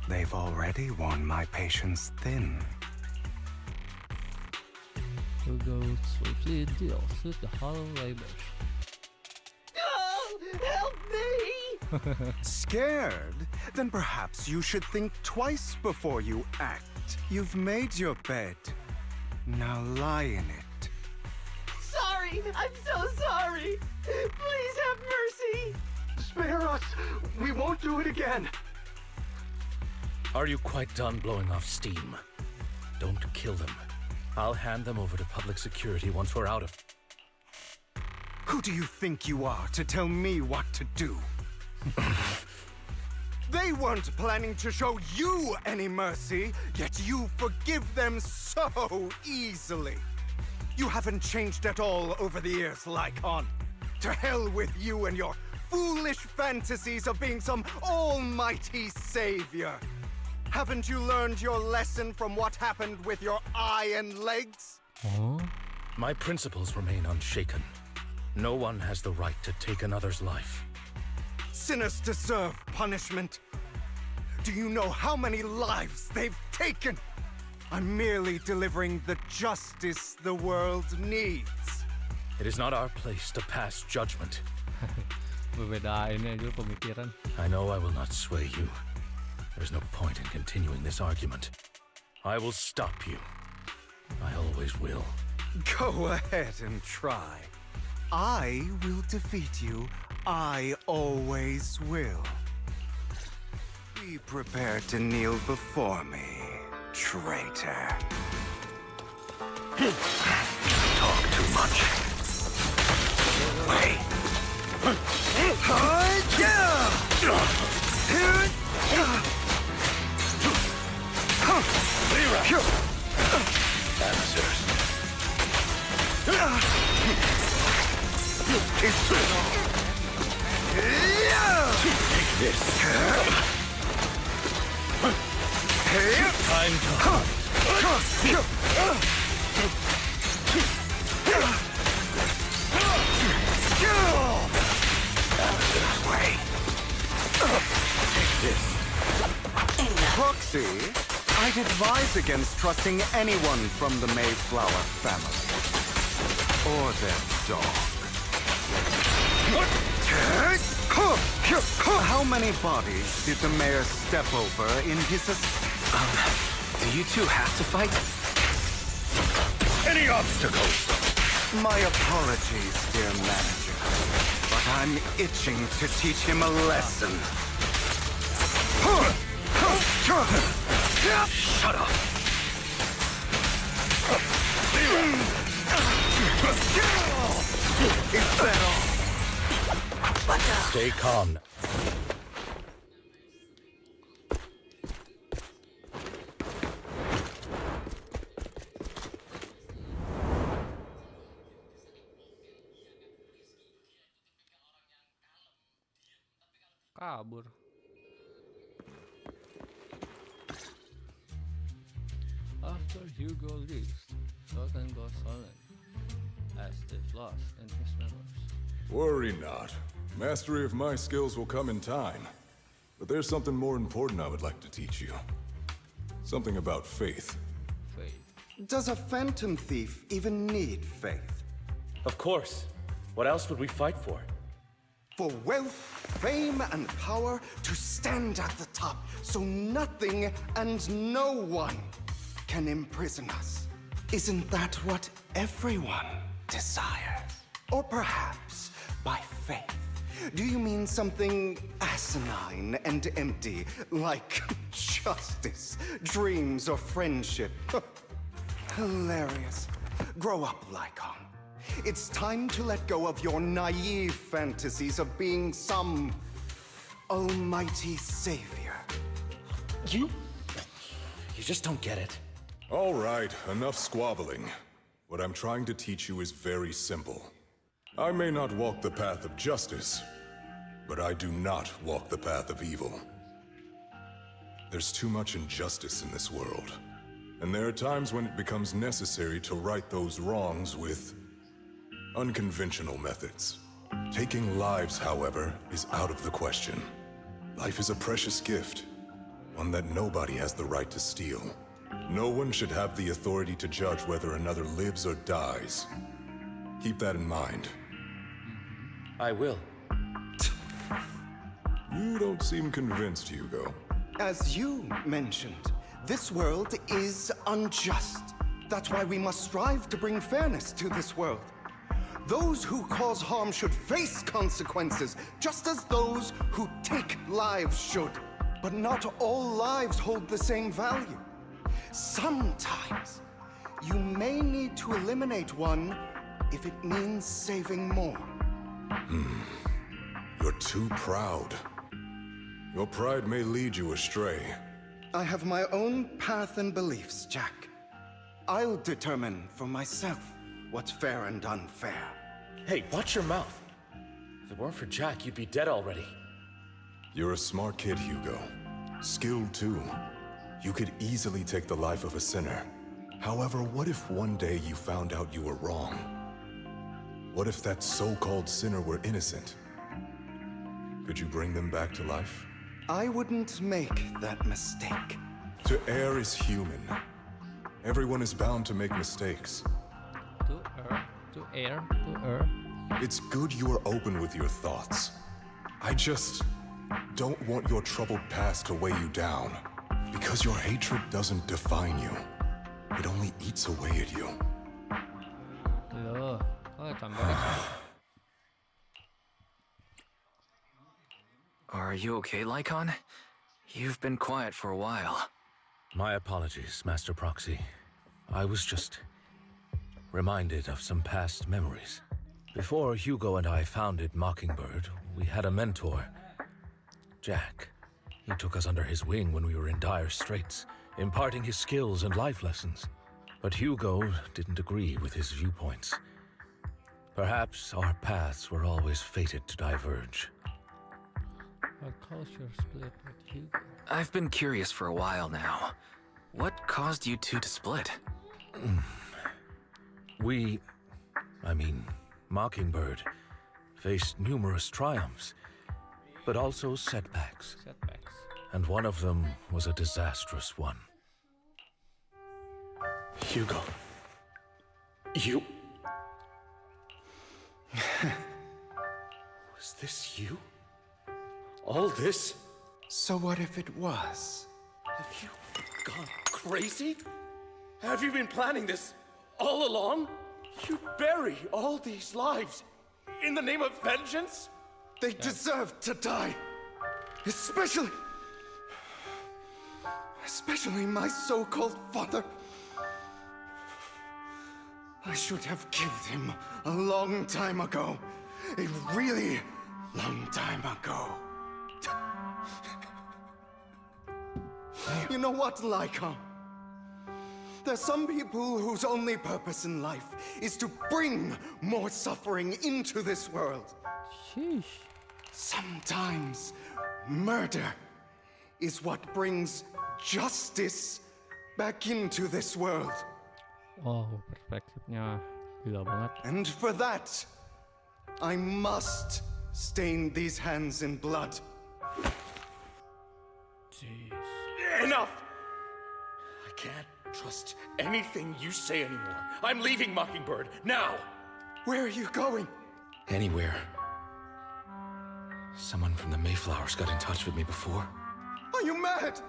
They've already worn my patience thin. Hugo swiftly deals with the Hollow Raiders. Oh, help me! Scared? Then perhaps you should think twice before you act. You've made your bed. Now lie in it. Sorry, I'm so sorry. Please have mercy. Spare us! We won't do it again! Are you quite done blowing off steam? Don't kill them. I'll hand them over to public security once we're out of... Who do you think you are to tell me what to do? They weren't planning to show you any mercy, yet you forgive them so easily. You haven't changed at all over the years, Lycon. To hell with you and your foolish fantasies of being some almighty savior. Haven't you learned your lesson from what happened with your eye and legs? Huh? My principles remain unshaken. No one has the right to take another's life. Sinners deserve punishment. Do you know how many lives they've taken? I'm merely delivering the justice the world needs. It is not our place to pass judgment. Bebedain aja pemikiran. I know I will not sway you. There's no point in continuing this argument. I will stop you. I always will. Go ahead and try. I will defeat you. I always will. Be prepared to kneel before me, traitor. Talk too much. Wait. Take this. Time to hunt. Take this. Proxy, I'd advise against trusting anyone from the Mayflower family. Or their dog. How many bodies did the mayor step over in his Do you two have to fight? Any obstacles? My apologies, dear manager. But I'm itching to teach him a lesson. Shut up. Is that all? Stay calm. Kabur. After Hugo leaves, Logan goes silent, as if lost in his memories. Worry not. Mastery of my skills will come in time. But there's something more important I would like to teach you. Something about faith. Does a phantom thief even need faith? Of course. What else would we fight for? For wealth, fame, and power to stand at the top, so nothing and no one can imprison us. Isn't that what everyone desires? Or perhaps by faith, do you mean something asinine and empty, like justice, dreams, or friendship? Hilarious. Grow up, Lycon. It's time to let go of your naive fantasies of being some almighty savior. You just don't get it. All right, enough squabbling. What I'm trying to teach you is very simple. I may not walk the path of justice, but I do not walk the path of evil. There's too much injustice in this world, and there are times when it becomes necessary to right those wrongs with unconventional methods. Taking lives, however, is out of the question. Life is a precious gift, one that nobody has the right to steal. No one should have the authority to judge whether another lives or dies. Keep that in mind. I will. You don't seem convinced, Hugo. As you mentioned, this world is unjust. That's why we must strive to bring fairness to this world. Those who cause harm should face consequences, just as those who take lives should. But not all lives hold the same value. Sometimes, you may need to eliminate one if it means saving more. You're too proud. Your pride may lead you astray. I have my own path and beliefs, Jack. I'll determine for myself what's fair and unfair. Hey, watch your mouth. If it weren't for Jack, you'd be dead already. You're a smart kid, Hugo. Skilled too. You could easily take the life of a sinner. However, what if one day you found out you were wrong? What if that so-called sinner were innocent? Could you bring them back to life? I wouldn't make that mistake. To err is human. Everyone is bound to make mistakes. To err. It's good you are open with your thoughts. I just don't want your troubled past to weigh you down. Because your hatred doesn't define you. It only eats away at you. Are you okay, Lycon? You've been quiet for a while. My apologies, Master Proxy. I was just reminded of some past memories. Before Hugo and I founded Mockingbird, we had a mentor, Jack. He took us under his wing when we were in dire straits, imparting his skills and life lessons. But Hugo didn't agree with his viewpoints. Perhaps our paths were always fated to diverge. What culture split with Hugo? I've been curious for a while now. What caused you two to split? Mockingbird, faced numerous triumphs, but also setbacks. And one of them was a disastrous one. Hugo. You... Was this you? All this? So what if it was? Have you gone crazy? Have you been planning this all along? You bury all these lives in the name of vengeance? They deserve to die. Especially my so-called father. I should have killed him a long time ago. A really long time ago. You know what, Lycon? There's some people whose only purpose in life is to bring more suffering into this world. Sheesh. Sometimes murder is what brings justice back into this world. Oh, perspektifnya gila banget. And for that, I must stain these hands in blood. Jeez. Enough! I can't trust anything you say anymore. I'm leaving Mockingbird, now! Where are you going? Anywhere. Someone from the Mayflowers got in touch with me before. Are you mad?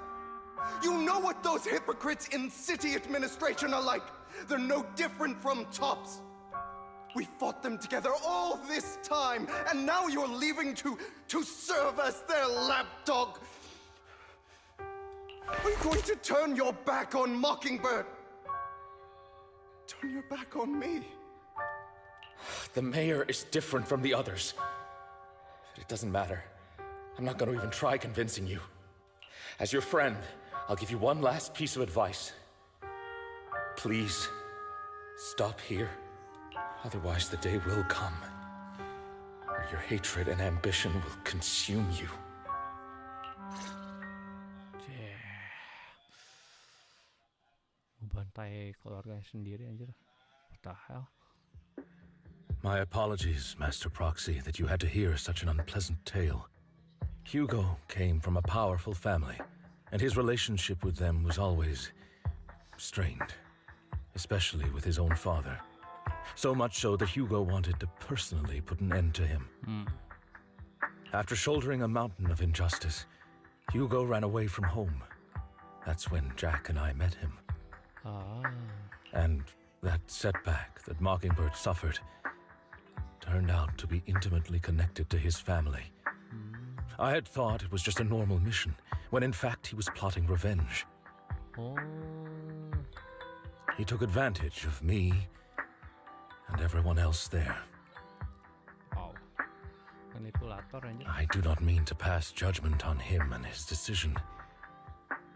You know what those hypocrites in city administration are like. They're no different from tops. We fought them together all this time, and now you're leaving to serve as their lapdog. Are you going to turn your back on Mockingbird? Turn your back on me? The mayor is different from the others. But it doesn't matter. I'm not going to even try convincing you. As your friend, I'll give you one last piece of advice. Please, stop here. Otherwise, the day will come where your hatred and ambition will consume you. Bantai keluarga sendiri aja. What the hell? My apologies, Master Proxy, that you had to hear such an unpleasant tale. Hugo came from a powerful family, and his relationship with them was always strained, especially with his own father. So much so that Hugo wanted to personally put an end to him. After shouldering a mountain of injustice, Hugo ran away from home. That's when Jack and I met him. And that setback that Mockingbird suffered turned out to be intimately connected to his family. I had thought it was just a normal mission, when in fact he was plotting revenge. He took advantage of me and everyone else there. I do not mean to pass judgment on him and his decision,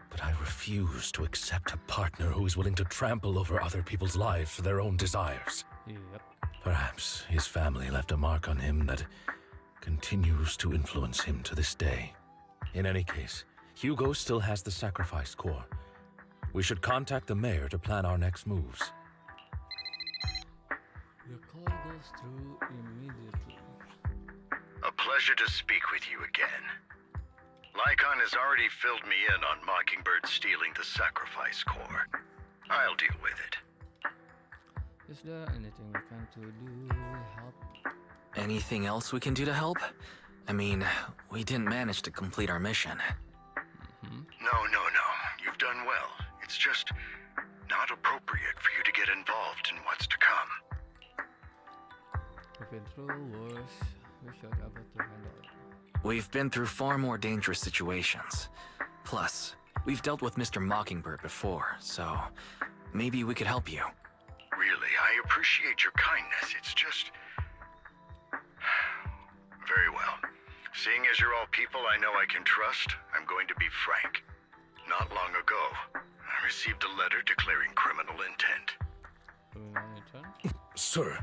but I refuse to accept a partner who is willing to trample over other people's lives for their own desires. Yep. Perhaps his family left a mark on him that continues to influence him to this day. In any case, Hugo still has the sacrifice core. We should contact the mayor to plan our next moves. The call goes through immediately. A pleasure to speak with you again. Lycon has already filled me in on Mockingbird stealing the sacrifice core. I'll deal with it. Is there anything we can do to help? Anything else we can do to help? I mean, we didn't manage to complete our mission. No. You've done well. It's just not appropriate for you to get involved in what's to come. We've been through worse. We should be able to handle it. We've been through far more dangerous situations. Plus, we've dealt with Mr. Mockingbird before, so maybe we could help you. Really, I appreciate your kindness. It's just Very well. Seeing as you're all people I know I can trust, I'm going to be frank. Not long ago, I received a letter declaring criminal intent. Sir.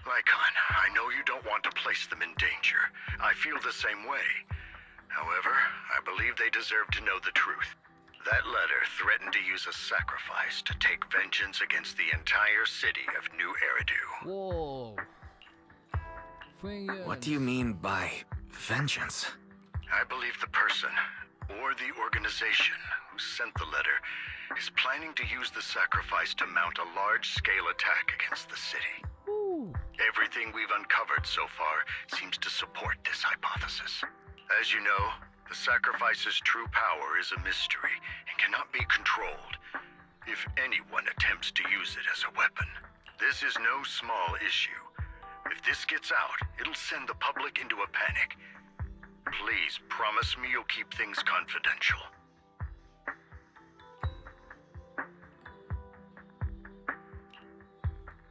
Lycon, I know you don't want to place them in danger. I feel the same way. However, I believe they deserve to know the truth. That letter threatened to use a sacrifice to take vengeance against the entire city of New Eridu. Whoa. What do you mean by vengeance? I believe the person, or the organization, who sent the letter is planning to use the sacrifice to mount a large-scale attack against the city. Ooh. Everything we've uncovered so far seems to support this hypothesis. As you know, the sacrifice's true power is a mystery and cannot be controlled if anyone attempts to use it as a weapon. This is no small issue. If this gets out, it'll send the public into a panic. Please promise me you'll keep things confidential.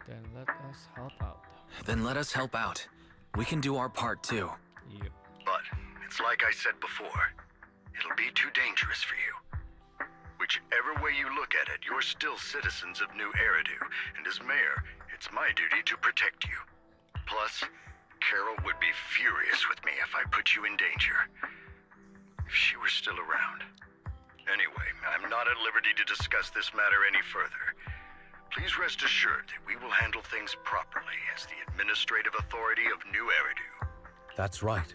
Then let us help out. Then let us help out. We can do our part too. Yep. But it's like I said before, it'll be too dangerous for you. Whichever way you look at it, you're still citizens of New Eridu, and as mayor, it's my duty to protect you. Plus, Carol would be furious with me if I put you in danger. If she were still around. Anyway, I'm not at liberty to discuss this matter any further. Please rest assured that we will handle things properly as the administrative authority of New Eridu. That's right,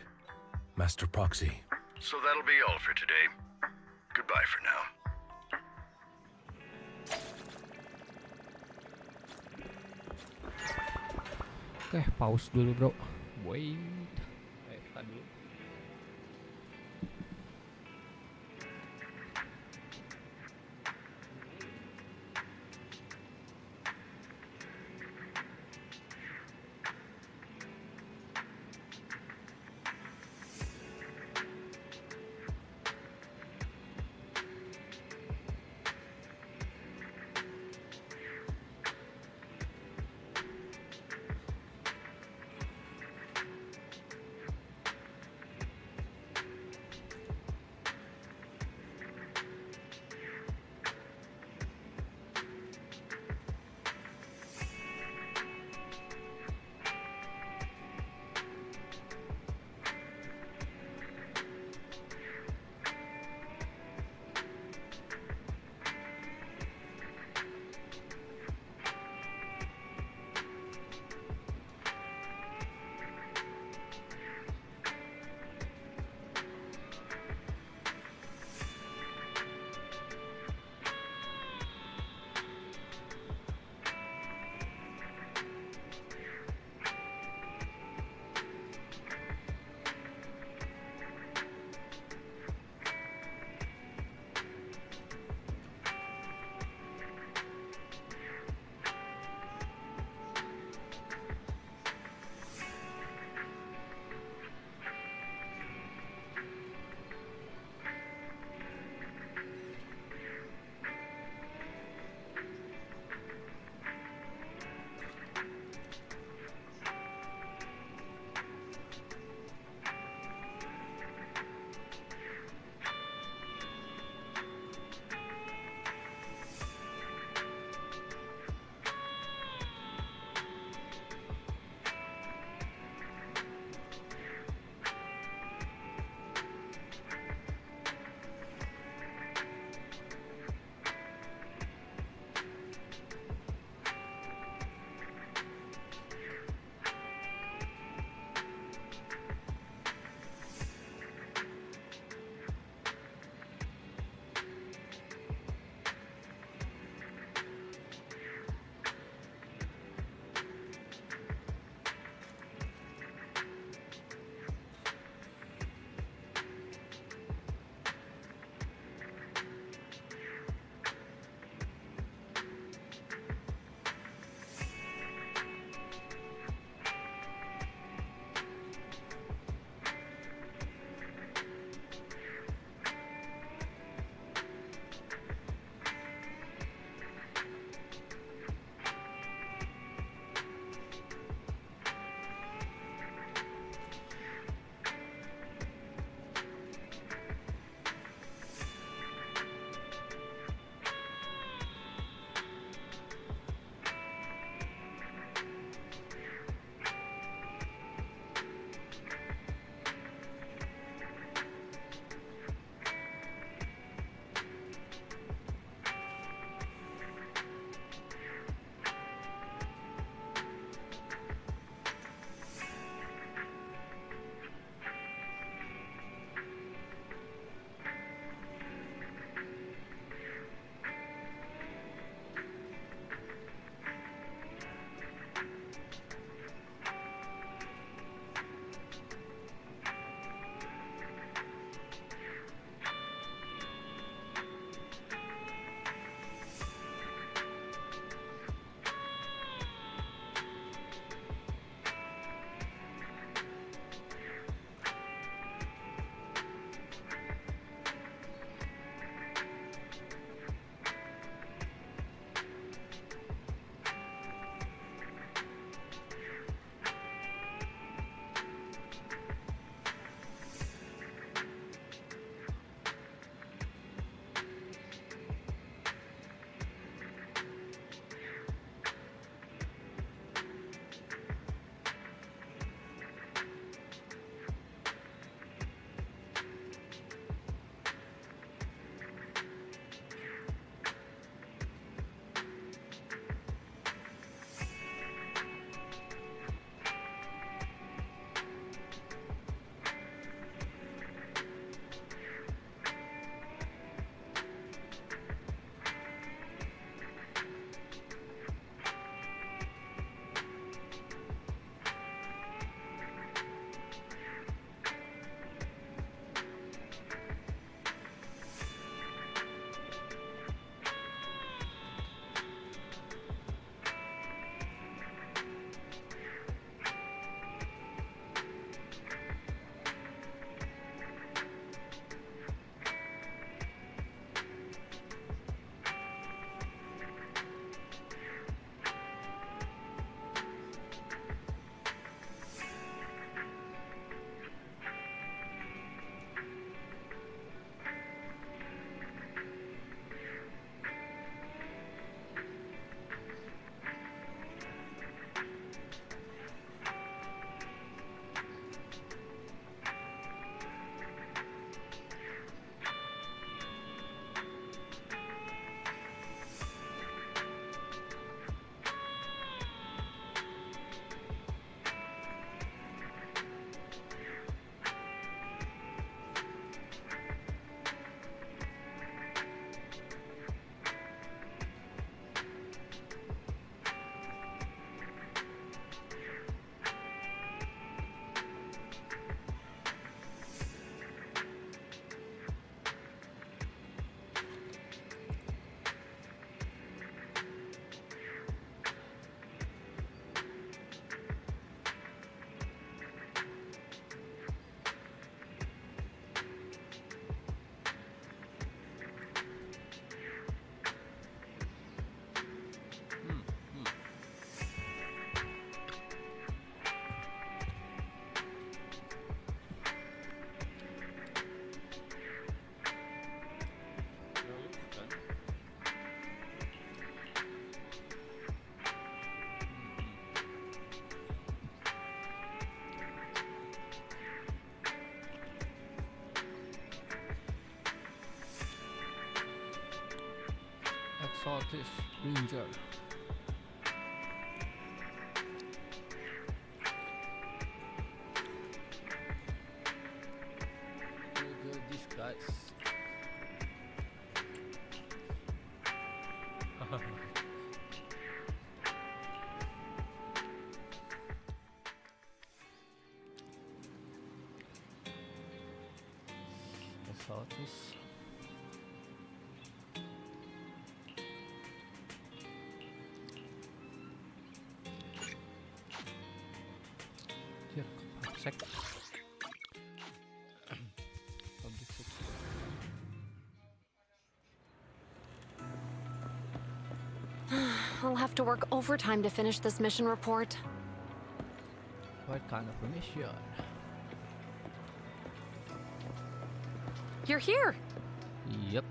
Master Proxy. So that'll be all for today. Goodbye for now. Oke, pause dulu bro. Wait. Tahan dulu. Saltis Ranger. Disguise. Saltis. Here, sec. Public sector. I'll have to work overtime to finish this mission report. What kind of a mission? You're here! Yep,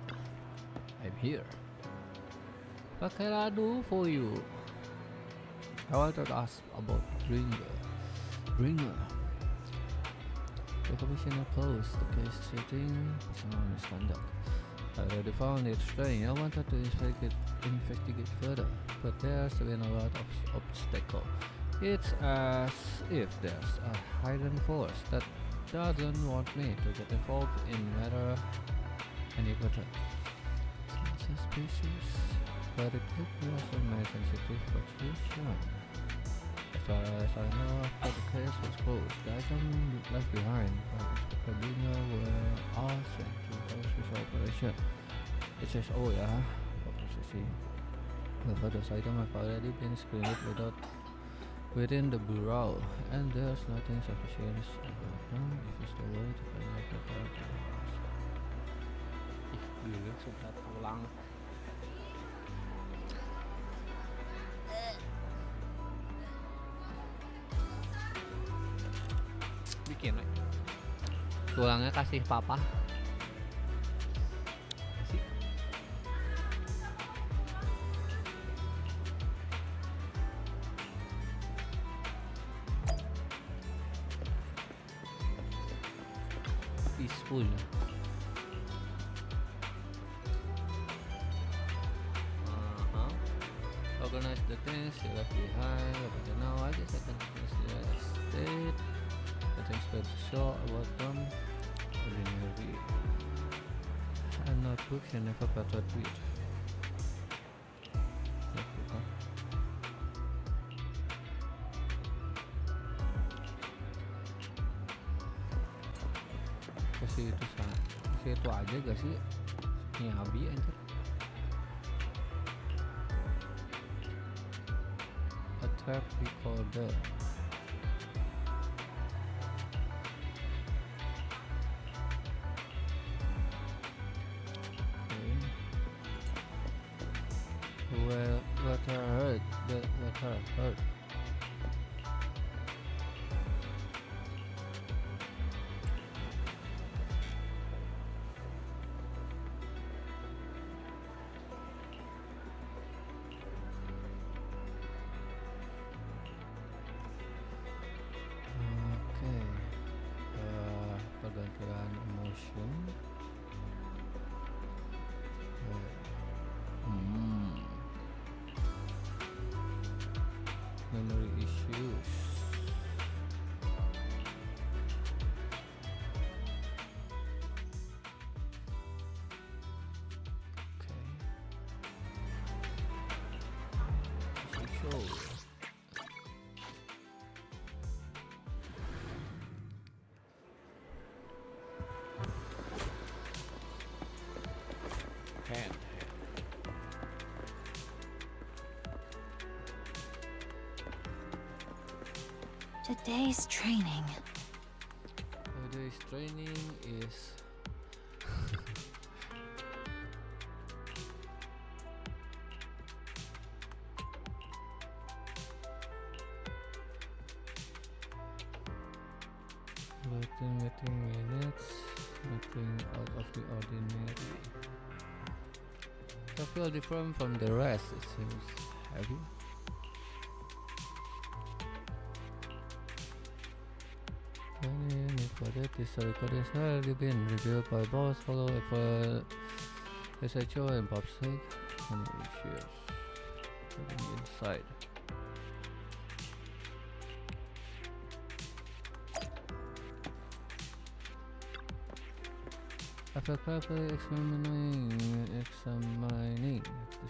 I'm here. What can I do for you? I wanted to ask about Bringer. The commissioner closed the case stating personal misconduct. I already found it strange. I wanted to investigate further, but there's been a lot of obstacles. It's as if there's a hidden force that doesn't want me to get involved in matter any further. Sounds suspicious, but it could be also my sensitive situation. As far as I know, after the case was closed, the item left behind by Inspector Dulunya were all sent to Special Operation. It says, oh yeah, for processing. However, those items have already been screened within the bureau, and there's nothing suspicious about them if it's the way to find out the characters. Ih, sudah pulang. Bikin, tulangnya kasih papa. Kasih. Peaceful. Organize the things you left behind. But now I guess I can finish the estate. Nothing special about them. Ordinary. And notebooks you never bothered with. Notebook, huh? Kasih itu aja gak sih? Nyabi anjir. A trap recorder. Well, what I heard. Pergantian emotion. Memory issues. Today's training. Today's training is waiting minutes, nothing out of the ordinary. I feel different from the rest, it seems heavy. This recording has already been reviewed by both fellow SHO and PopSec. Any issues? Getting inside. After carefully examining this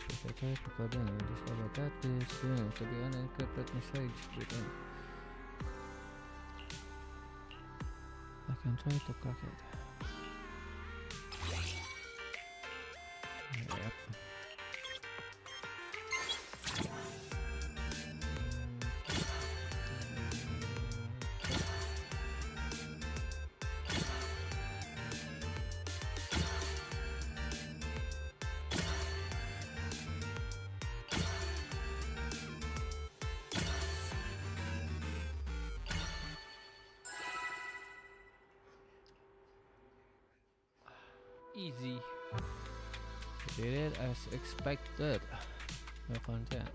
special recording, you discover that this seems to be an encrypted message written. I can try to crack it. Yep. Easy. Did it as expected. No content.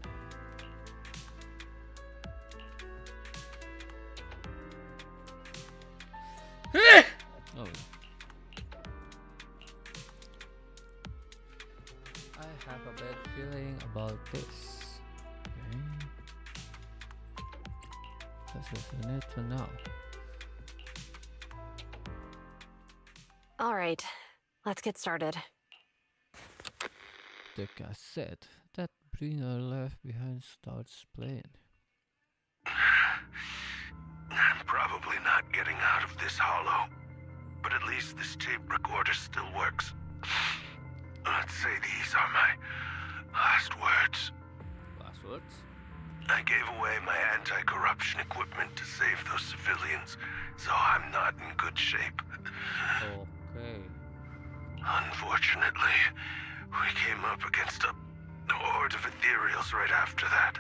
Oh. I have a bad feeling about this. Okay. That's what I need to know. All right, let's get started. The cassette that Bringer left behind starts playing. I'm probably not getting out of this hollow, but at least this tape recorder still works. Let's say these are my last words. Last words? I gave away my anti-corruption equipment to save those civilians, so I'm not in good shape. Okay. Unfortunately, we came up against a horde of ethereals right after that.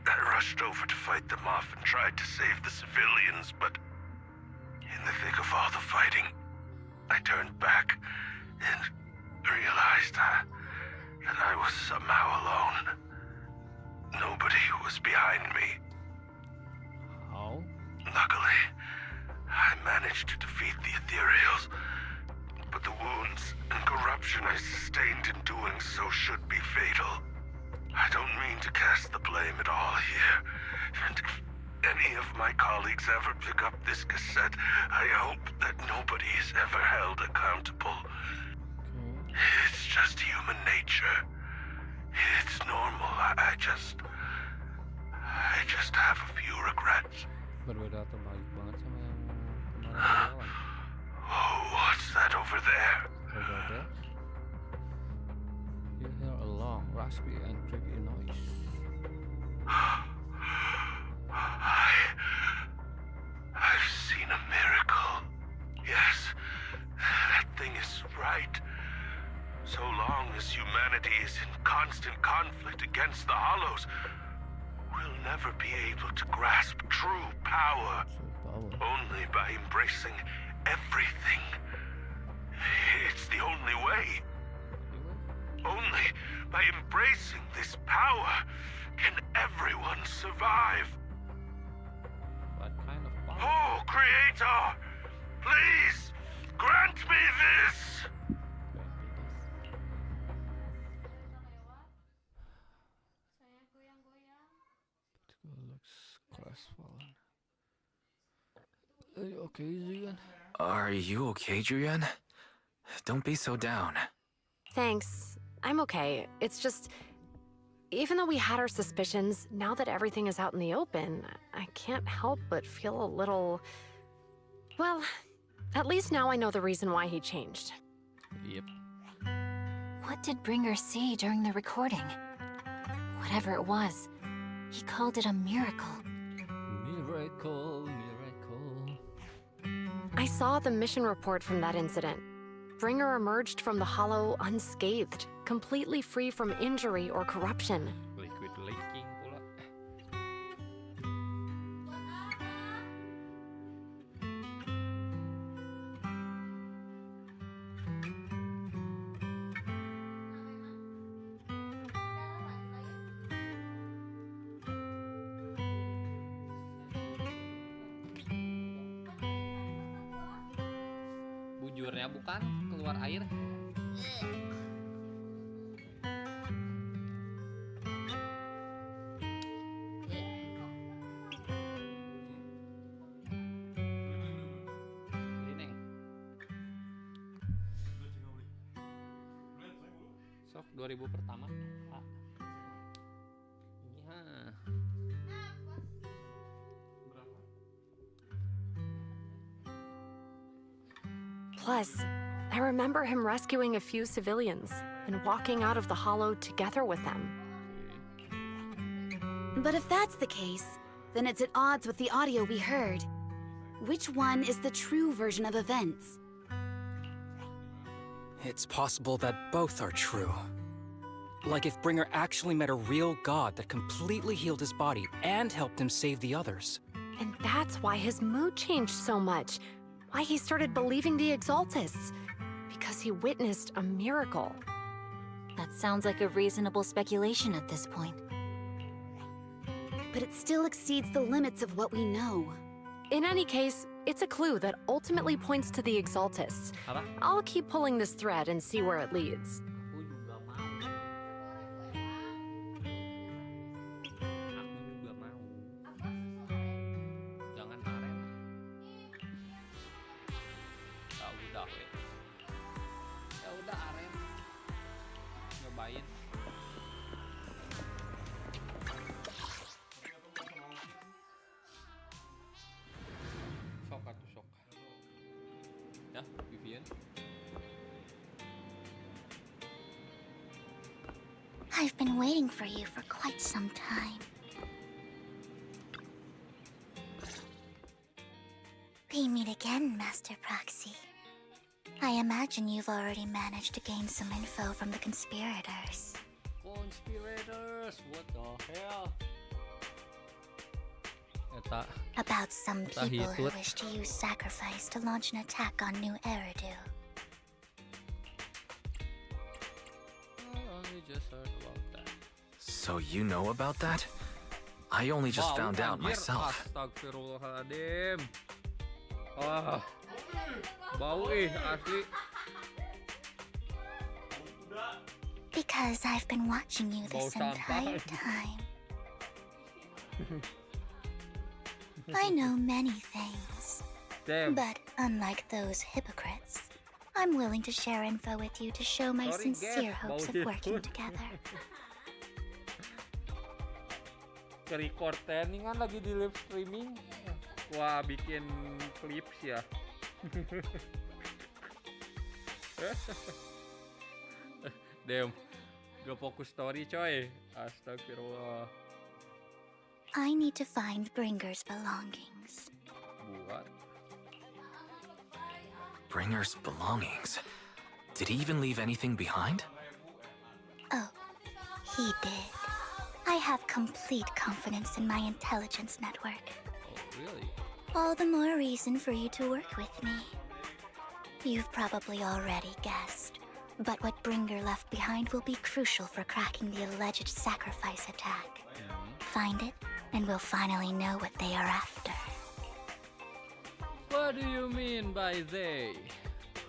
I rushed over to fight them off and tried to save the civilians, but in the thick of all the fighting, I turned back and realized that I was somehow alone. Nobody was behind me. How? Luckily, I managed to defeat the ethereals, but the wounds and corruption I sustained in doing so should be fatal. I don't mean to cast the blame at all here, and if any of my colleagues ever pick up this cassette, I hope that nobody is ever held accountable. It's just human nature. It's normal. I just have a few regrets. Berbeda terbalik banget sama yang kemarin. Oh, what's that over there? Over there? You hear a long, raspy, and creepy noise. I've seen a miracle. Yes, that thing is right. So long as humanity is in constant conflict against the Hollows, we'll never be able to grasp true power. Only by embracing everything. It's the only way. Only by embracing this power can everyone survive. What kind of power? Oh, Creator! Please, grant me this! Looks crestfallen. Are you okay, Zian? Are you okay, Julian? Don't be so down. Thanks. I'm okay. It's just, even though we had our suspicions, now that everything is out in the open, I can't help but feel a little... Well, at least now I know the reason why he changed. Yep. What did Bringer see during the recording? Whatever it was, he called it a miracle. Miracle. I saw the mission report from that incident. Bringer emerged from the hollow unscathed, completely free from injury or corruption. Liquid leaking pula. Bujurnya bukan keluar air. Sok 2000 pertama. Iya. Plus, I remember him rescuing a few civilians and walking out of the hollow together with them. But if that's the case, then it's at odds with the audio we heard. Which one is the true version of events? It's possible that both are true. Like if Bringer actually met a real god that completely healed his body and helped him save the others. And that's why his mood changed so much. Why he started believing the Exaltists. Because he witnessed a miracle. That sounds like a reasonable speculation at this point. But it still exceeds the limits of what we know. In any case, it's a clue that ultimately points to the Exaltists. I'll keep pulling this thread and see where it leads. I've been waiting for you for quite some time. We meet again, Master Proxy. I imagine you've already managed to gain some info from the conspirators. Conspirators, what the hell? About some people who wish to use sacrifice to launch an attack on New Eridu. So you know about that? I only just found out myself. Astagfirullahaladzim. Ah, bau asli. Because I've been watching you this entire time. I know many things. But unlike those hypocrites, I'm willing to share info with you to show my sincere hopes of working together. Ke-record ini kan lagi di live streaming. Wah, bikin clips ya. Damn, gak fokus story coy. Astagfirullah. I need to find Bringer's belongings. What? Bringer's belongings? Did he even leave anything behind? Oh, he did. I have complete confidence in my intelligence network. Oh, really? All the more reason for you to work with me. You've probably already guessed, but what Bringer left behind will be crucial for cracking the alleged sacrifice attack. Find it, and we'll finally know what they are after. What do you mean by they?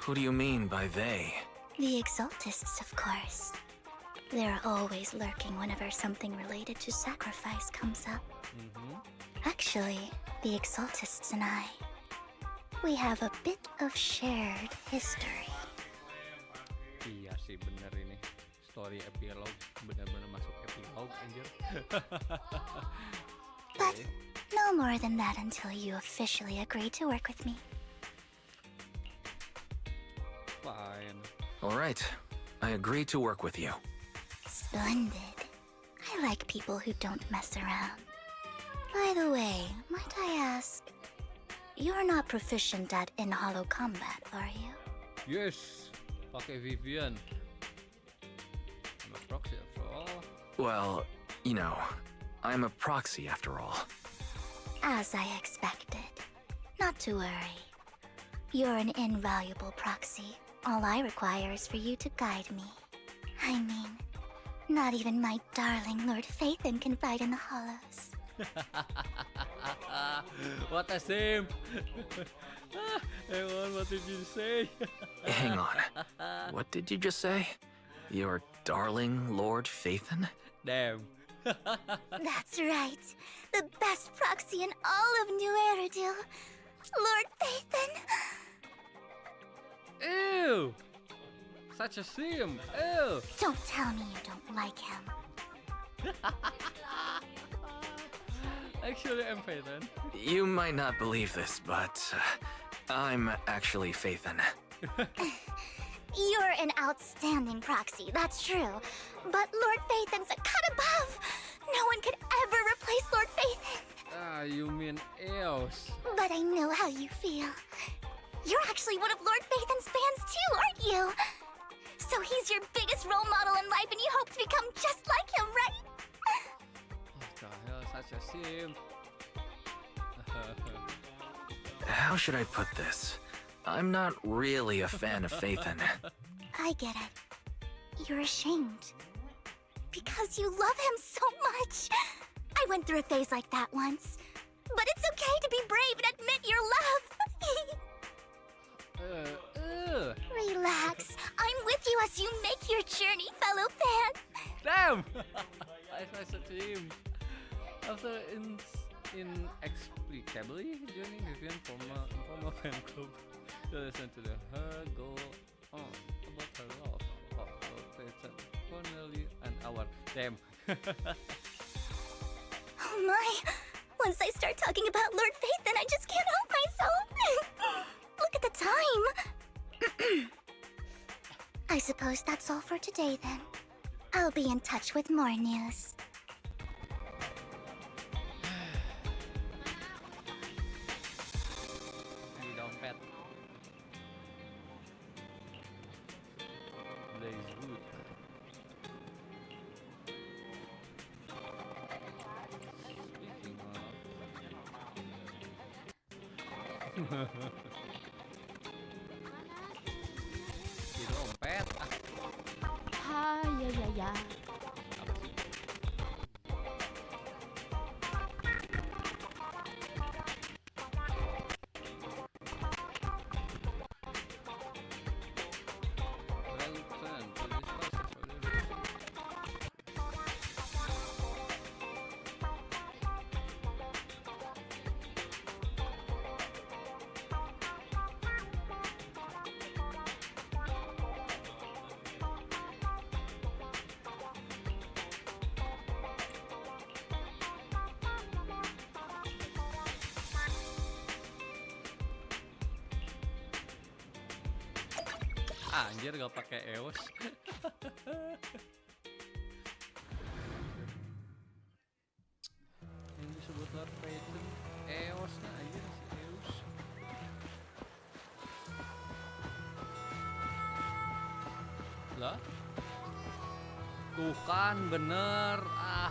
Who do you mean by they? The Exaltists, of course. They're always lurking whenever something related to sacrifice comes up. Actually, the Exaltists and I, we have a bit of shared history. Iya sih, bener ini. Story epilogue, bener-bener masuk epilogue anjir. But no more than that until you officially agree to work with me. Fine. All right, I agree to work with you. Splendid. I like people who don't mess around. By the way, might I ask, you're not proficient at in-hollow combat, are you? Yes, pakai Vivian. I'm a proxy after all. Well, you know, I'm a proxy after all. As I expected. Not to worry. You're an invaluable proxy. All I require is for you to guide me. I mean, not even my darling Lord Phaethon can fight in the hollows. What a simp! Hang on, what did you say? Hang on. What did you just say? Your darling Lord Phaethon? Damn. That's right. The best proxy in all of New Eridu. Lord Phaethon. Ew! such a sim. Ew. Don't tell me you don't like him. Actually, I'm Phaethon. You might not believe this, but I'm actually Phaethon. You're an outstanding proxy, that's true. But Lord Phaethon's a cut above. No one could ever replace Lord Phaethon. Ah, you mean Eos. But I know how you feel. You're actually one of Lord Phaethon's fans too, aren't you? So he's your biggest role model in life and you hope to become just like him, right? What the hell, such a sim. How should I put this? I'm not really a fan of Phaethon. I get it. You're ashamed. Because you love him so much. I went through a phase like that once. But it's okay to be brave and admit your love. Relax. I'm with you as you make your journey, fellow fan. Damn! I such a sim. After inexplicably joining Vivian from a fan club to listen to her go on about her love of Phaethon for nearly an hour. Damn. Oh my! Once I start talking about Lord Phaethon, I just can't help myself. Look at the time. I suppose that's all for today then. I'll be in touch with more news. Dompet. Ya. Anjir gak pakai Eos. Yang disebut Lord Phaethon Eosnya aja si Eos. Lah? Tuh kan bener.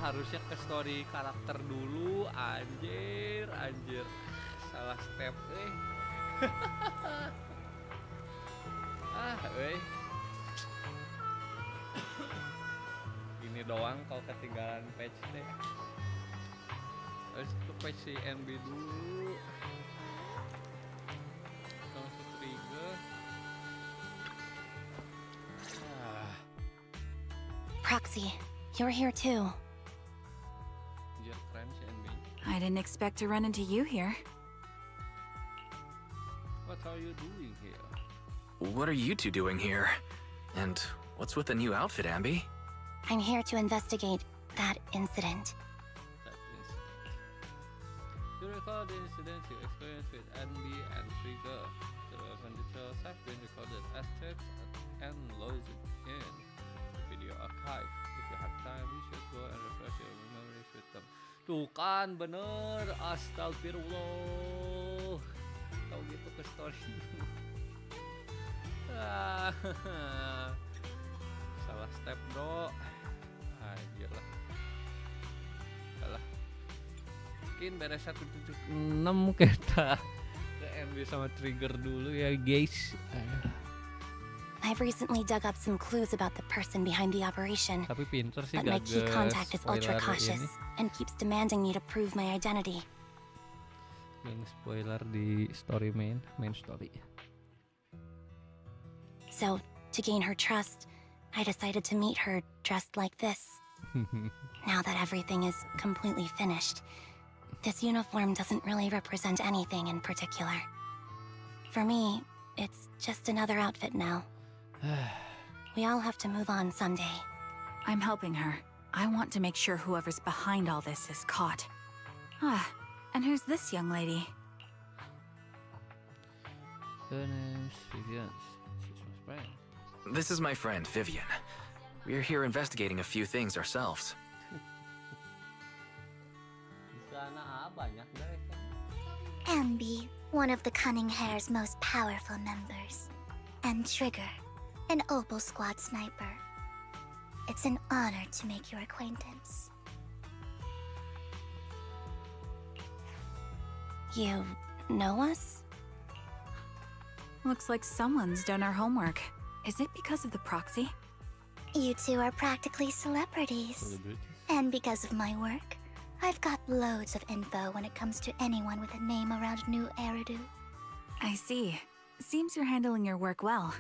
Harusnya ke story karakter dulu. Anjir. Salah step Gini doang kalau ketinggalan patch deh. Harus ke patch si Anby dulu. Langsung trigger. Proxy, you're here too. Anjir keren si Anby. I didn't expect to run into you here. What are you doing here? What are you two doing here? And what's with the new outfit, Anby? I'm here to investigate that incident. You recall the incident you experienced with Anby and Trigger. The relevant details have been recorded as text and logged in the video archive. If you have time, you should go and refresh your memories with them. Tuh kan bener, astagfirullah. Tahu gitu ke story. Salah step bro. Anjir lah. Salah. Mungkin beres 176 kita ke Anby sama Trigger dulu ya guys. I've recently dug up some clues about the person behind the operation. Tapi pinter sih but my key contact is ultra cautious and keeps demanding me to prove my identity. Ini spoiler di story main story. So, to gain her trust, I decided to meet her dressed like this. Now that everything is completely finished, this uniform doesn't really represent anything in particular. For me, it's just another outfit now. We all have to move on someday. I'm helping her. I want to make sure whoever's behind all this is caught. Ah, and who's this young lady? Her name's Vivian. She's my friend. This is my friend, Vivian. We're here investigating a few things ourselves. Anby, one of the Cunning Hare's most powerful members. And Trigger, an Opal Squad sniper. It's an honor to make your acquaintance. You know us? Looks like someone's done our homework. Is it because of the proxy? You two are practically celebrities. And because of my work, I've got loads of info when it comes to anyone with a name around New Eridu. I see. Seems you're handling your work well.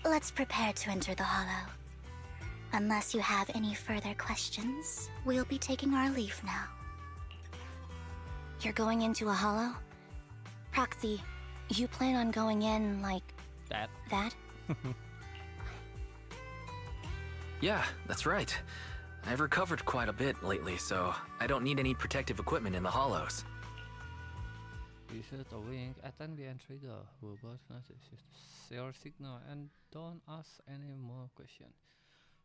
Let's prepare to enter the Hollow. Unless you have any further questions, we'll be taking our leave now. You're going into a hollow? Proxy, you plan on going in like... That? Yeah, that's right. I've recovered quite a bit lately, so I don't need any protective equipment in the hollows. You should wink at Anby and Trigger, who both notice your signal and don't ask any more questions.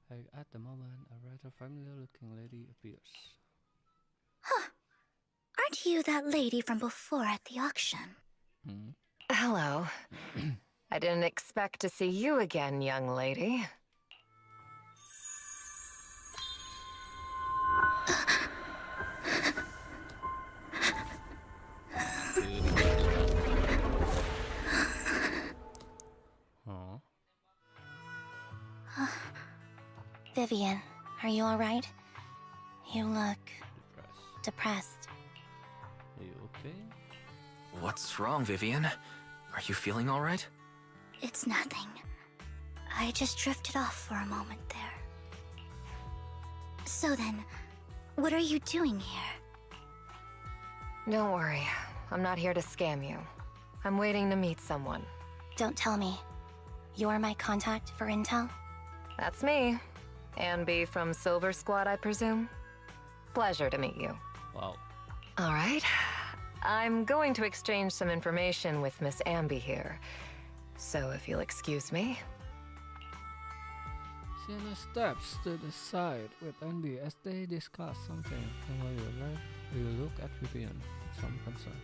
At the moment, a rather familiar-looking lady appears. Huh. Aren't you that lady from before at the auction? Hello. I didn't expect to see you again, young lady. Vivian, are you alright? You look... depressed. Are you okay? What's wrong, Vivian? Are you feeling all right? It's nothing. I just drifted off for a moment there. So then, what are you doing here? Don't worry. I'm not here to scam you. I'm waiting to meet someone. Don't tell me. You're my contact for intel? That's me. Anby from Silver Squad, I presume? Pleasure to meet you. Wow. All right. I'm going to exchange some information with Miss Anby here. So if you'll excuse me. Sienna steps to the side with Anby as they discuss something. And while you look at Vivian with some concern.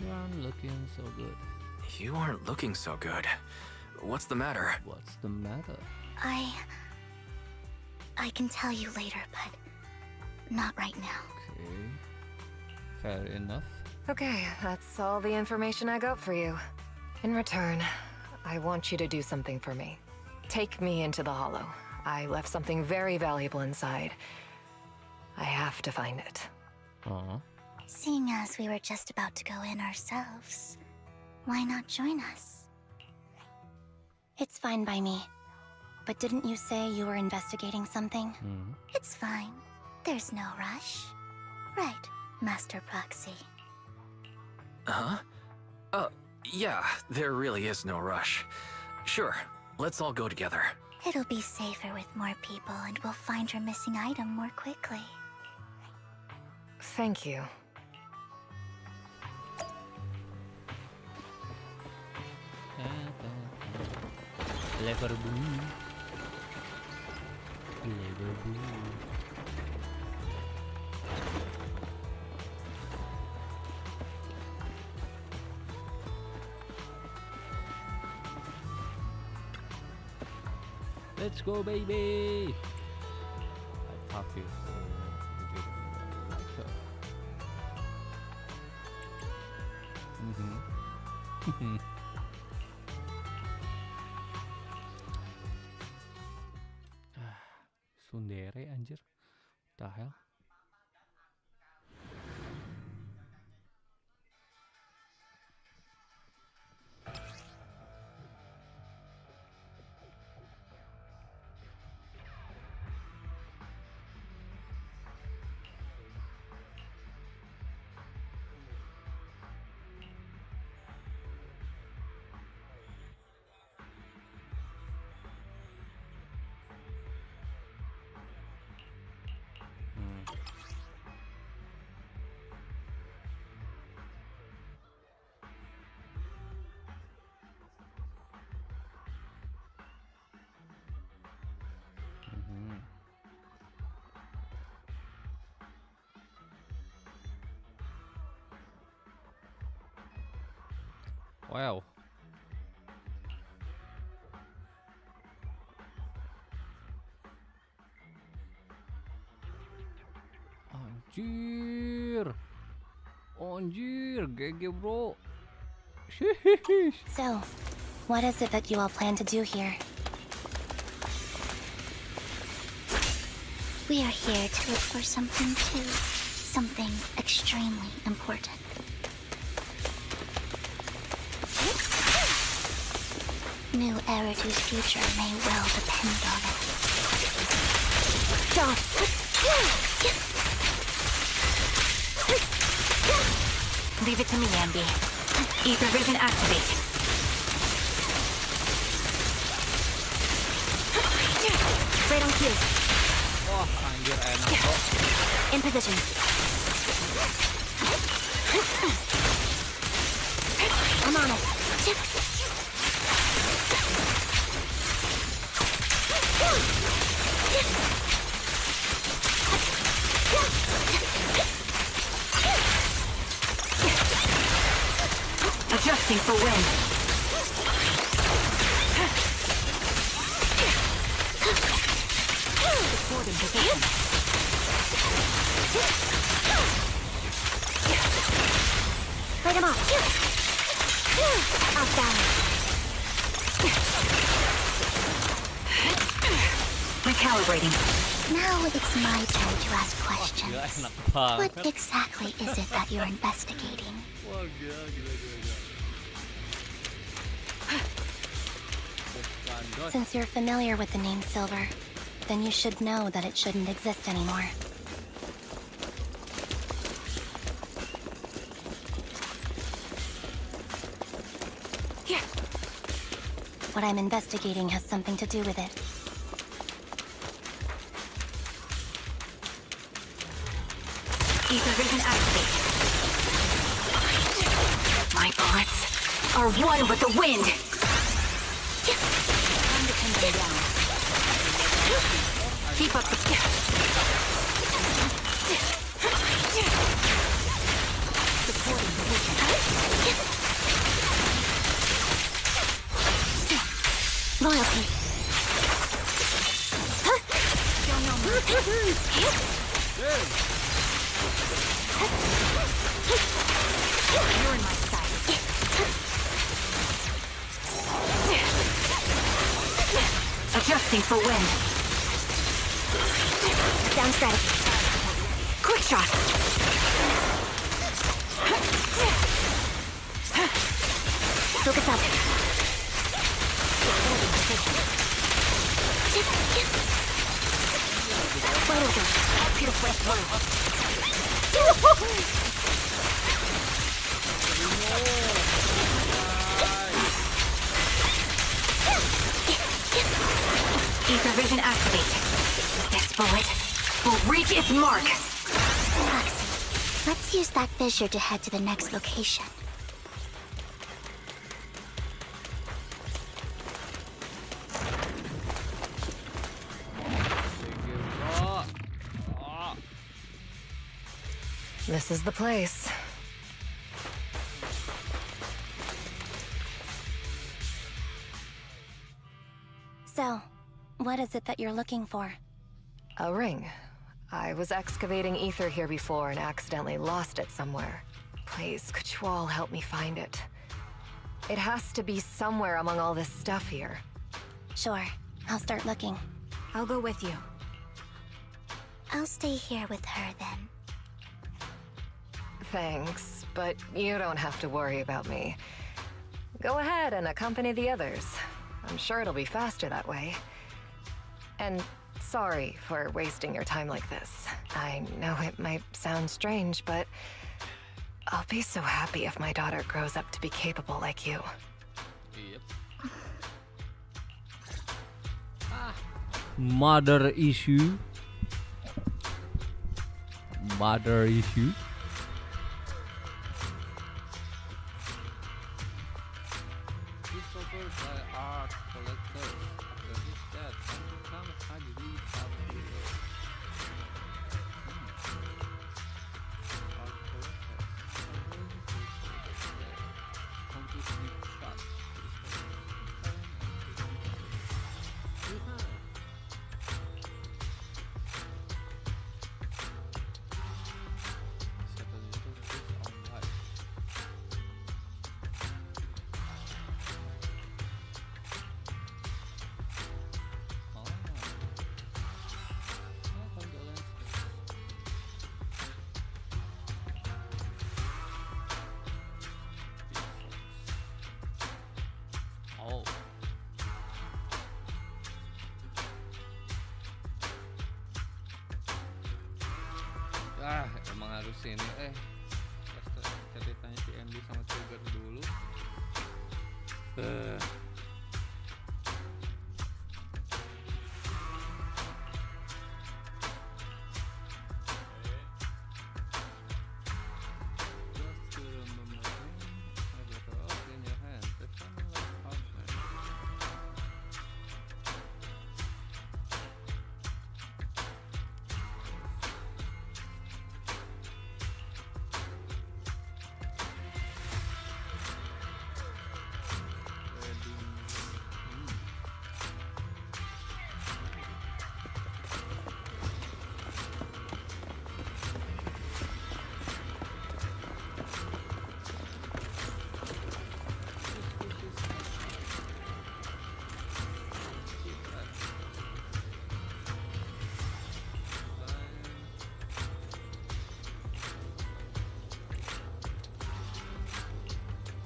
You aren't looking so good. You aren't looking so good. What's the matter? What's the matter? I can tell you later, but not right now. Okay. Fair enough. Okay, that's all the information I got for you. In return, I want you to do something for me. Take me into the Hollow. I left something very valuable inside. I have to find it. Seeing as we were just about to go in ourselves, why not join us? It's fine by me. But didn't you say you were investigating something? It's fine. There's no rush. Right, Master Proxy. Huh? Yeah, there really is no rush. Sure, let's all go together. It'll be safer with more people, and we'll find your missing item more quickly. Thank you. Lever blue. Lever blue. Let's go, baby! I thought you didn't like her. Sundere anjir. The hell? Wow. Anjir. Anjir, GG bro. So, what is it that you all plan to do here? We are here to look for something too. Something extremely important. New Eridu's future may well depend on it. Stop! Leave it to me, Anby. Ether vision activate. Right on cue. Wah, anjir enak bro. In position. I'm on it. Adjusting for wind. Support in position. Light him up. Off balance. Recalibrating. Now it's my turn to ask questions. Enak banget. What exactly is it that you're investigating? Wah, gila. Since you're familiar with the name Silver, then you should know that it shouldn't exist anymore. What I'm investigating has something to do with it. Ether vision activate. My bullets are one with the wind. Time to pin them down. Keep up the... Supporting position. Loyalty. Show no mercy. You're in my sight. Adjusting for wind. Down strategy. Quick shot. Focus up. Vital dose. Pure flesh through. Ether vision activate. This bullet will reach its mark. Let's use that fissure to head to the next location. This is the place. So, what is it that you're looking for? A ring. I was excavating ether here before and accidentally lost it somewhere. Please, could you all help me find it? It has to be somewhere among all this stuff here. Sure, I'll start looking. I'll go with you. I'll stay here with her then. Thanks, but you don't have to worry about me. Go ahead and accompany the others. I'm sure it'll be faster that way. And sorry for wasting your time like this. I know it might sound strange, but I'll be so happy if my daughter grows up to be capable like you. Yep. Mother issue. Mother issue. These photos by art collectors. After his death, some become Hagrid Art collectors. Emang harus ini ceritanya si Anby sama Trigger dulu.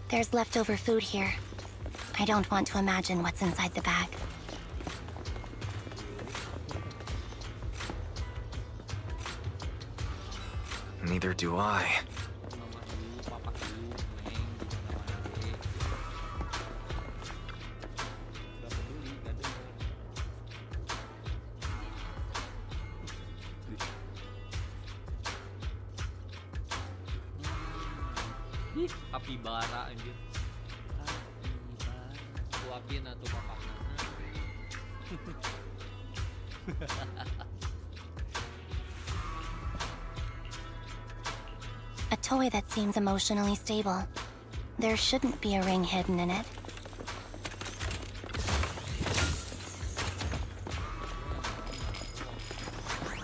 There's leftover food here. I don't want to imagine what's inside the bag. Neither do I. Kapibara anjir. Suapin atuh bapakna. A toy that seems emotionally stable. There shouldn't be a ring hidden in it.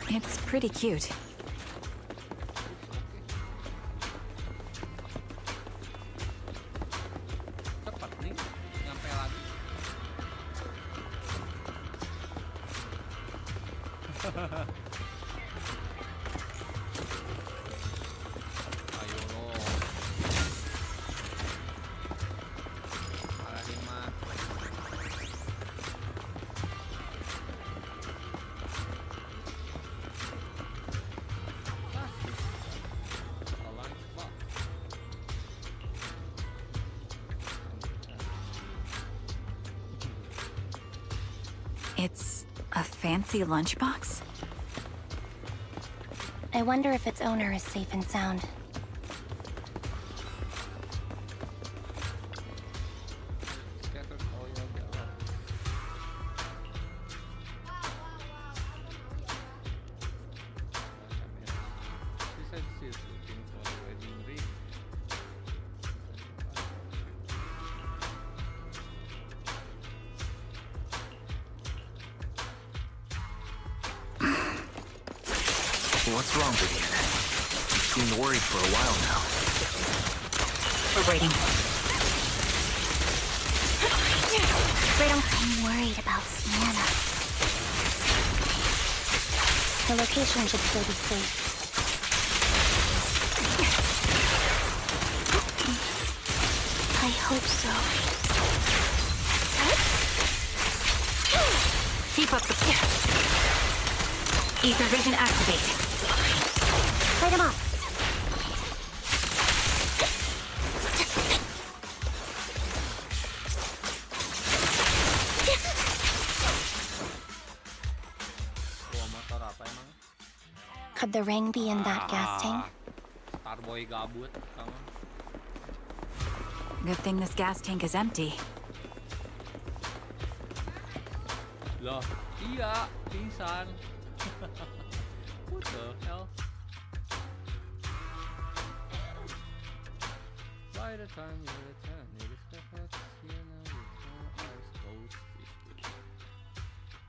It's pretty cute. It's a fancy lunchbox? I wonder if its owner is safe and sound. What's wrong, Vivian? You seemed worried for a while now. We're waiting. I'm worried about Sienna. The location should still be safe. I hope so. Keep up the... Ether vision activate. Light him up. Could the ring be in that gas tank? Starboy gabut, kamu. Good thing this gas tank is empty. Loh, iya, pingsan. What the hell? By the time you return, you discover Sienna with her eyes closed.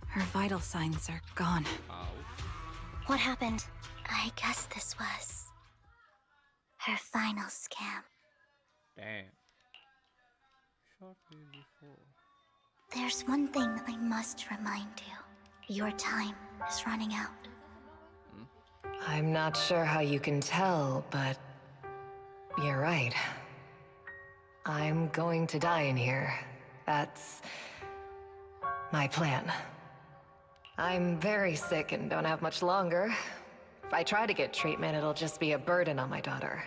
Her vital signs are gone. Ow. What happened? I guess this was her final scam. Damn. Shortly before. There's one thing I must remind you. Your time is running out. I'm not sure how you can tell, but you're right. I'm going to die in here. That's my plan. I'm very sick and don't have much longer. I try to get treatment, it'll just be a burden on my daughter.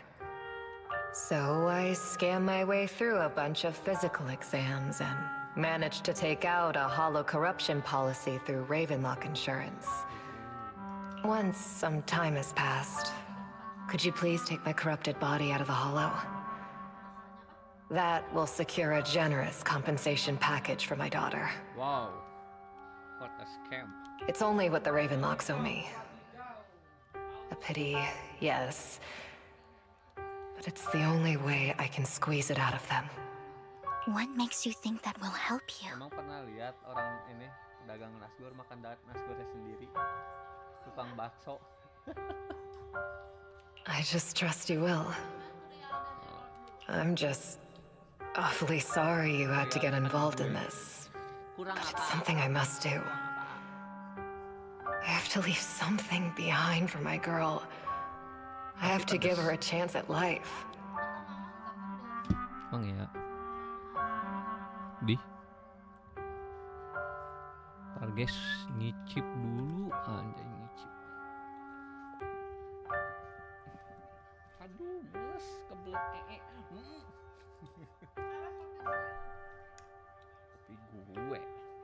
So I scam my way through a bunch of physical exams and managed to take out a hollow corruption policy through Ravenlock Insurance. Once some time has passed, could you please take my corrupted body out of the hollow? That will secure a generous compensation package for my daughter. Wow, what a scam. It's only what the Ravenlocks owe me. A pity, yes. But it's the only way I can squeeze it out of them. What makes you think that will help you? Emang pernah lihat orang ini dagang nasgor makan nasgornya sendiri? Tukang bakso. I just trust you will. I'm just awfully sorry you had to get involved in this. But it's something I must do. I have to leave something behind for my girl. I have to give her a chance at life. Emang ya? Di? Ntar guys, nyicip dulu. Anjay, nyicip. Aduh, males, kebelet ee.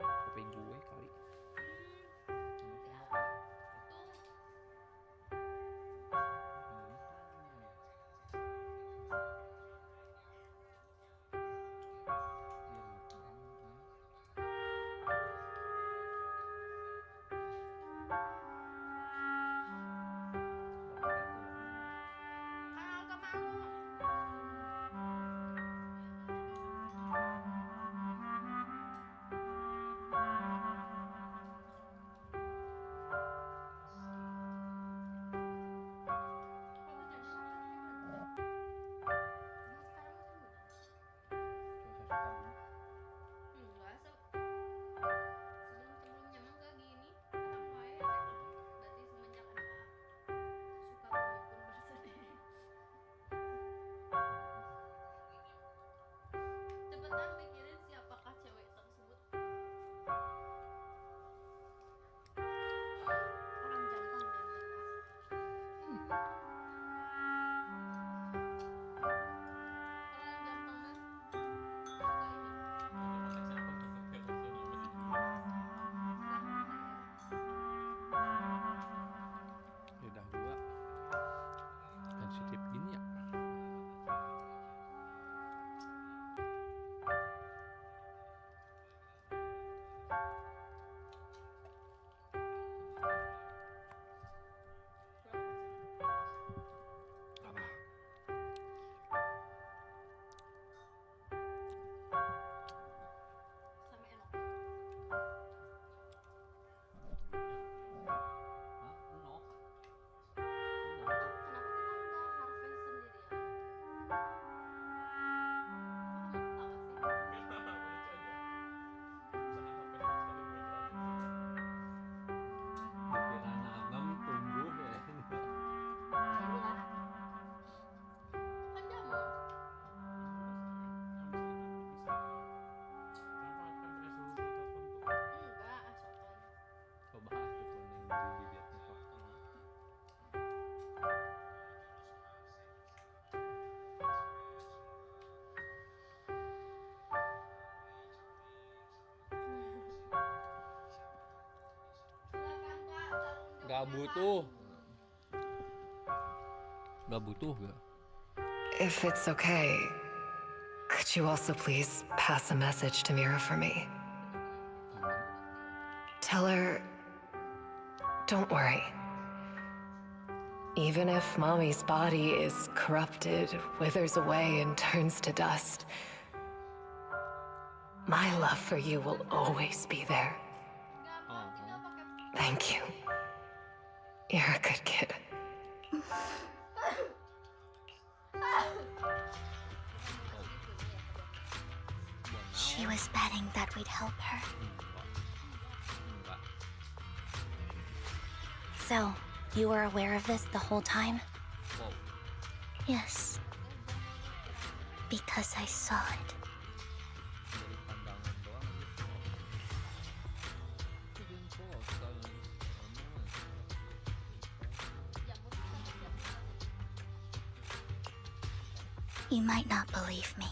Kopi gue kali. Gak butuh. Gak butuh gak? If it's okay, could you also please pass a message to Mira for me? Tell her, don't worry. Even if Mommy's body is corrupted, withers away, and turns to dust, my love for you will always be there. Thank you. You're a good kid. She was betting that we'd help her. So, you were aware of this the whole time? Yes. Because I saw it. You might not believe me,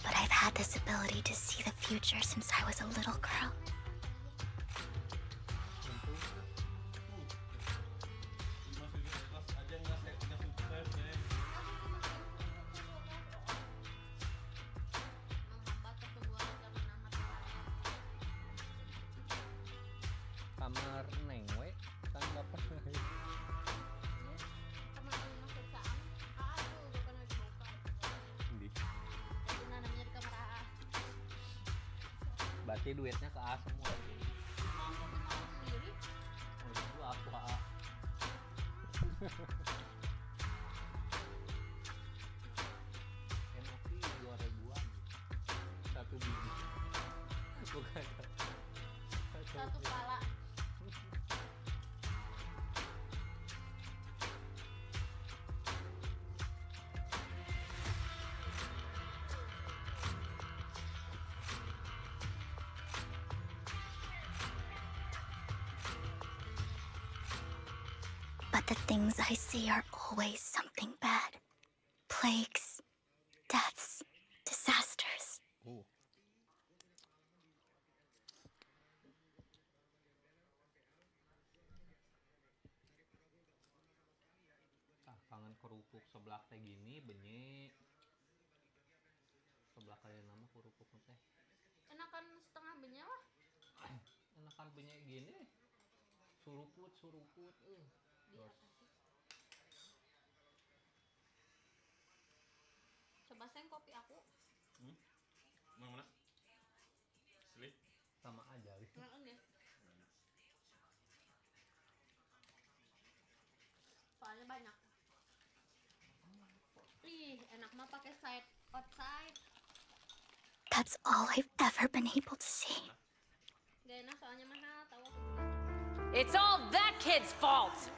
but I've had this ability to see the future since I was a little girl. Kamar Neng we kan dapat. Berarti duitnya ke A semua. Oh, itu aku A. MOP 2 ribuan. 1 biji. Bukan. Satu pala. But the things I see are always something bad. Plagues, deaths, disasters. Kangen kerupuk sebelah teh gini benyek. Sebelah kalian nama kerupuk teh. Enakan setengah benyek lah. Enakan benyek gini. Suruput. Coba seng kopi aku. Mana? Pilih. Sama aja. Ini. Soalnya banyak. Ih, enak mah pakai side outside. That's all I've ever been able to see. Gak enak soalnya mahal, tahu aku. It's all that kid's fault!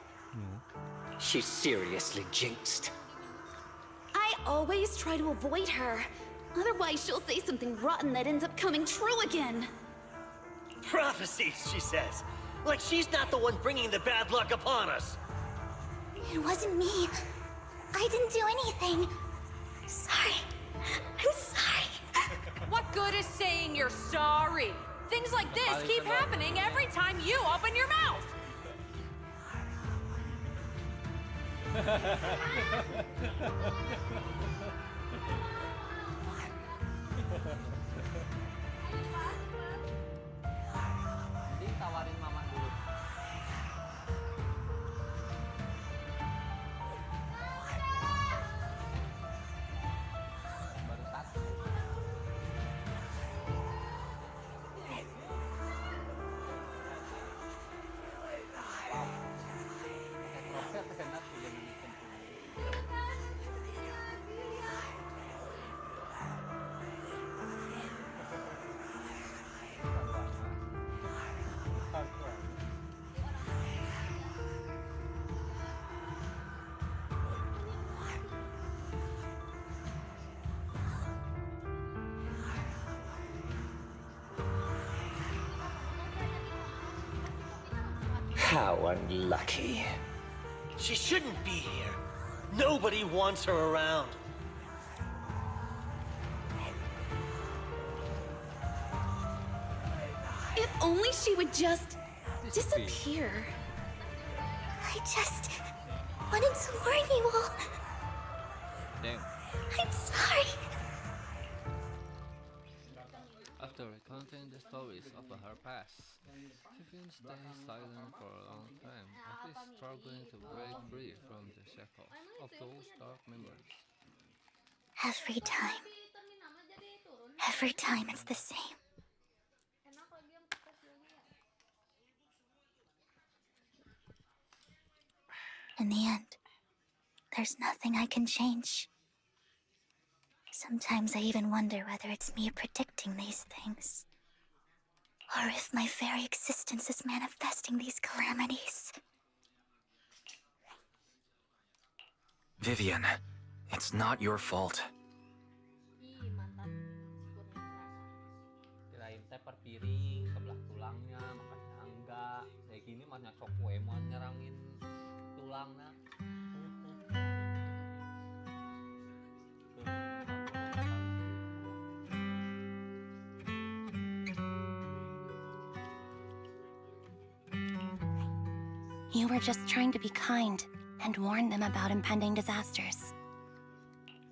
She's seriously jinxed. I always try to avoid her. Otherwise, she'll say something rotten that ends up coming true again. Prophecies, she says. Like she's not the one bringing the bad luck upon us. It wasn't me. I didn't do anything. Sorry. I'm sorry. What good is saying you're sorry? Things like this keep happening every time you open your mouth. Tawarin mama dulu. Baru satu. How unlucky. She shouldn't be here. Nobody wants her around. If only she would just disappear. I just wanted to warn you all. Damn. I'm sorry. After recounting the stories of her past, Vivian stays silent for a long time as she's struggling to break free from the shackles of those dark memories. Every time it's the same. In the end, there's nothing I can change. Sometimes I even wonder whether it's me predicting these things, or if my very existence is manifesting these calamities. Vivian, it's not your fault. Kirain teh per piring sebelah tulangnya, makanya enggak. Kayak gini mah nyacok we mau nyerangin tulangnya. You were just trying to be kind and warn them about impending disasters.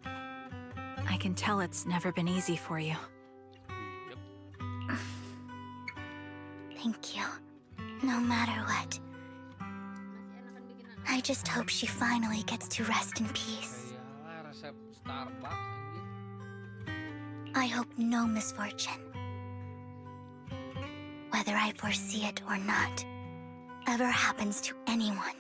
I can tell it's never been easy for you. Thank you. No matter what. I just hope she finally gets to rest in peace. I hope no misfortune, whether I foresee it or not, ever happens to anyone.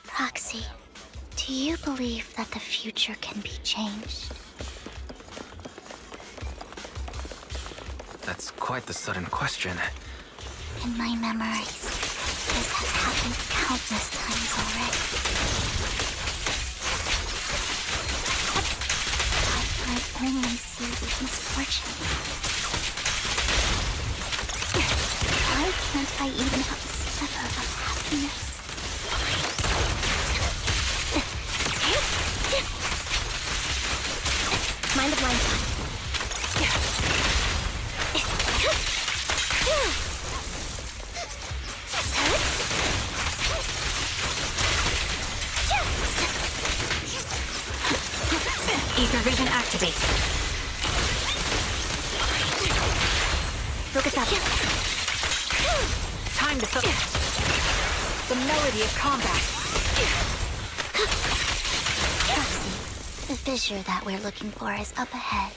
Proxy, do you believe that the future can be changed? That's quite the sudden question. In my memories, this has happened countless times already. Why can I only see these misfortunes? Why can't I even have a sliver of happiness? Mind the blind spot. Ether vision activate. Focus up. Time to focus. The melody of combat. The fissure that we're looking for is up ahead.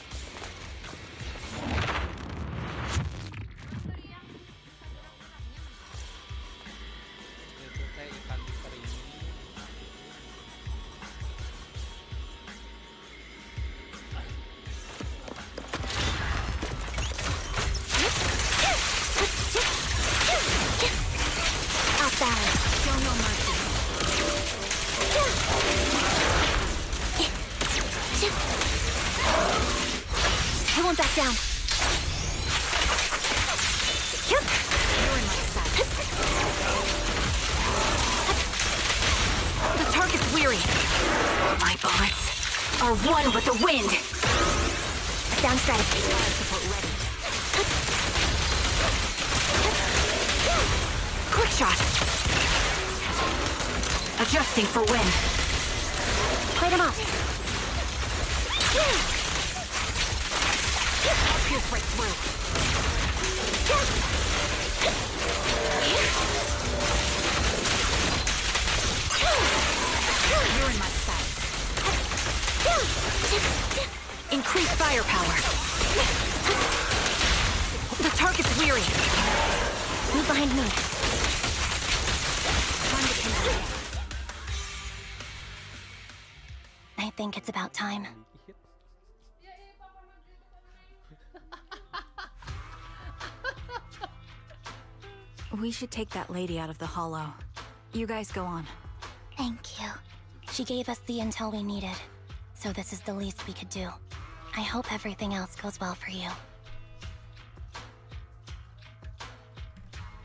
Off balance. Show no mercy. I won't back down. You're in my sight. The target's weary. My bullets are one with the wind. Down strategy. Support ready. Quick shot. Adjusting for wind. Light him up. Pierce right through. You're in my sight. Increase firepower. The target's weary. Move behind me. Time to connect. I think it's about time. We should take that lady out of the hollow. You guys go on. Thank you. She gave us the intel we needed, so this is the least we could do. I hope everything else goes well for you.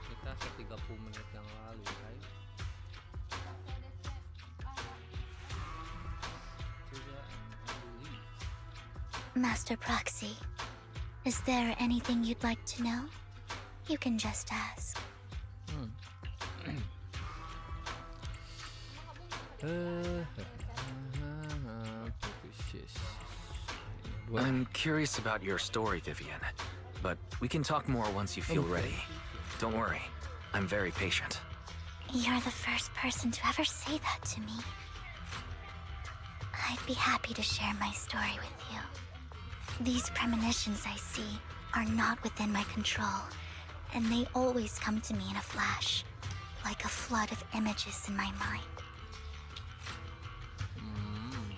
Kita 30 menit yang lalu, guys. Master Proxy, is there anything you'd like to know? You can just ask. I'm curious about your story, Vivian, but we can talk more once you feel ready. Don't worry, I'm very patient. You're the first person to ever say that to me. I'd be happy to share my story with you. These premonitions I see are not within my control, and they always come to me in a flash. like a flood of images in my mind.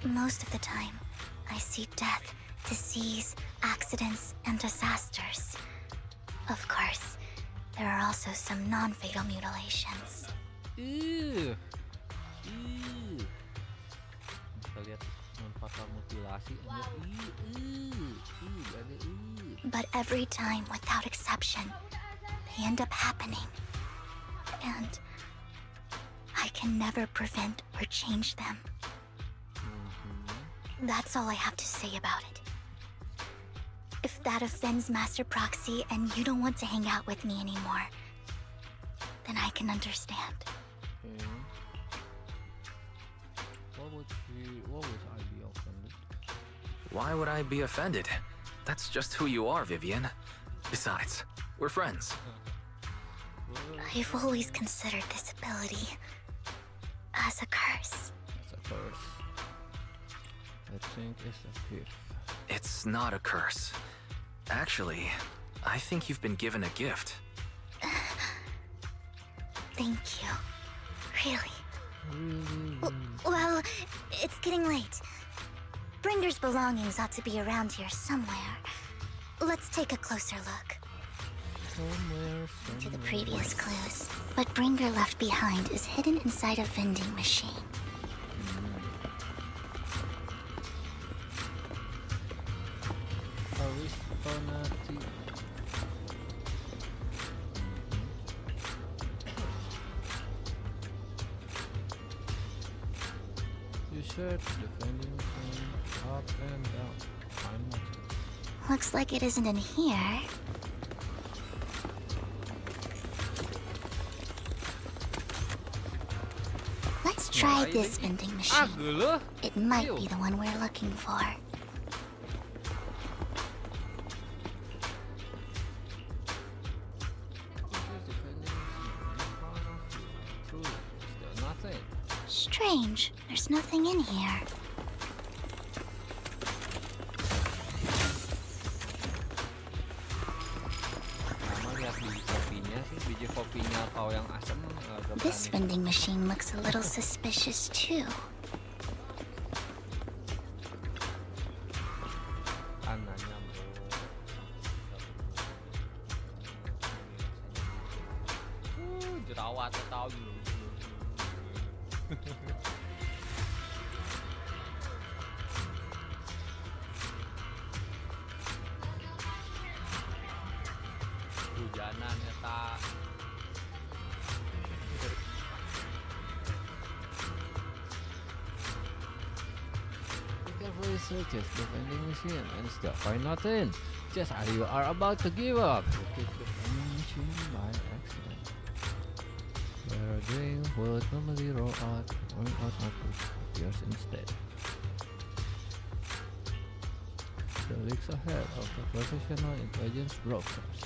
Most of the time, I see death, disease, accidents, and disasters. Of course, there are also some non-fatal mutilations. Bisa lihat non-fatal mutilasi. But every time, without exception, they end up happening. And I can never prevent or change them. That's all I have to say about it. If that offends Master Proxy and you don't want to hang out with me anymore, then I can understand. What would I be offended? Why would I be offended? That's just who you are, Vivian. Besides, we're friends. I've always considered this ability as a curse. It's a curse. I think it's a gift. It's not a curse. Actually, I think you've been given a gift. Thank you. Really? Well, it's getting late. Bringer's belongings ought to be around here somewhere. Let's take a closer look. To the previous clues. What Bringer left behind is hidden inside a vending machine. You search the vending machine up and down. Find nothing. Looks like it isn't in here. Let's try this vending machine. It might be the one we're looking for. Strange, there's nothing in here. This vending machine looks a little suspicious too. Searches the vending machine and still find nothing. Just as you are about to give up, you pick the vending machine by accident. Where a drink would normally roll out output appears instead. The leaks ahead of the professional intelligence brokers.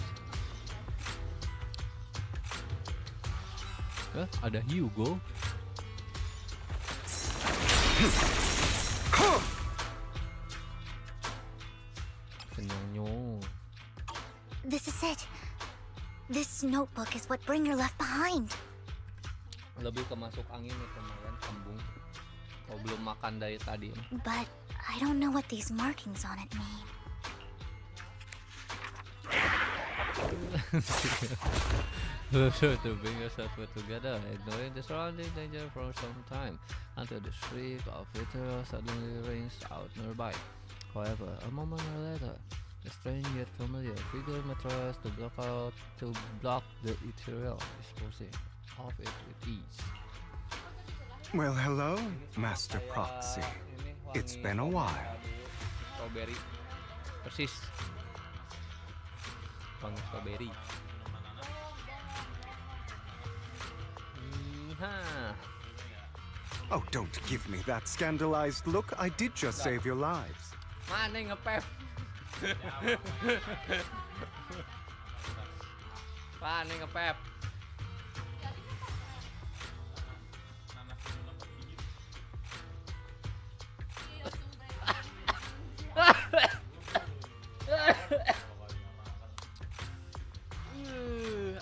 Ada Hugo. This is it. This notebook is what Bringer left behind. Lebih ke masuk angin itu kemarin kambung. Kau belum makan dari tadi. But I don't know what these markings on it mean. To bring yourself together, ignoring the surrounding danger for some time, until the shriek of vitriol suddenly rings out nearby. However, a moment later, a strange yet familiar figure matures to block the ethereal disposing of it with ease. Well, hello, Master Proxy. It's been a while. Strawberry. Persis. Wangi strawberry. Oh, don't give me that scandalized look. I did just save your lives. Mana ngepep? Mana ngepep?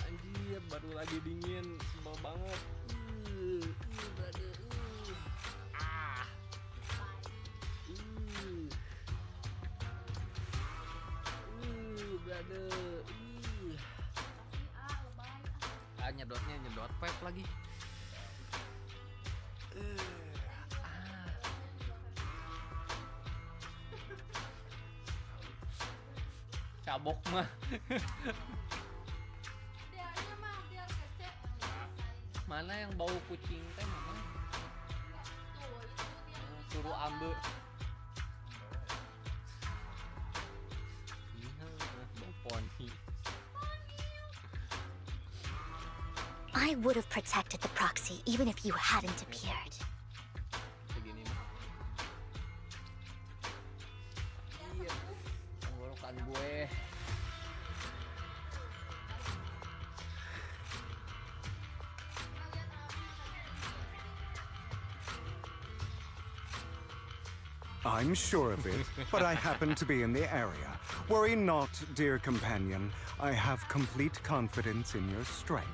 Anjir, baru lagi dingin, sebel banget. banget. Nyedotnya nyedot vape lagi. Cabok mah. Mana yang bau kucing teh mana? Suruh ambil. Bau poni. I would have protected the proxy even if you hadn't appeared. Begini mah. Iya. Tenggorokan gue. I'm sure of it, but I happen to be in the area. Worry not, dear companion. I have complete confidence in your strength.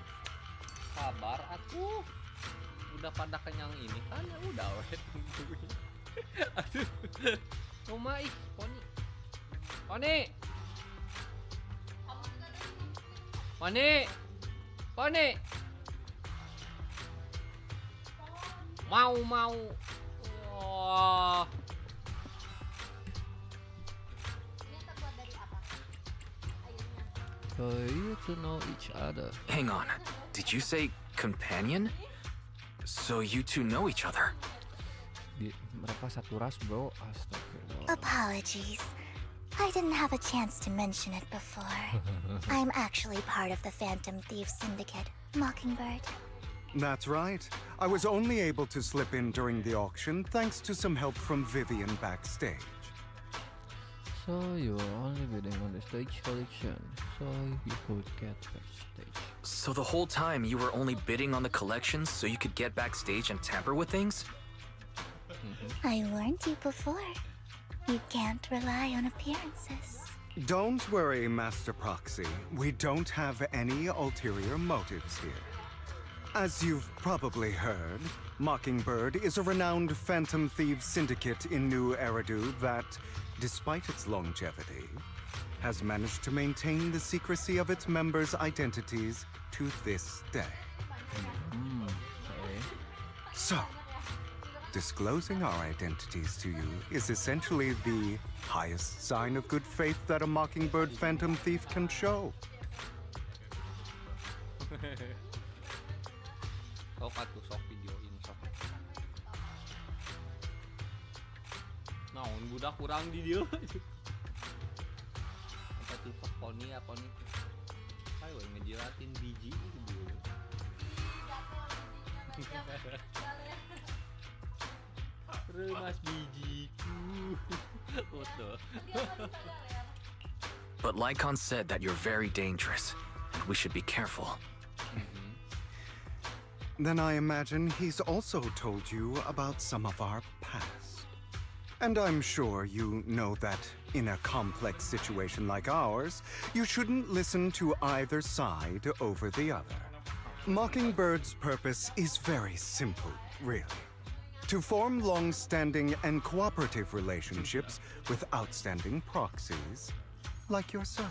Sabar aku. Udah pada kenyang ini kan ya udah weh tungguin. Aduh. Rumah ih, Poni. Poni. Poni. Poni. Mau. Wah. For you to know each other. Hang on. Did you say companion? So you two know each other? Mereka satu ras, bro. Astagfirullah. Apologies. I didn't have a chance to mention it before. I'm actually part of the Phantom Thief Syndicate, Mockingbird. That's right. I was only able to slip in during the auction thanks to some help from Vivian backstage. So you were only bidding on the stage collection, so you could get backstage. So the whole time you were only bidding on the collections so you could get backstage and tamper with things? I warned you before. You can't rely on appearances. Don't worry, Master Proxy. We don't have any ulterior motives here. As you've probably heard, Mockingbird is a renowned Phantom Thieves syndicate in New Eridu that, despite its longevity, has managed to maintain the secrecy of its members' identities to this day. So, disclosing our identities to you is essentially the highest sign of good faith that a Mockingbird Phantom Thief can show. Sok atuh sok videoin sok. Naon budak kurang di dieu. Apa TikTok Poni ya Poni? Hai we ngejelatin biji itu dulu. Remas bijiku. Foto. But Lycon said that you're very dangerous, and we should be careful. Then I imagine he's also told you about some of our past. And I'm sure you know that in a complex situation like ours, you shouldn't listen to either side over the other. Mockingbird's purpose is very simple, really. To form long-standing and cooperative relationships with outstanding proxies like yourself.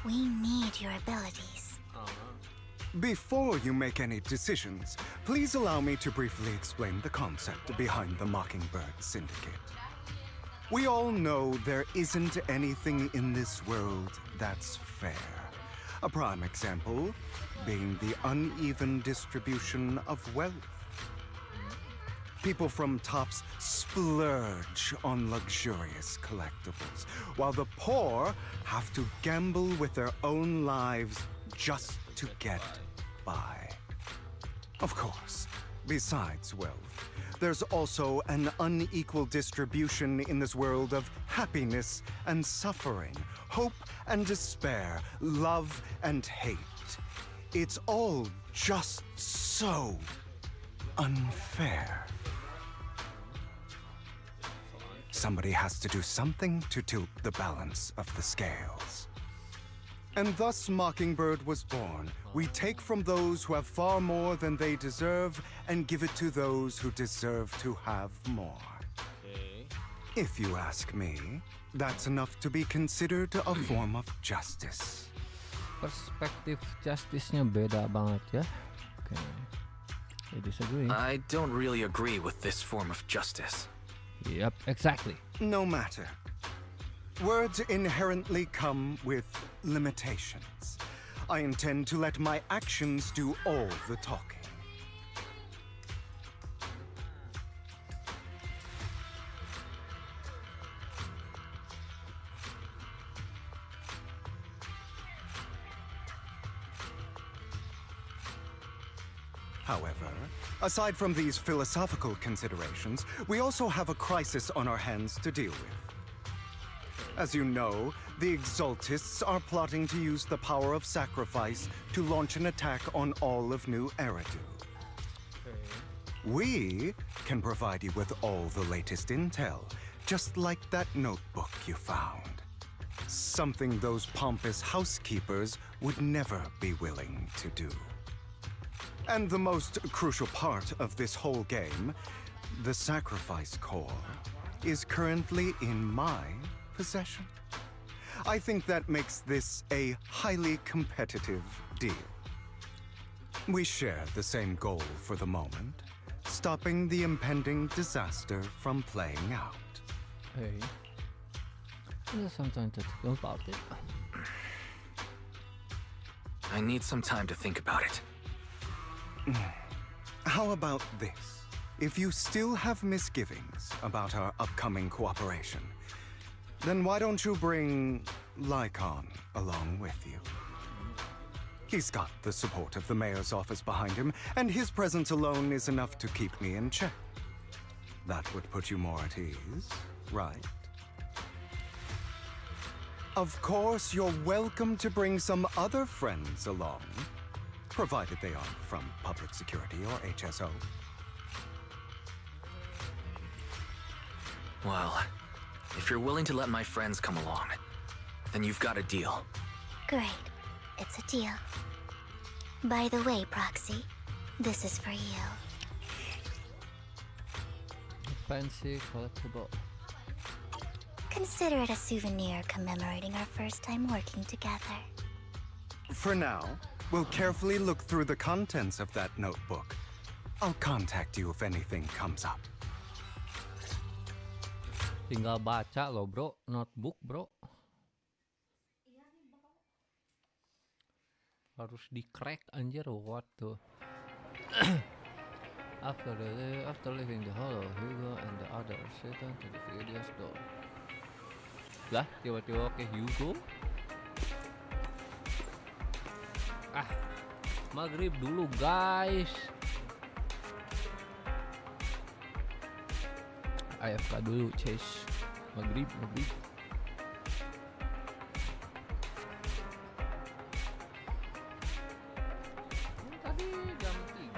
We need your abilities. Before you make any decisions, please allow me to briefly explain the concept behind the Mockingbird Syndicate. We all know there isn't anything in this world that's fair. A prime example being the uneven distribution of wealth. People from tops splurge on luxurious collectibles, while the poor have to gamble with their own lives just to get by. Of course, besides wealth, there's also an unequal distribution in this world of happiness and suffering, hope and despair, love and hate. It's all just so unfair. Somebody has to do something to tilt the balance of the scales. And thus Mockingbird was born. We take from those who have far more than they deserve and give it to those who deserve to have more. Okay. If you ask me, that's enough to be considered a form of justice. Perspektif justice-nya beda banget ya. Okay. I disagree. I don't really agree with this form of justice. Yep, exactly. No matter. Words inherently come with limitations. I intend to let my actions do all the talking. However, aside from these philosophical considerations, we also have a crisis on our hands to deal with. As you know, the Exaltists are plotting to use the power of sacrifice to launch an attack on all of New Eridu. We can provide you with all the latest intel, just like that notebook you found. Something those pompous housekeepers would never be willing to do. And the most crucial part of this whole game, the sacrifice core, is currently in my possession. I think that makes this a highly competitive deal. We share the same goal for the moment, stopping the impending disaster from playing out. Hey, there's something to think about it. I need some time to think about it. How about this? If you still have misgivings about our upcoming cooperation, then why don't you bring Lycon along with you? He's got the support of the mayor's office behind him, and his presence alone is enough to keep me in check. That would put you more at ease, right? Of course, you're welcome to bring some other friends along, provided they aren't from public security or HSO. Well, if you're willing to let my friends come along, then you've got a deal. Great. It's a deal. By the way, Proxy, this is for you. Fancy collectible. Consider it a souvenir commemorating our first time working together. For now, we'll carefully look through the contents of that notebook. I'll contact you if anything comes up. Tinggal baca loh bro, notebook bro. Harus di-crack anjir, what tuh. After leaving the hollow, Hugo and the others return to the previous door. Lah, tiba-tiba ke Hugo. Maghrib dulu guys. AFK dulu, Chase. Maghrib. Tadi jam 3.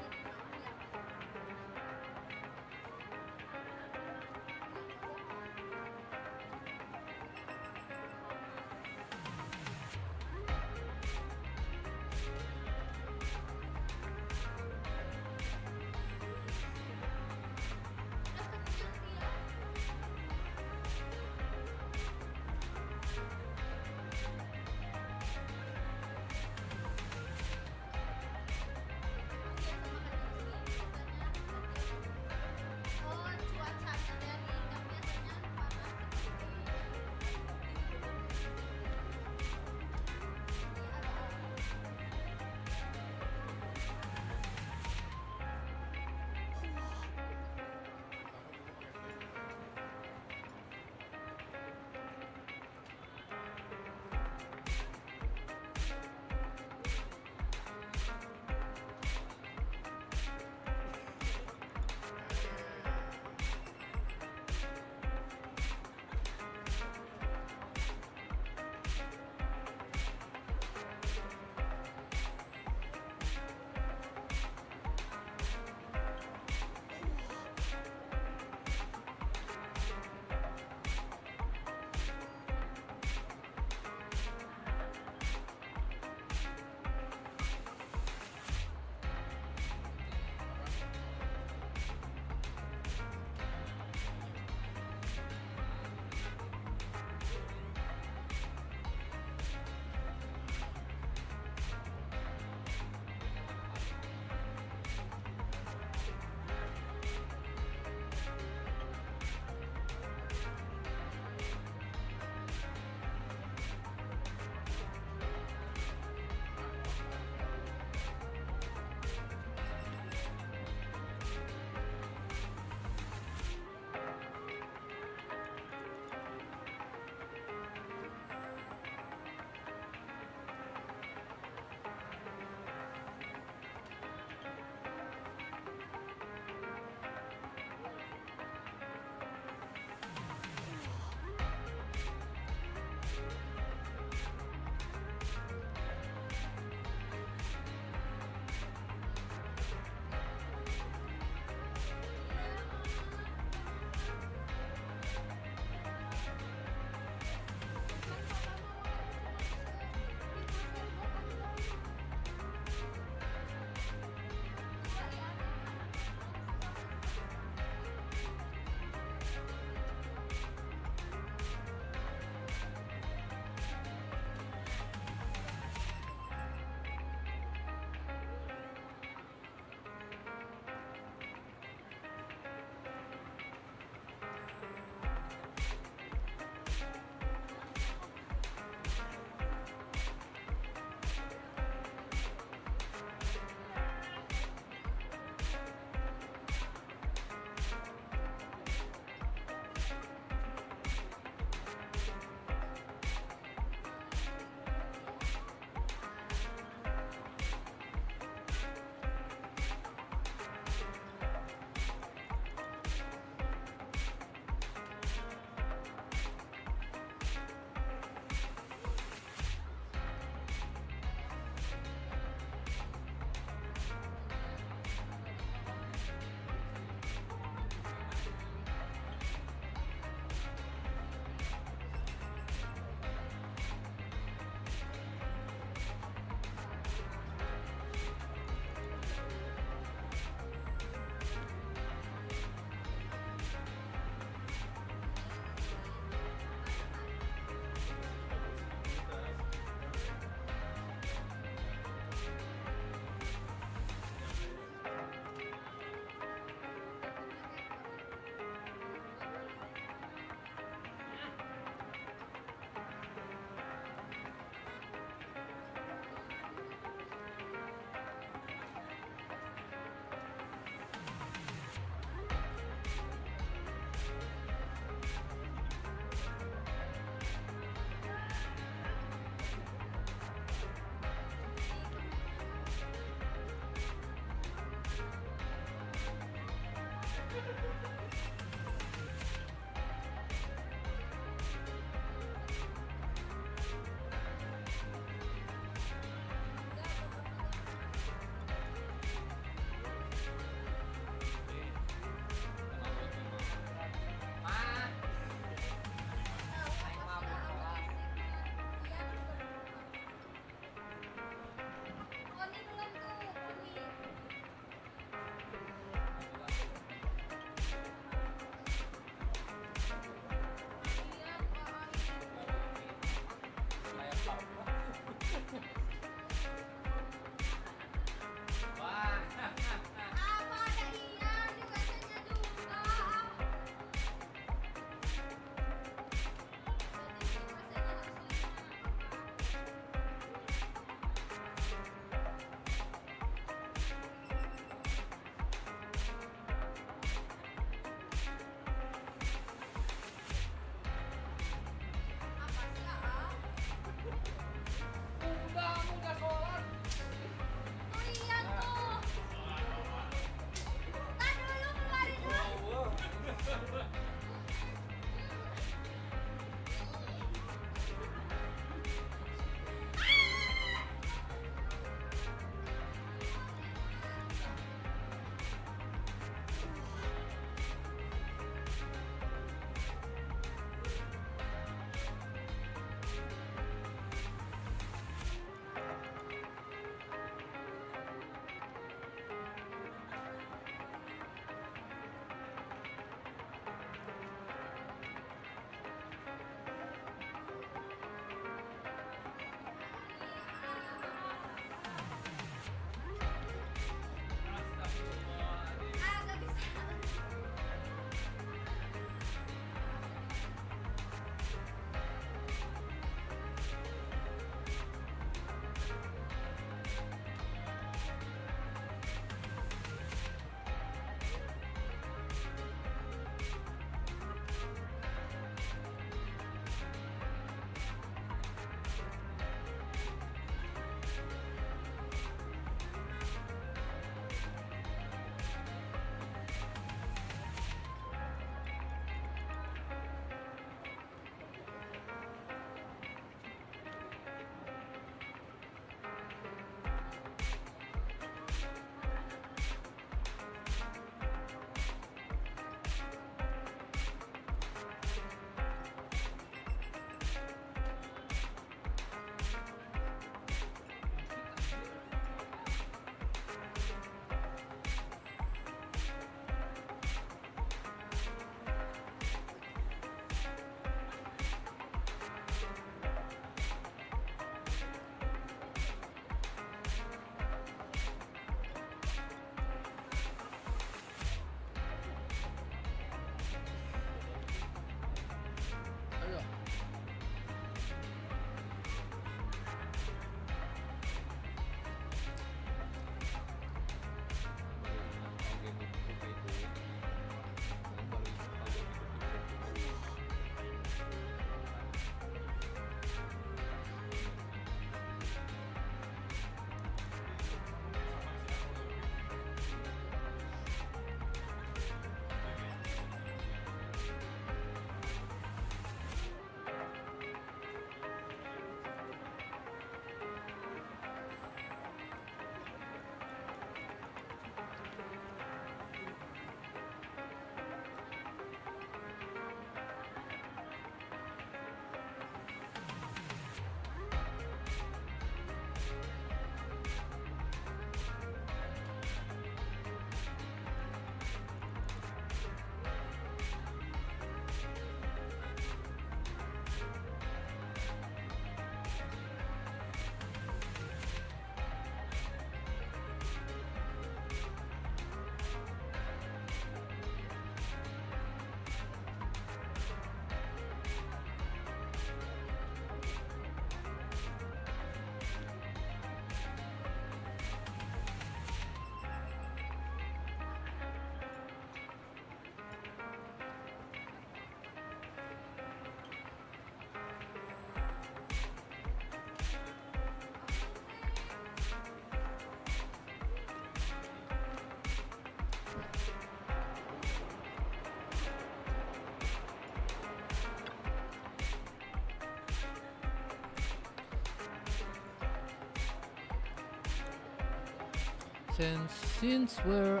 Since we're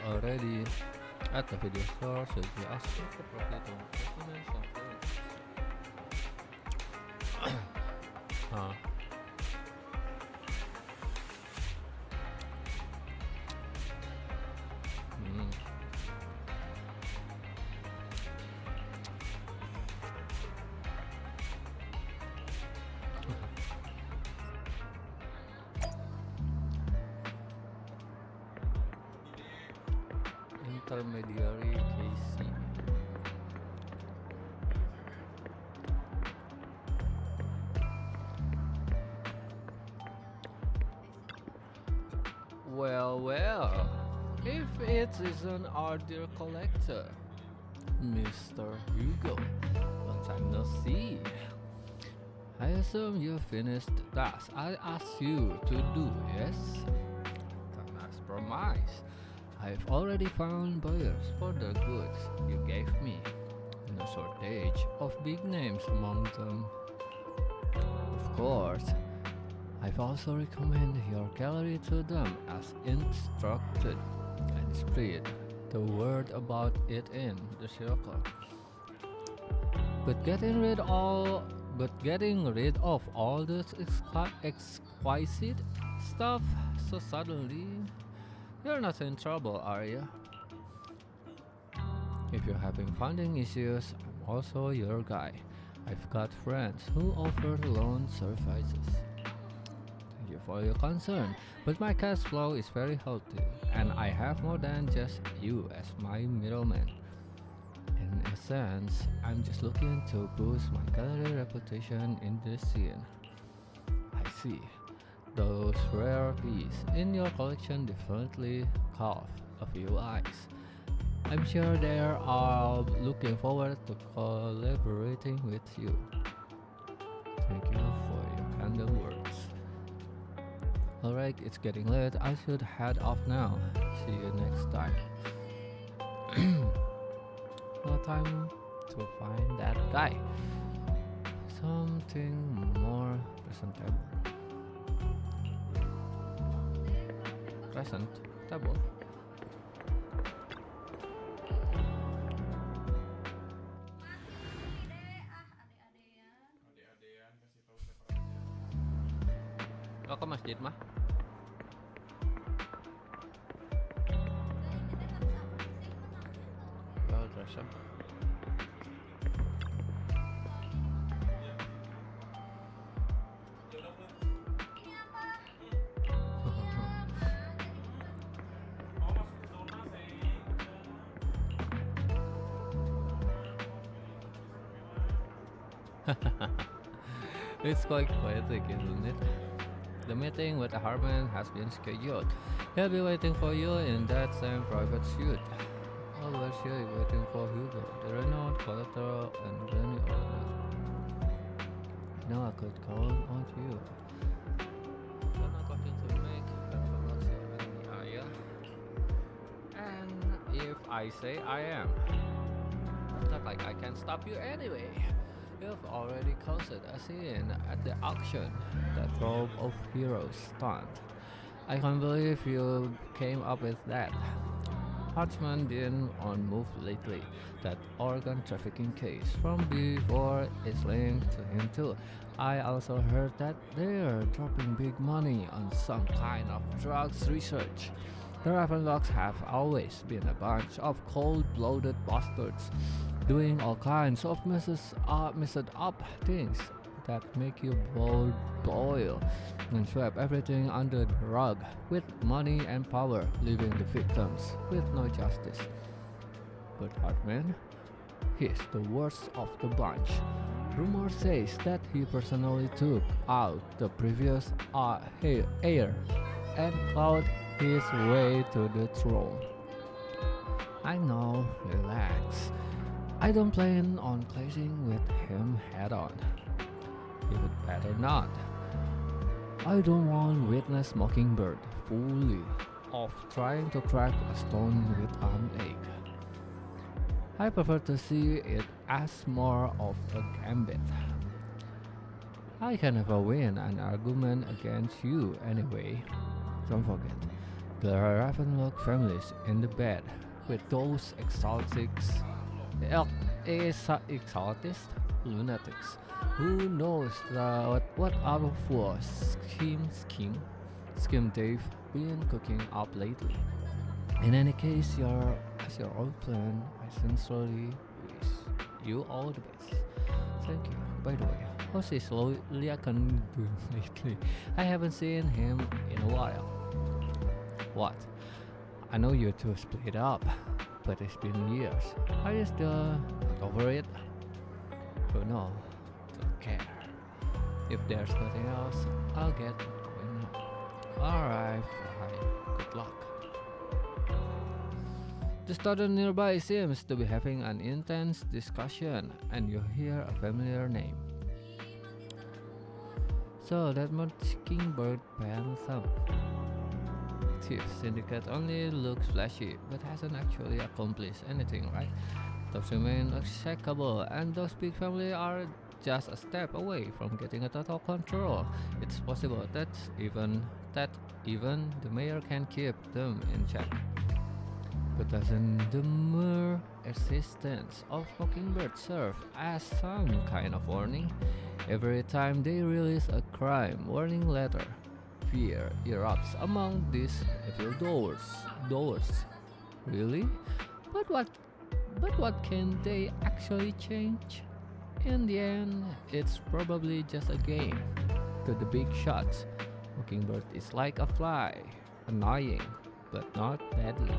already at the video store, should we ask for profit on customers or intermediary KC. Well, if it isn't our dear collector, Mr. Hugo, long time no see. I assume you finished task I asked you to do, yes? As promised, I've already found buyers for the goods you gave me, and a shortage of big names among them. Of course, I've also recommended your gallery to them as instructed and spread the word about it in the circle. But getting rid of all this exquisite stuff so suddenly, you're not in trouble, are you? If you're having funding issues, I'm also your guy. I've got friends who offer loan services. Thank you for your concern, but my cash flow is very healthy, and I have more than just you as my middleman. In a sense, I'm just looking to boost my gallery reputation in this scene. I see. Those rare pieces in your collection definitely caught a few eyes. I'm sure they are looking forward to collaborating with you. Thank you for your kind words. Alright, it's getting late. I should head off now. See you next time. No time to find that guy. Something more presentable. Presentable? Lo ke masjid mah? Well dressed up. It's quite poetic, isn't it? The meeting with Harman has been scheduled. He'll be waiting for you in that same private suite. Always here waiting for Hugo, the renowned collector and many others. I know I could count on you. You're not going to make that promise your enemy, are you? And if I say I am, it's not like I can stop you anyway. You've already caused a scene at the auction, that robe of heroes stunt. I can't believe you came up with that. Hartman been on move lately. That organ trafficking case from before is linked to him too. I also heard that they're dropping big money on some kind of drugs research. The Ravenlocks have always been a bunch of cold-blooded bastards, doing all kinds of messed up things that make you boil and sweep everything under the rug with money and power, leaving the victims with no justice. But Hartman, he's the worst of the bunch. Rumor says that he personally took out the previous heir and clawed his way to the throne. I know, relax. I don't plan on clashing with him head on. You'd better not. I don't want to witness Mockingbird fully of trying to crack a stone with an egg. I prefer to see it as more of a gambit. I can never win an argument against you anyway. Don't forget, The Ravenlock families in the bed with those exaltists lunatics. Who knows what out of war scheme they've been cooking up lately. In any case, as your old plan, I sincerely wish you all the best. Thank you. By the way, how's this Liakan doing lately? I haven't seen him in a while. What? I know you two split up, but it's been years. Are you still not over it? Oh no, don't care. If there's nothing else, I'll get going now. Alright, good luck. The student nearby seems to be having an intense discussion, and you hear a familiar name. So that Mockingbird Phantom Thief Syndicate only looks flashy, but hasn't actually accomplished anything, right? Tops remain unshakable, and those big families are just a step away from getting a total control. It's possible that even the mayor can keep them in check. But doesn't the mere existence of Mockingbird serve as some kind of warning? Every time they release a crime warning letter, fear erupts among these evil doors. Really? But what can they actually change? In the end, it's probably just a game. To the big shots, Mockingbird is like a fly, annoying, but not deadly.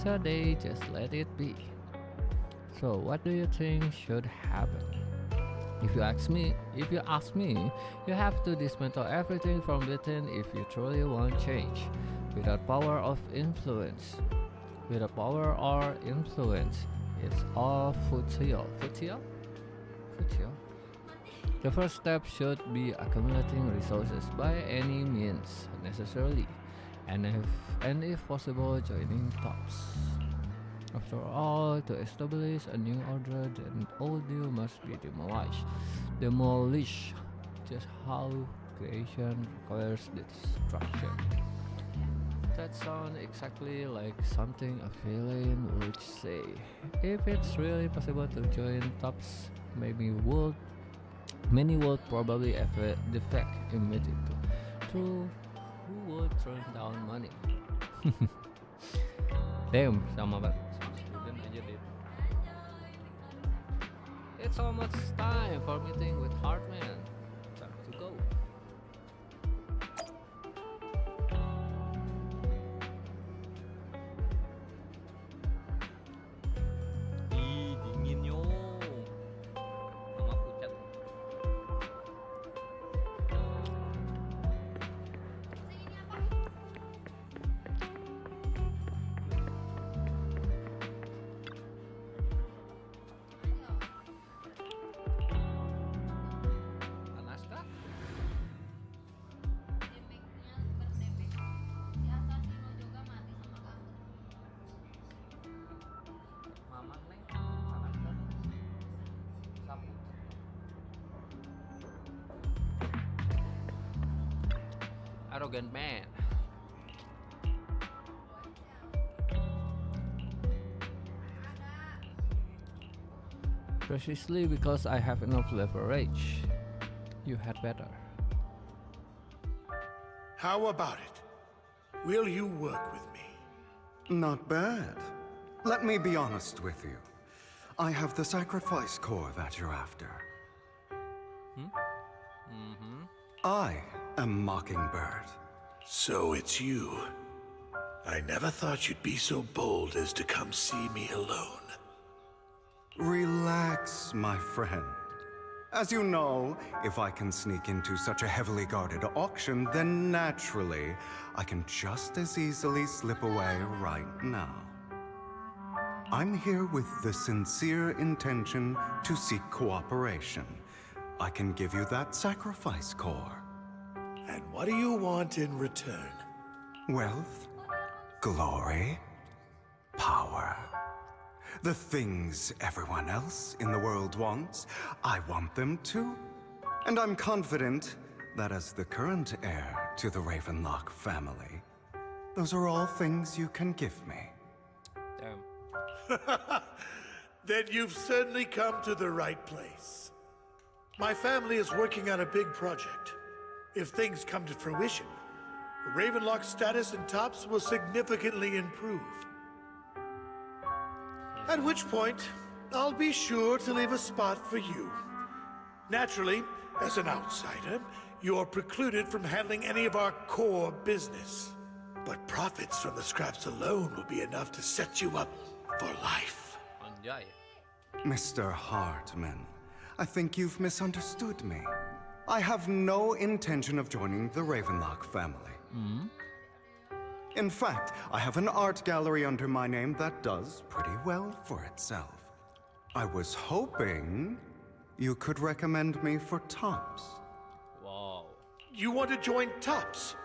So they just let it be. So what do you think should happen? If you ask me, you have to dismantle everything from within if you truly want change. Without power or influence, it's all futile. The first step should be accumulating resources by any means necessary, and if possible, joining tops. After all, to establish a new order, then old new must be demolished. Just how creation requires destruction. That sounds exactly like something a villain would say. If it's really possible to join tops, many would probably defect immediately. Who would turn down money? Damn, sama banget. Student aja deh. It's almost time for meeting with Hartman. Time to go. Ih, dingin yo. Mama pucat. Panas kah? Mama neng, panas kah? Sapu. Arrogant man. Precisely because I have enough leverage. You had better. How about it? Will you work with me? Not bad. Let me be honest with you. I have the sacrifice core that you're after. I am Mockingbird. So it's you. I never thought you'd be so bold as to come see me alone. Relax, my friend. As you know, if I can sneak into such a heavily guarded auction, then naturally, I can just as easily slip away right now. I'm here with the sincere intention to seek cooperation. I can give you that sacrifice core. And what do you want in return? Wealth, glory, power. The things everyone else in the world wants, I want them too. And I'm confident that as the current heir to the Ravenlock family, Those are all things you can give me. Damn. Then you've certainly come to the right place. My family is working on a big project. If things come to fruition, Ravenlock's status in Tops will significantly improve. At which point, I'll be sure to leave a spot for you. Naturally, as an outsider, you're precluded from handling any of our core business. But profits from the scraps alone will be enough to set you up for life. Anjay. Mr. Hartman, I think you've misunderstood me. I have no intention of joining the Ravenlock family. In fact, I have an art gallery under my name that does pretty well for itself. I was hoping you could recommend me for Tops. Wow. You want to join Tops?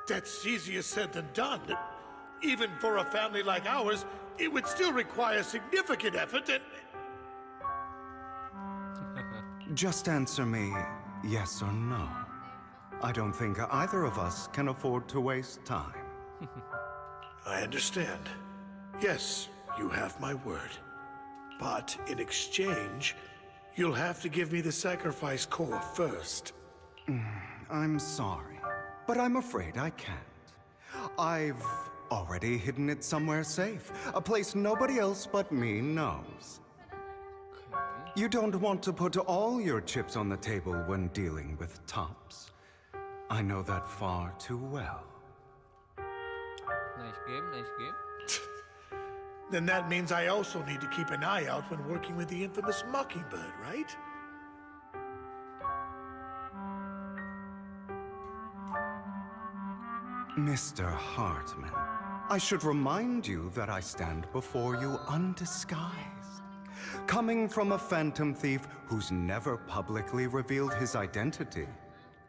That's easier said than done. Even for a family like ours, it would still require significant effort and... Just answer me yes or no. I don't think either of us can afford to waste time. I understand. Yes, you have my word. But in exchange, you'll have to give me the sacrifice core first. I'm sorry, but I'm afraid I can't. I've already hidden it somewhere safe, a place nobody else but me knows. You don't want to put all your chips on the table when dealing with Tops. I know that far too well. Nice game. Then that means I also need to keep an eye out when working with the infamous Mockingbird, right? Mr. Hartman, I should remind you that I stand before you undisguised. Coming from a phantom thief who's never publicly revealed his identity,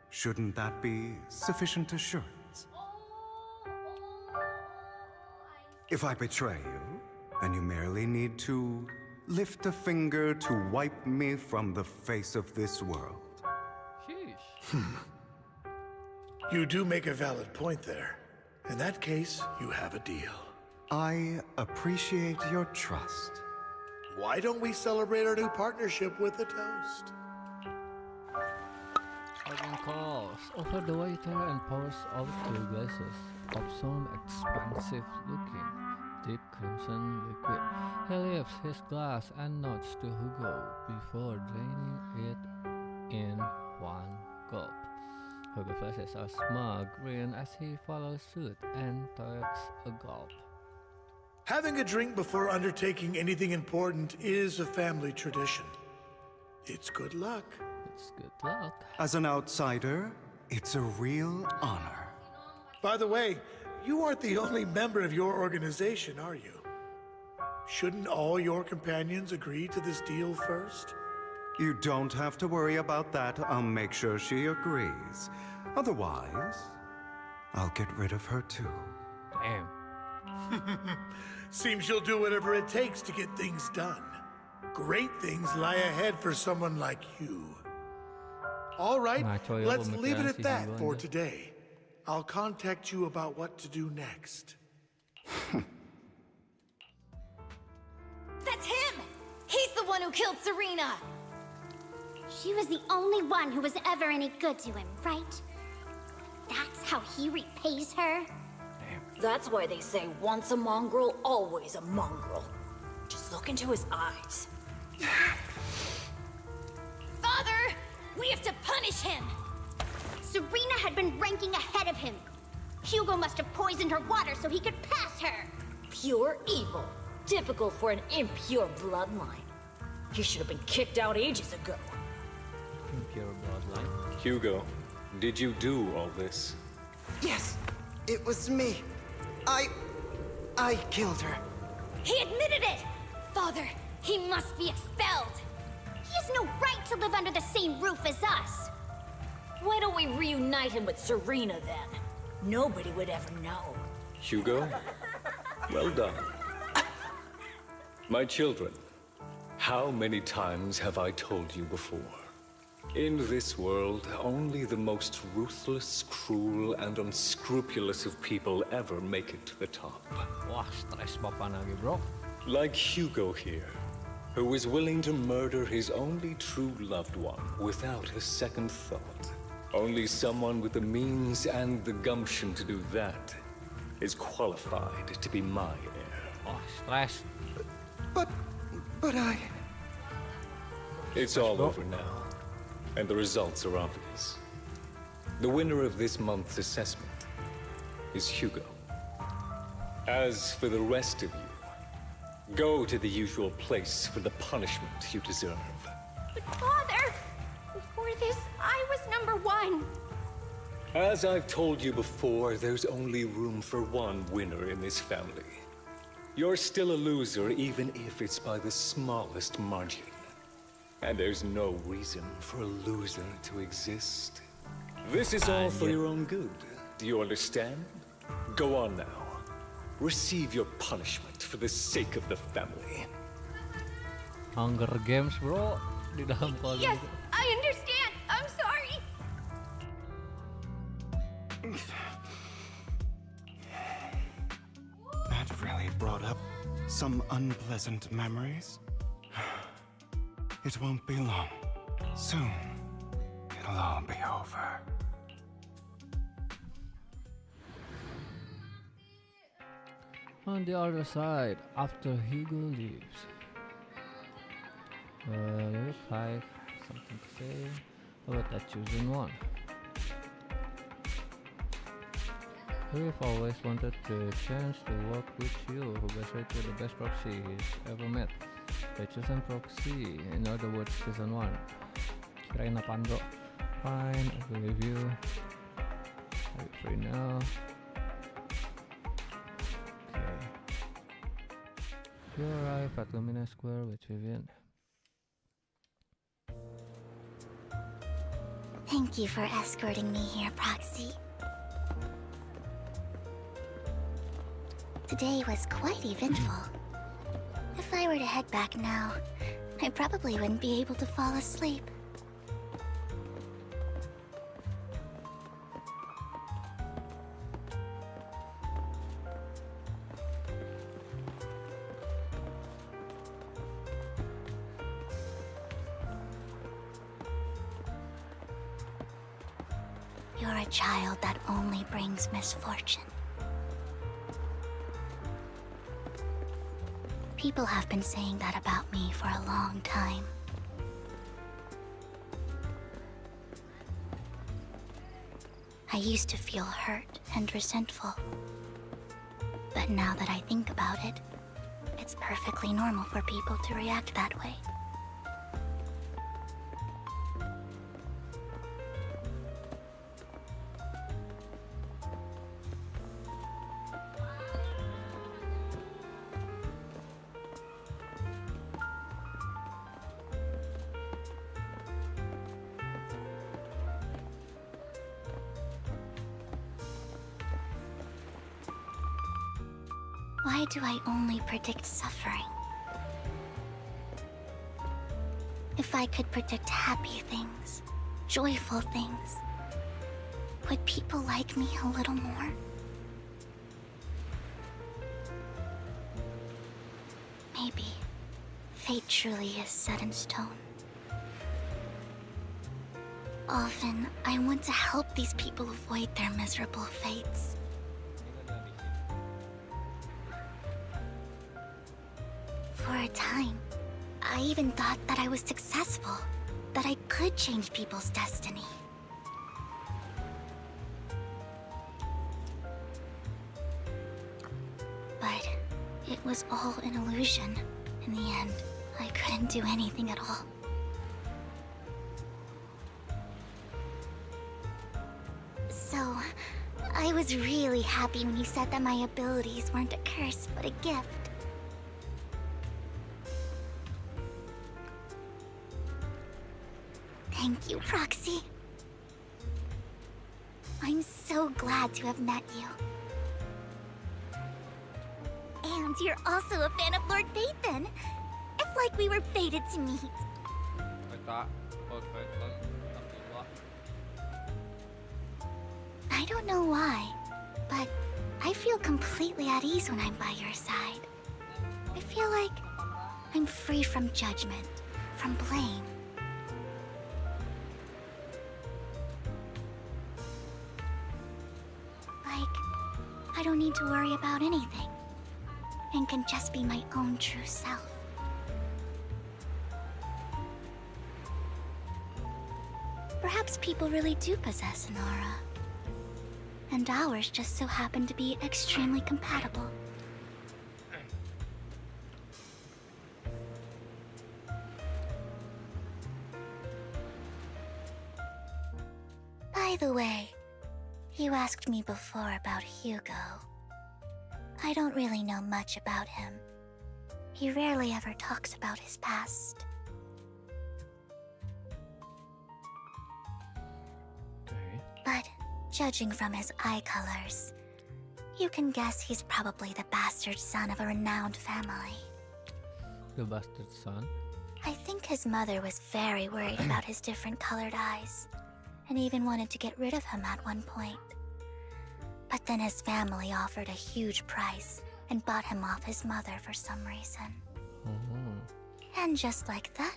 shouldn't that be sufficient assurance? If I betray you, then you merely need to lift a finger to wipe me from the face of this world. Sheesh. You do make a valid point there. In that case, you have a deal. I appreciate your trust. Why don't we celebrate our new partnership with a toast? Open calls. Over the waiter and pours out 2 glasses of some expensive-looking, deep crimson liquid. He lifts his glass and nods to Hugo before draining it in one gulp. Hugo flashes a smug grin as he follows suit and takes a gulp. Having a drink before undertaking anything important is a family tradition. It's good luck. It's good luck. As an outsider, it's a real honor. By the way, you aren't the only member of your organization, are you? Shouldn't all your companions agree to this deal first? You don't have to worry about that. I'll make sure she agrees. Otherwise, I'll get rid of her too. Damn. Seems you'll do whatever it takes to get things done. Great things lie ahead for someone like you. All right, let's leave it at that for today. I'll contact you about what to do next. That's him! He's the one who killed Serena! She was the only one who was ever any good to him, right? That's how he repays her? That's why they say once a mongrel, always a mongrel. Just look into his eyes. Father! We have to punish him! Serena had been ranking ahead of him. Hugo must have poisoned her water so he could pass her. Pure evil. Typical for an impure bloodline. He should have been kicked out ages ago. Impure bloodline. Hugo, did you do all this? Yes, it was me. I killed her. He admitted it! Father, he must be expelled. He has no right to live under the same roof as us. Why don't we reunite him with Serena then? Nobody would ever know. Hugo, well done. My children, how many times have I told you before? In this world, only the most ruthless, cruel, and unscrupulous of people ever make it to the top. Wah, stres bapak lagi, bro. Like Hugo here, who is willing to murder his only true loved one without a second thought. Only someone with the means and the gumption to do that is qualified to be my heir. Wah, stres. But I... It's all over now, and the results are obvious. The winner of this month's assessment is Hugo. As for the rest of you, go to the usual place for the punishment you deserve. But Father, before this, I was number 1. As I've told you before, there's only room for one winner in this family. You're still a loser, even if it's by the smallest margin. And there's no reason for a loser to exist. This is all for your own good. Do you understand? Go on now. Receive your punishment for the sake of the family. Hunger Games, bro. Di dalam kolom. Yes, I understand. I'm sorry. That really brought up some unpleasant memories. It won't be long. Soon, it'll all be over. On the other side, after Hugo leaves. Looks like something to say about that chosen one. We've always wanted the chance to work with you, who basically the best proxy he's ever met. The chosen proxy, in other words, season 1. Kirain apaan, bro? Fine, I believe you. Are you free now? Okay. You arrive at Lumina Square with Vivian. Thank you for escorting me here, Proxy. Today was quite eventful. If I were to head back now, I probably wouldn't be able to fall asleep. You're a child that only brings misfortune. People have been saying that about me for a long time. I used to feel hurt and resentful. But now that I think about it, it's perfectly normal for people to react that way. Why do I only predict suffering? If I could predict happy things, joyful things, would people like me a little more? Maybe fate truly is set in stone. Often, I want to help these people avoid their miserable fates. For a time, I even thought that I was successful, that I could change people's destiny. But it was all an illusion. In the end, I couldn't do anything at all. So, I was really happy when you said that my abilities weren't a curse, but a gift. Thank you, Proxy. I'm so glad to have met you. And you're also a fan of Lord Phaethon. It's like we were fated to meet. Wait, I don't know why, but I feel completely at ease when I'm by your side. I feel like I'm free from judgment, from blame. Like, I don't need to worry about anything, and can just be my own true self. Perhaps people really do possess an aura, and ours just so happen to be extremely compatible. By the way, you asked me before about Hugo. I don't really know much about him. He rarely ever talks about his past. But judging from his eye colors, you can guess he's probably the bastard son of a renowned family. The bastard son? I think his mother was very worried about his different colored eyes, and even wanted to get rid of him at one point. But then his family offered a huge price and bought him off his mother for some reason. And just like that,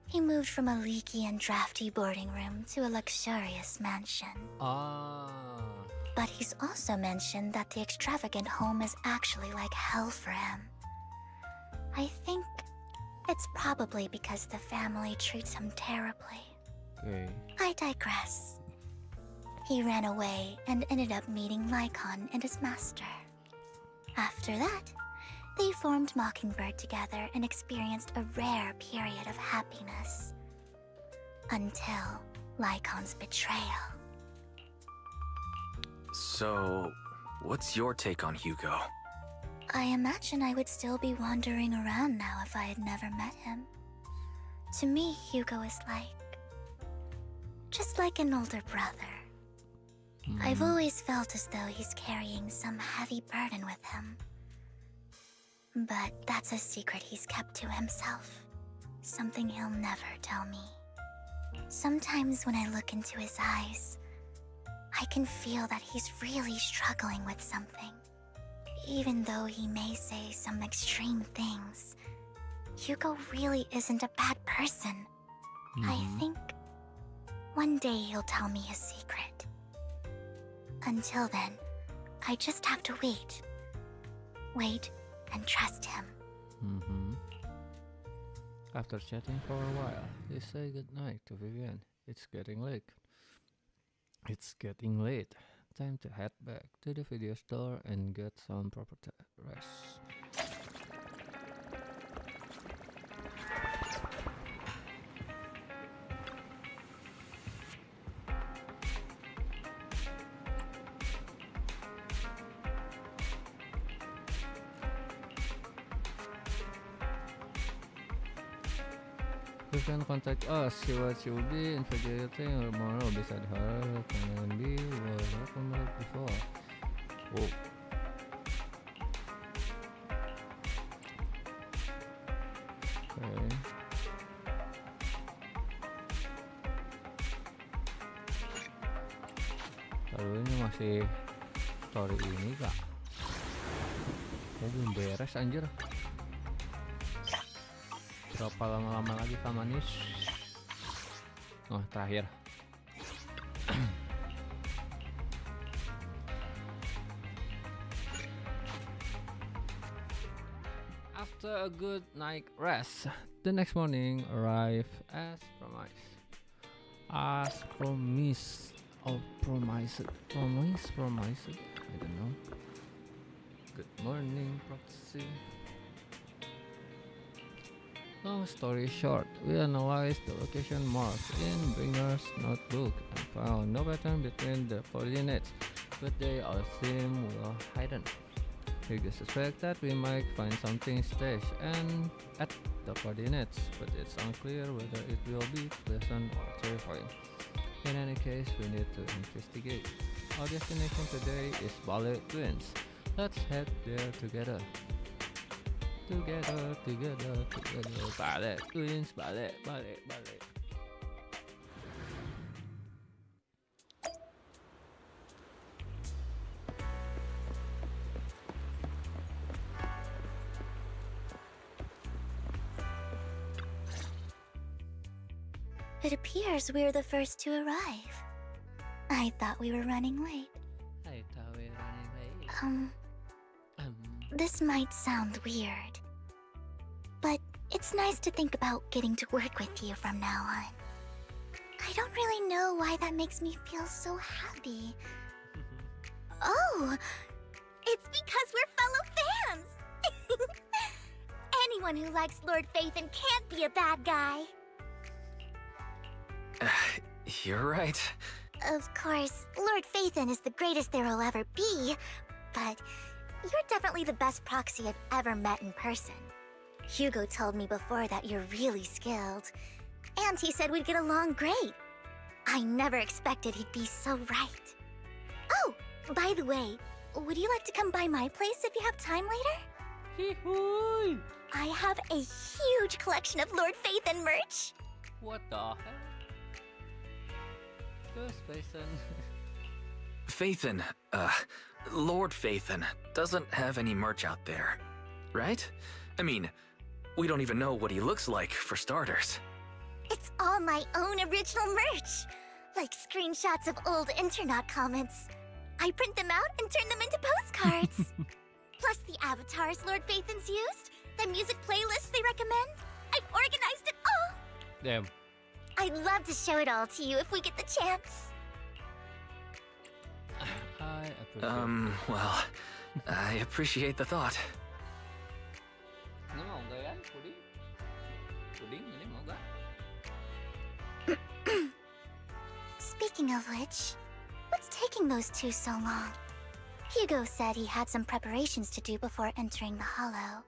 he moved from a leaky and drafty boarding room to a luxurious mansion. But he's also mentioned that the extravagant home is actually like hell for him. I think it's probably because the family treats him terribly. I digress. He ran away and ended up meeting Lycon and his master. After that, they formed Mockingbird together and experienced a rare period of happiness. Until Lycon's betrayal. So, what's your take on Hugo? I imagine I would still be wandering around now if I had never met him. To me, Hugo is just like an older brother. I've always felt as though he's carrying some heavy burden with him. But that's a secret he's kept to himself. Something he'll never tell me. Sometimes when I look into his eyes, I can feel that he's really struggling with something. Even though he may say some extreme things, Hugo really isn't a bad person. I think one day he'll tell me his secret. Until then, I just have to wait. Wait and trust him. After chatting for a while, they say goodnight to Vivian. It's getting late. Time to head back to the video store and get some proper rest. You can contact us. See what you'll be investigating tomorrow. Beside her, Anby was recommended before. Oh. Okay. Lalu ini masih story ini kak. Oh, belum beres anjir. Berapa lama lagi Kamanis? Oh, terakhir. After a good night rest, the next morning arrived as promised. As promised. Oh, promised. I don't know. Good morning, Proxy. Long story short, we analyzed the location marked in Bringer's notebook and found no pattern between the coordinates, but they all seem well hidden. We suspect that we might find something stashed and at the coordinates, but it's unclear whether it will be pleasant or terrifying. In any case, we need to investigate. Our destination today is Ballet Twins. Let's head there together. Together. Ballet Twins, ballet. It appears we're the first to arrive. I thought we were running late. I thought we were running late. This might sound weird, but it's nice to think about getting to work with you from now on. I don't really know why that makes me feel so happy. Oh, it's because we're fellow fans! Anyone who likes Lord Phaethon can't be a bad guy. You're right. Of course, Lord Phaethon is the greatest there will ever be, but you're definitely the best proxy I've ever met in person. Hugo told me before that you're really skilled, and he said we'd get along great. I never expected he'd be so right. Oh, by the way, would you like to come by my place if you have time later? I have a huge collection of Lord Phaethon merch. What the hell? Who's Phaethon? Phaethon, Lord Phaethon doesn't have any merch out there, right? I mean, we don't even know what he looks like, for starters. It's all my own original merch, like screenshots of old Internet comments. I print them out and turn them into postcards. Plus the avatars Lord Phaethon's used, the music playlists they recommend. I've organized it all. Damn. I'd love to show it all to you if we get the chance. I appreciate Well, I appreciate the thought. Ini mau nggak ya, Puding? Puding, ini mau nggak? Speaking of which, what's taking those two so long? Hugo said he had some preparations to do before entering the Hollow.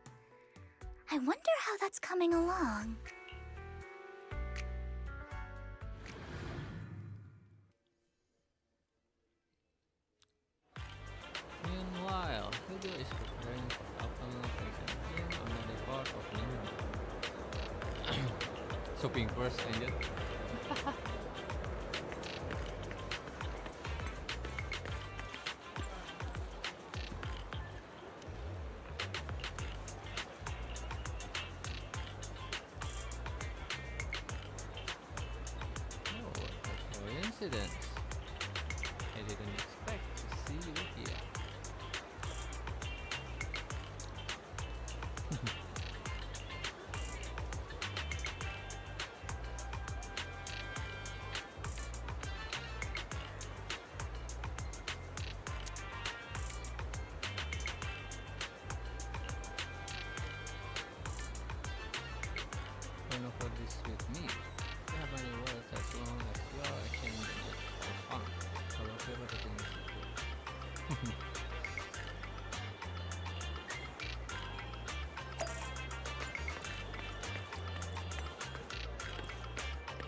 I wonder how that's coming along. Meanwhile, Hugo is preparing for the upcoming operation in another part of London. Shopping first, Angel. Oh, what a coincidence. I didn't expect to see you here. Run over this with me. You have any words as long as you're exchanging it for fun. However, everything is equal.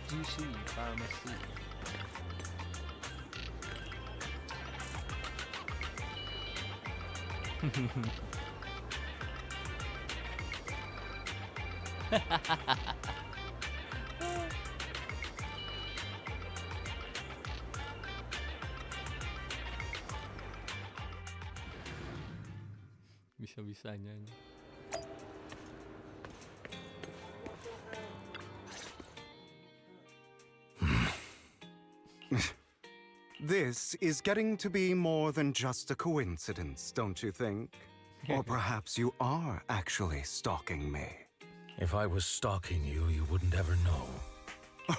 GC Pharmacy. Bisa-bisanya ini. This is getting to be more than just a coincidence, don't you think? Or perhaps you are actually stalking me. If I was stalking you, you wouldn't ever know.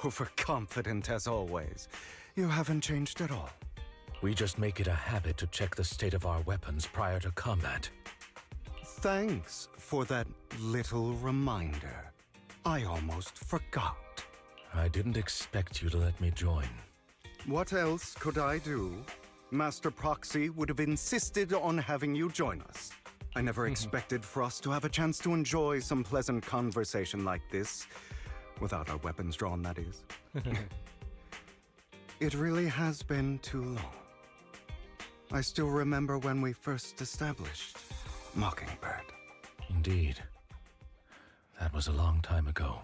Overconfident as always. You haven't changed at all. We just make it a habit to check the state of our weapons prior to combat. Thanks for that little reminder. I almost forgot. I didn't expect you to let me join. What else could I do? Master Proxy would have insisted on having you join us. I never expected for us to have a chance to enjoy some pleasant conversation like this. Without our weapons drawn, that is. It really has been too long. I still remember when we first established Mockingbird. Indeed. That was a long time ago.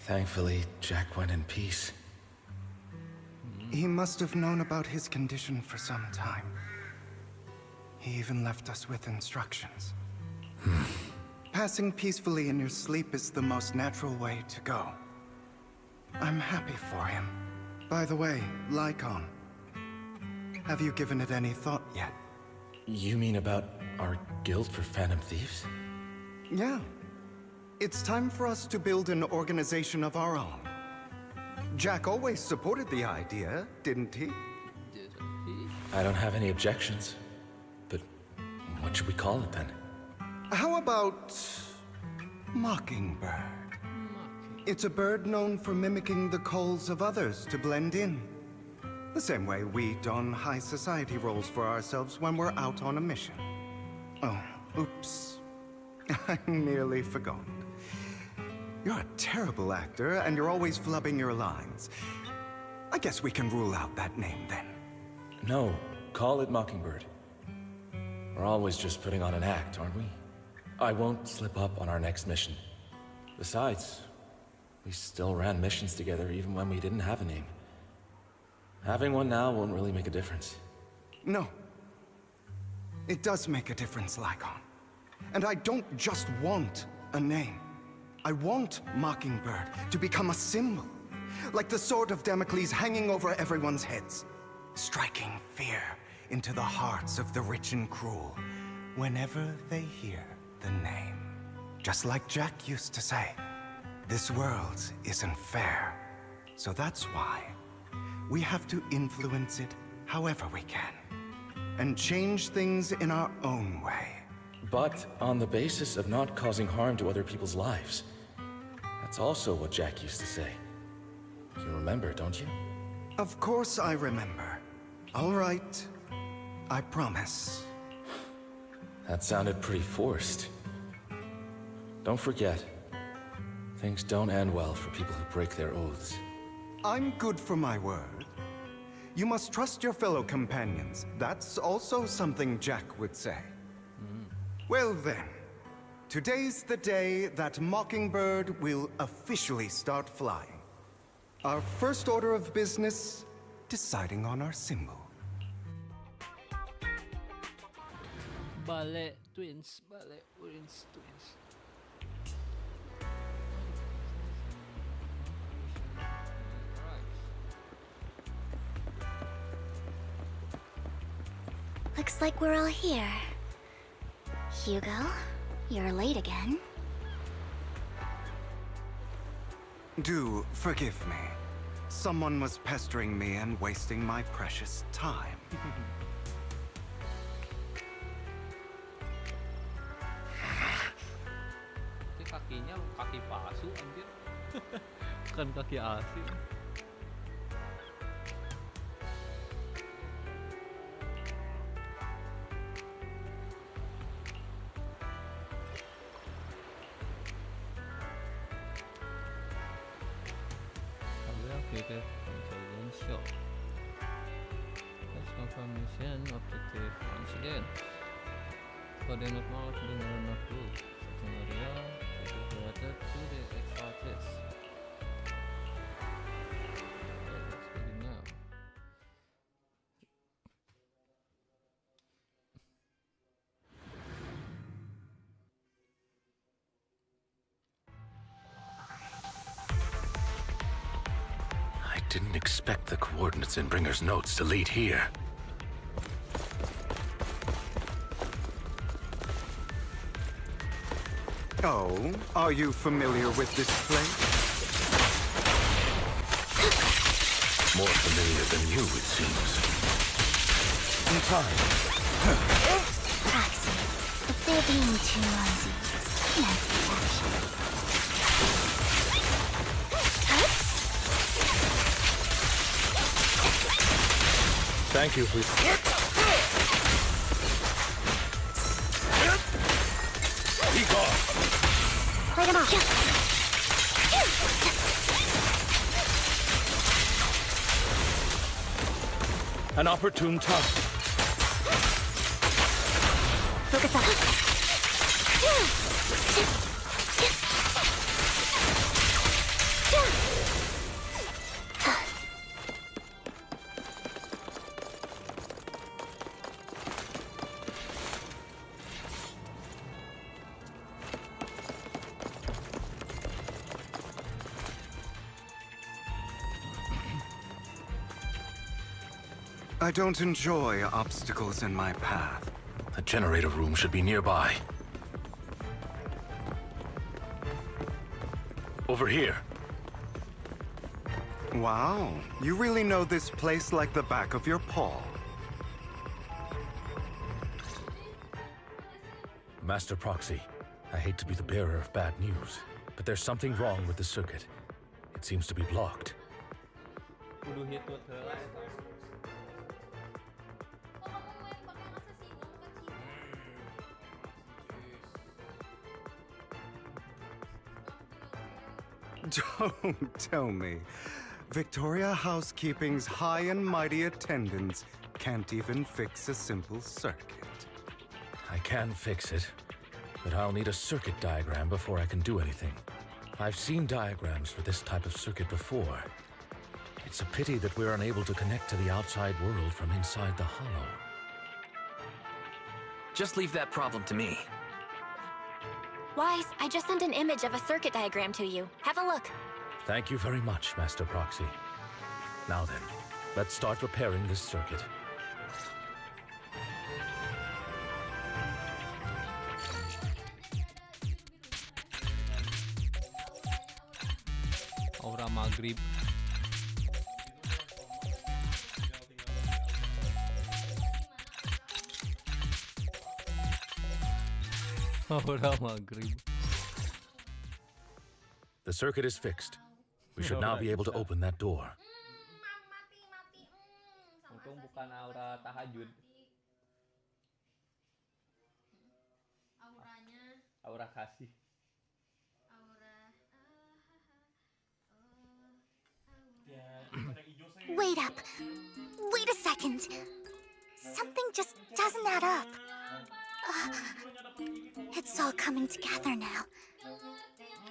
Thankfully, Jack went in peace. He must have known about his condition for some time. He even left us with instructions. Passing peacefully in your sleep is the most natural way to go. I'm happy for him. By the way, Lycon, have you given it any thought yet? You mean about our guild for Phantom Thieves? Yeah. It's time for us to build an organization of our own. Jack always supported the idea, didn't he? I don't have any objections. But what should we call it then? How about Mockingbird? It's a bird known for mimicking the calls of others to blend in. The same way we don high society roles for ourselves when we're out on a mission. Oh, oops. I nearly forgot. You're a terrible actor, and you're always flubbing your lines. I guess we can rule out that name then. No, call it Mockingbird. We're always just putting on an act, aren't we? I won't slip up on our next mission. Besides, we still ran missions together even when we didn't have a name. Having one now won't really make a difference. No. It does make a difference, Lycon. And I don't just want a name. I want Mockingbird to become a symbol. Like the sword of Damocles hanging over everyone's heads. Striking fear into the hearts of the rich and cruel whenever they hear the name. Just like Jack used to say, this world isn't fair. So that's why we have to influence it however we can. And change things in our own way. But on the basis of not causing harm to other people's lives. That's also what Jack used to say. You remember, don't you? Of course I remember. All right. I promise. That sounded pretty forced. Don't forget, things don't end well for people who break their oaths. I'm good for my word. You must trust your fellow companions. That's also something Jack would say. Well then, today's the day that Mockingbird will officially start flying. Our first order of business, deciding on our symbol. Bale twins. Looks like we're all here. Hugo, you're late again. Do forgive me. Someone was pestering me and wasting my precious time. Kakinya kaki palsu anjir. Bukan kaki asli. Activated intelligence show. Let's confirm mission objective once again. Coordinate mark linear map group. Setting area is related to the extra test. Okay, let's begin now. I didn't expect the coordinates in Bringer's notes to lead here. Oh, are you familiar with this place? More familiar than you, it seems. In time. Proxy, if they're being too noisy, no action. Thank you, please. Light him off. An opportune time. Focus up. I don't enjoy obstacles in my path. The generator room should be nearby. Over here. Wow, you really know this place like the back of your paw. Master Proxy, I hate to be the bearer of bad news, but there's something wrong with the circuit. It seems to be blocked. Kudu hitut heula eta. Don't tell me. Victoria Housekeeping's high and mighty attendants can't even fix a simple circuit. I can fix it, but I'll need a circuit diagram before I can do anything. I've seen diagrams for this type of circuit before. It's a pity that we're unable to connect to the outside world from inside the hollow. Just leave that problem to me. Wise, I just sent an image of a circuit diagram to you. Have a look. Thank you very much, Master Proxy. Now then, let's start repairing this circuit. Aura maghrib. Aura maghrib. The circuit is fixed. We should now be able to open that door. Untung bukan aura tahajud. Aura kasih. Wait up. Wait a second. Something just doesn't add up. It's all coming together now.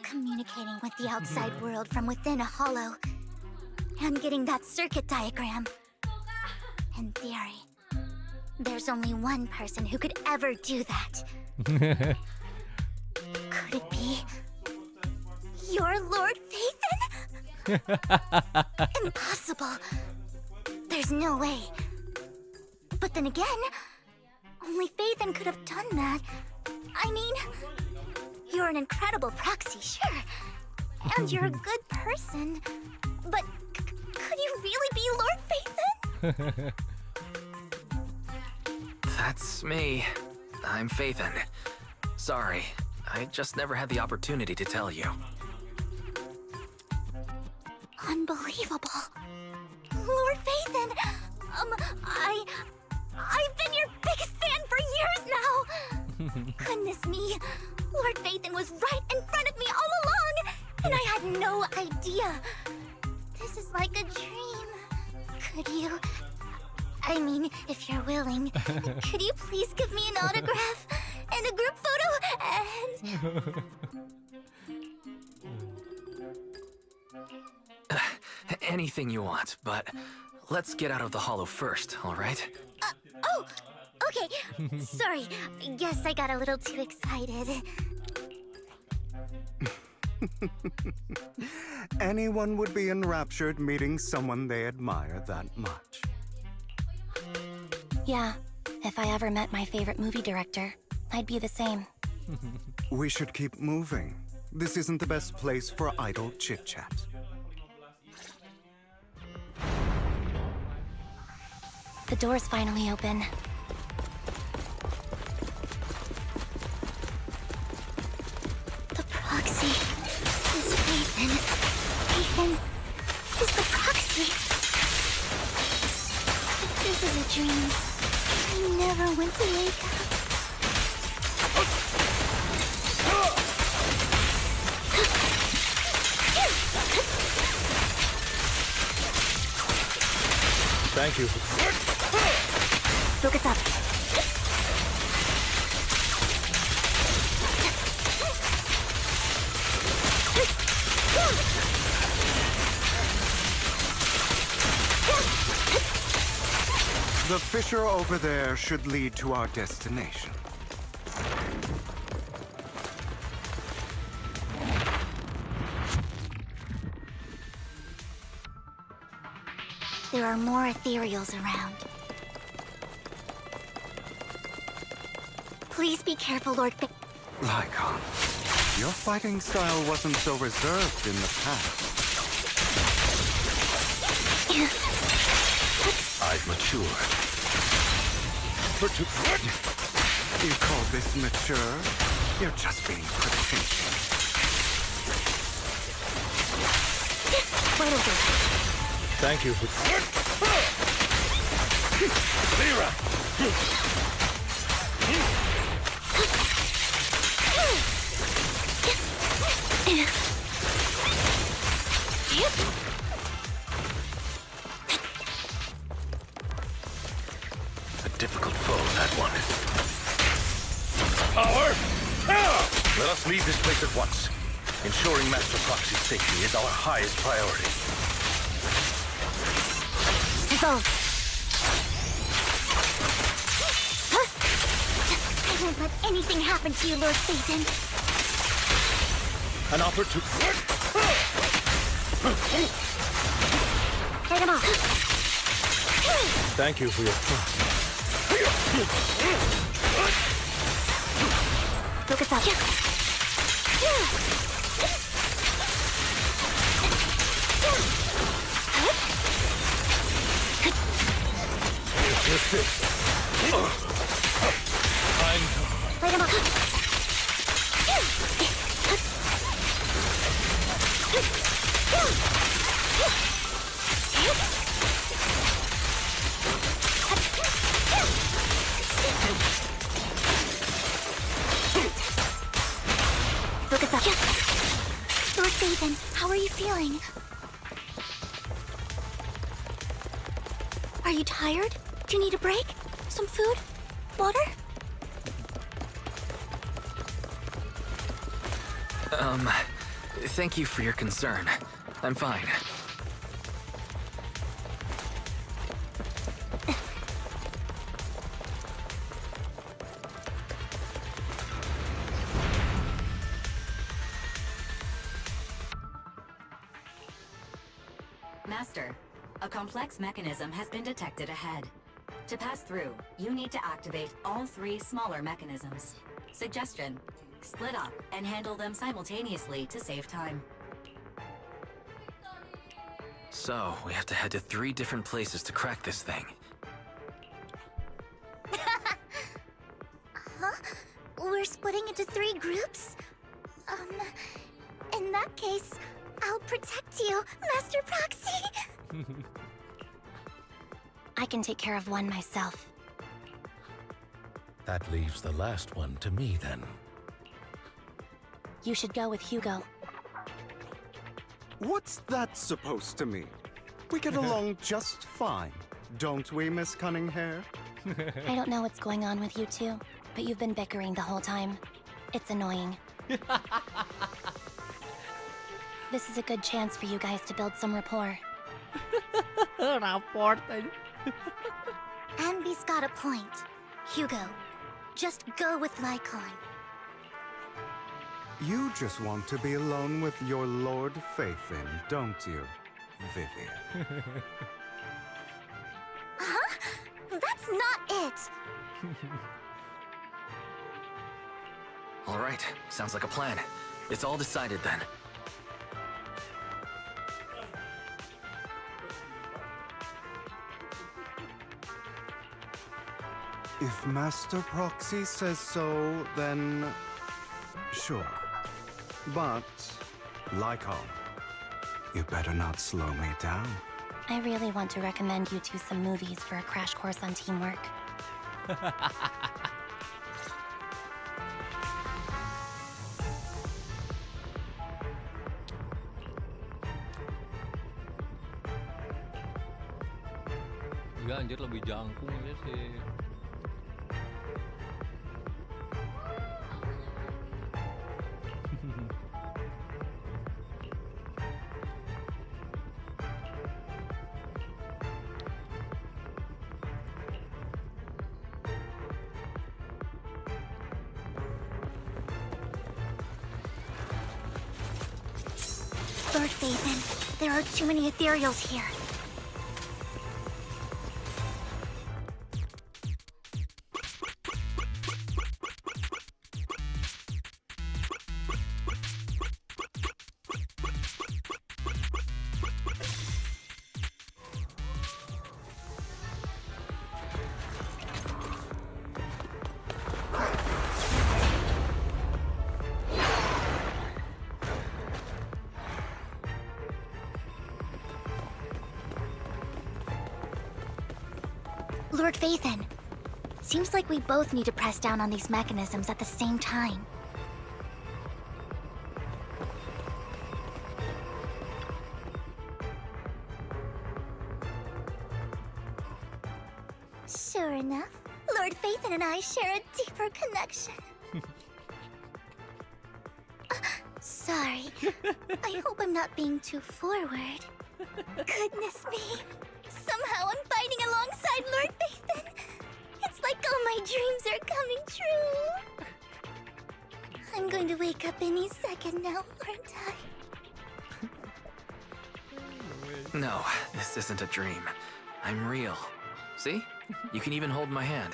Communicating with the outside world from within a hollow. And getting that circuit diagram. In theory, there's only one person who could ever do that. Could it be your Lord Phaethon? Impossible. There's no way. But then again, only Phaethon could have done that. I mean, you're an incredible proxy, sure. And you're a good person. But could you really be Lord Phaethon? That's me. I'm Phaethon. Sorry, I just never had the opportunity to tell you. Unbelievable. Lord Phaethon, I've been your biggest fan for years now. Goodness me, Lord Phaethon was right in front of me all along, and I had no idea. This is like a dream. Could you, I mean, if you're willing, could you please give me an autograph and a group photo and... Anything you want, but let's get out of the hollow first, all right? Oh, okay. Sorry, guess I got a little too excited. Anyone would be enraptured meeting someone they admire that much. Yeah, if I ever met my favorite movie director, I'd be the same. We should keep moving. This isn't the best place for idle chit-chat. The door's finally open. The proxy is Phaethon. Phaethon is the proxy. This is a dream. I never went to wake up. Thank you. Focus up. The fissure over there should lead to our destination. There are more ethereals around. Please be careful, Lord Fa- Lycon, your fighting style wasn't so reserved in the past. I've matured. You call this mature? You're just being pretentious. Right over. Thank you for... Lyra! A difficult foe, that one. Power! Let us leave this place at once. Ensuring Master Proxy's safety is our highest priority. Dissolve. I won't let anything happen to you, Lord Phaeton. An opportunity. Fight him off. Thank you for your trust. Focus up. Light him up. Focus up. Lord Phaeton, how are you feeling? Are you tired? Do you need a break? Some food? Water? Thank you for your concern. I'm fine. Master, a complex mechanism has been detected ahead. To pass through, you need to activate all 3 smaller mechanisms. Suggestion: split up and handle them simultaneously to save time. So, we have to head to 3 different places to crack this thing. Huh? We're splitting into 3 groups? In that case, I'll protect you, Master Proxy! I can take care of one myself. That leaves the last one to me, then. You should go with Hugo. What's that supposed to mean? We get along just fine, don't we, Miss Cunninghair? I don't know what's going on with you two, but you've been bickering the whole time. It's annoying. This is a good chance for you guys to build some rapport. Anby's got a point. Hugo, just go with Lycon. You just want to be alone with your Lord Phaeton, don't you, Vivian? Huh? That's not it! All right, sounds like a plan. It's all decided then. If Master Proxy says so, then sure. But, Lycon, you better not slow me down. I really want to recommend you two some movies for a crash course on teamwork. Ya anjir lebih jangkung ya sih. Lord Phaeton, there are too many ethereals here. Lord Phaethon. Seems like we both need to press down on these mechanisms at the same time. Sure enough, Lord Phaethon and I share a deeper connection. Sorry. I hope I'm not being too forward. Goodness me. Somehow I'm fighting alongside Lord Phaethon. It's like all my dreams are coming true. I'm going to wake up any second now, aren't I? No, this isn't a dream. I'm real. See? You can even hold my hand.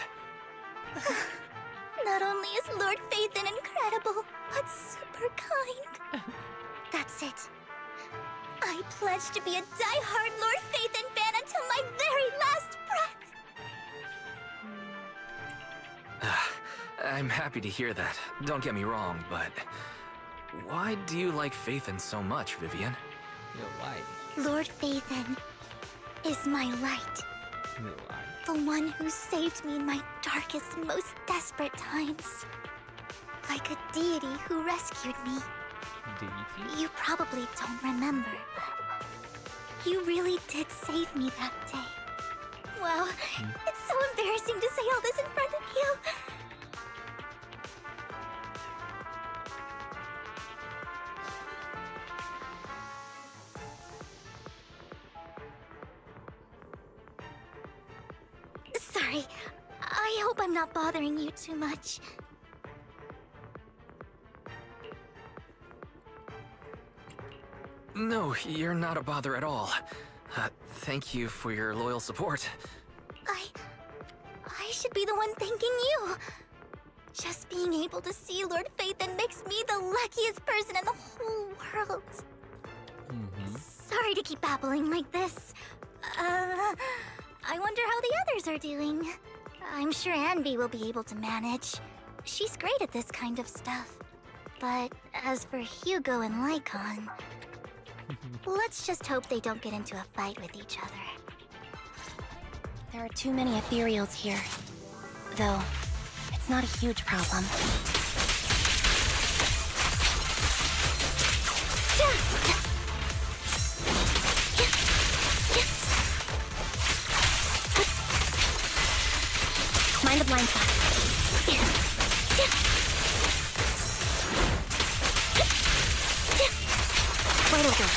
Not only is Lord Phaethon incredible, but super kind. That's it. I pledge to be a die-hard Lord Phaethon fan until my very last breath. I'm happy to hear that. Don't get me wrong, but why do you like Phaethon so much, Vivian? Yeah, why? Lord Phaethon is my light. The one who saved me in my darkest and most desperate times. Like a deity who rescued me. Deity? You probably don't remember, but you really did save me that day. Wow, it's so embarrassing to say all this in front of you. Sorry, I hope I'm not bothering you too much. No, you're not a bother at all. Thank you for your loyal support. I should be the one thanking you. Just being able to see Lord Phaethon makes me the luckiest person in the whole world. Sorry to keep babbling like this. I wonder how the others are doing. I'm sure Anby will be able to manage. She's great at this kind of stuff. But as for Hugo and Lycon, let's just hope they don't get into a fight with each other. There are too many ethereals here. Though, it's not a huge problem. Mind the blind spot. Wide open.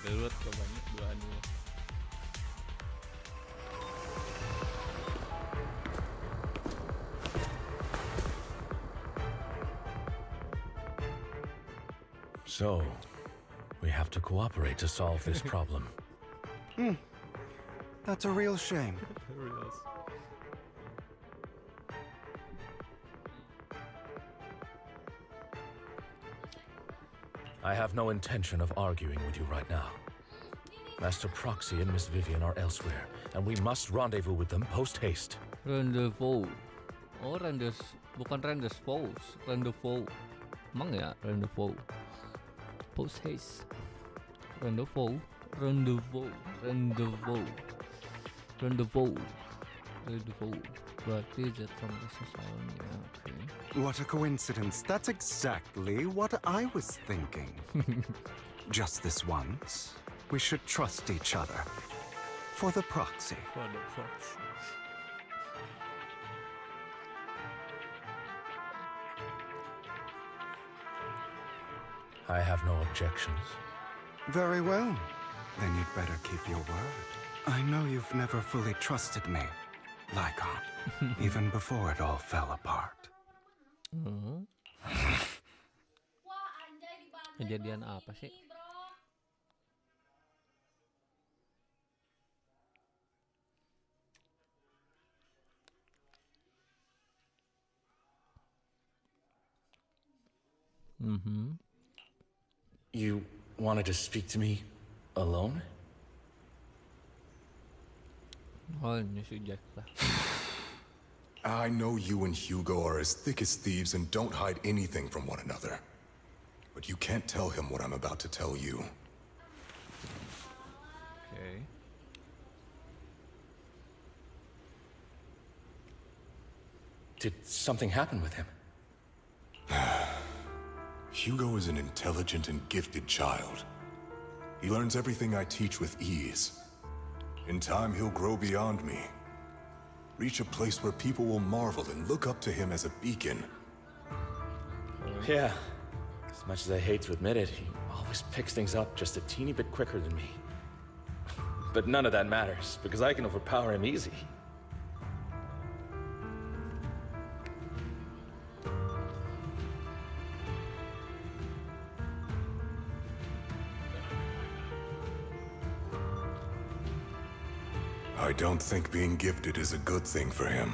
Gelut ke banyak dua anime. So, we have to cooperate to solve this problem. That's a real shame. I have no intention of arguing with you right now. Master Proxy and Miss Vivian are elsewhere, and we must rendezvous with them post-haste. Rendezvous. Oh, bukan rendezvous, rendezvous. Emang ya rendezvous. Post haste. Rendezvous, rendezvous, rendezvous, rendezvous, rendezvous. Berarti jatuh sesuatu. Okay. What a coincidence. That's exactly what I was thinking. Just this once, we should trust each other. For the proxy. For the proxy. I have no objections. Very well. Then you'd better keep your word. I know you've never fully trusted me, Lycon, even before it all fell apart. Kejadian apa sih? You wanted to speak to me alone? Oh, ini si Jack lah. I know you and Hugo are as thick as thieves and don't hide anything from one another. But you can't tell him what I'm about to tell you. Okay. Did something happen with him? Hugo is an intelligent and gifted child. He learns everything I teach with ease. In time, he'll grow beyond me. Reach a place where people will marvel and look up to him as a beacon. Yeah. As much as I hate to admit it, he always picks things up just a teeny bit quicker than me. But none of that matters, because I can overpower him easy. I don't think being gifted is a good thing for him.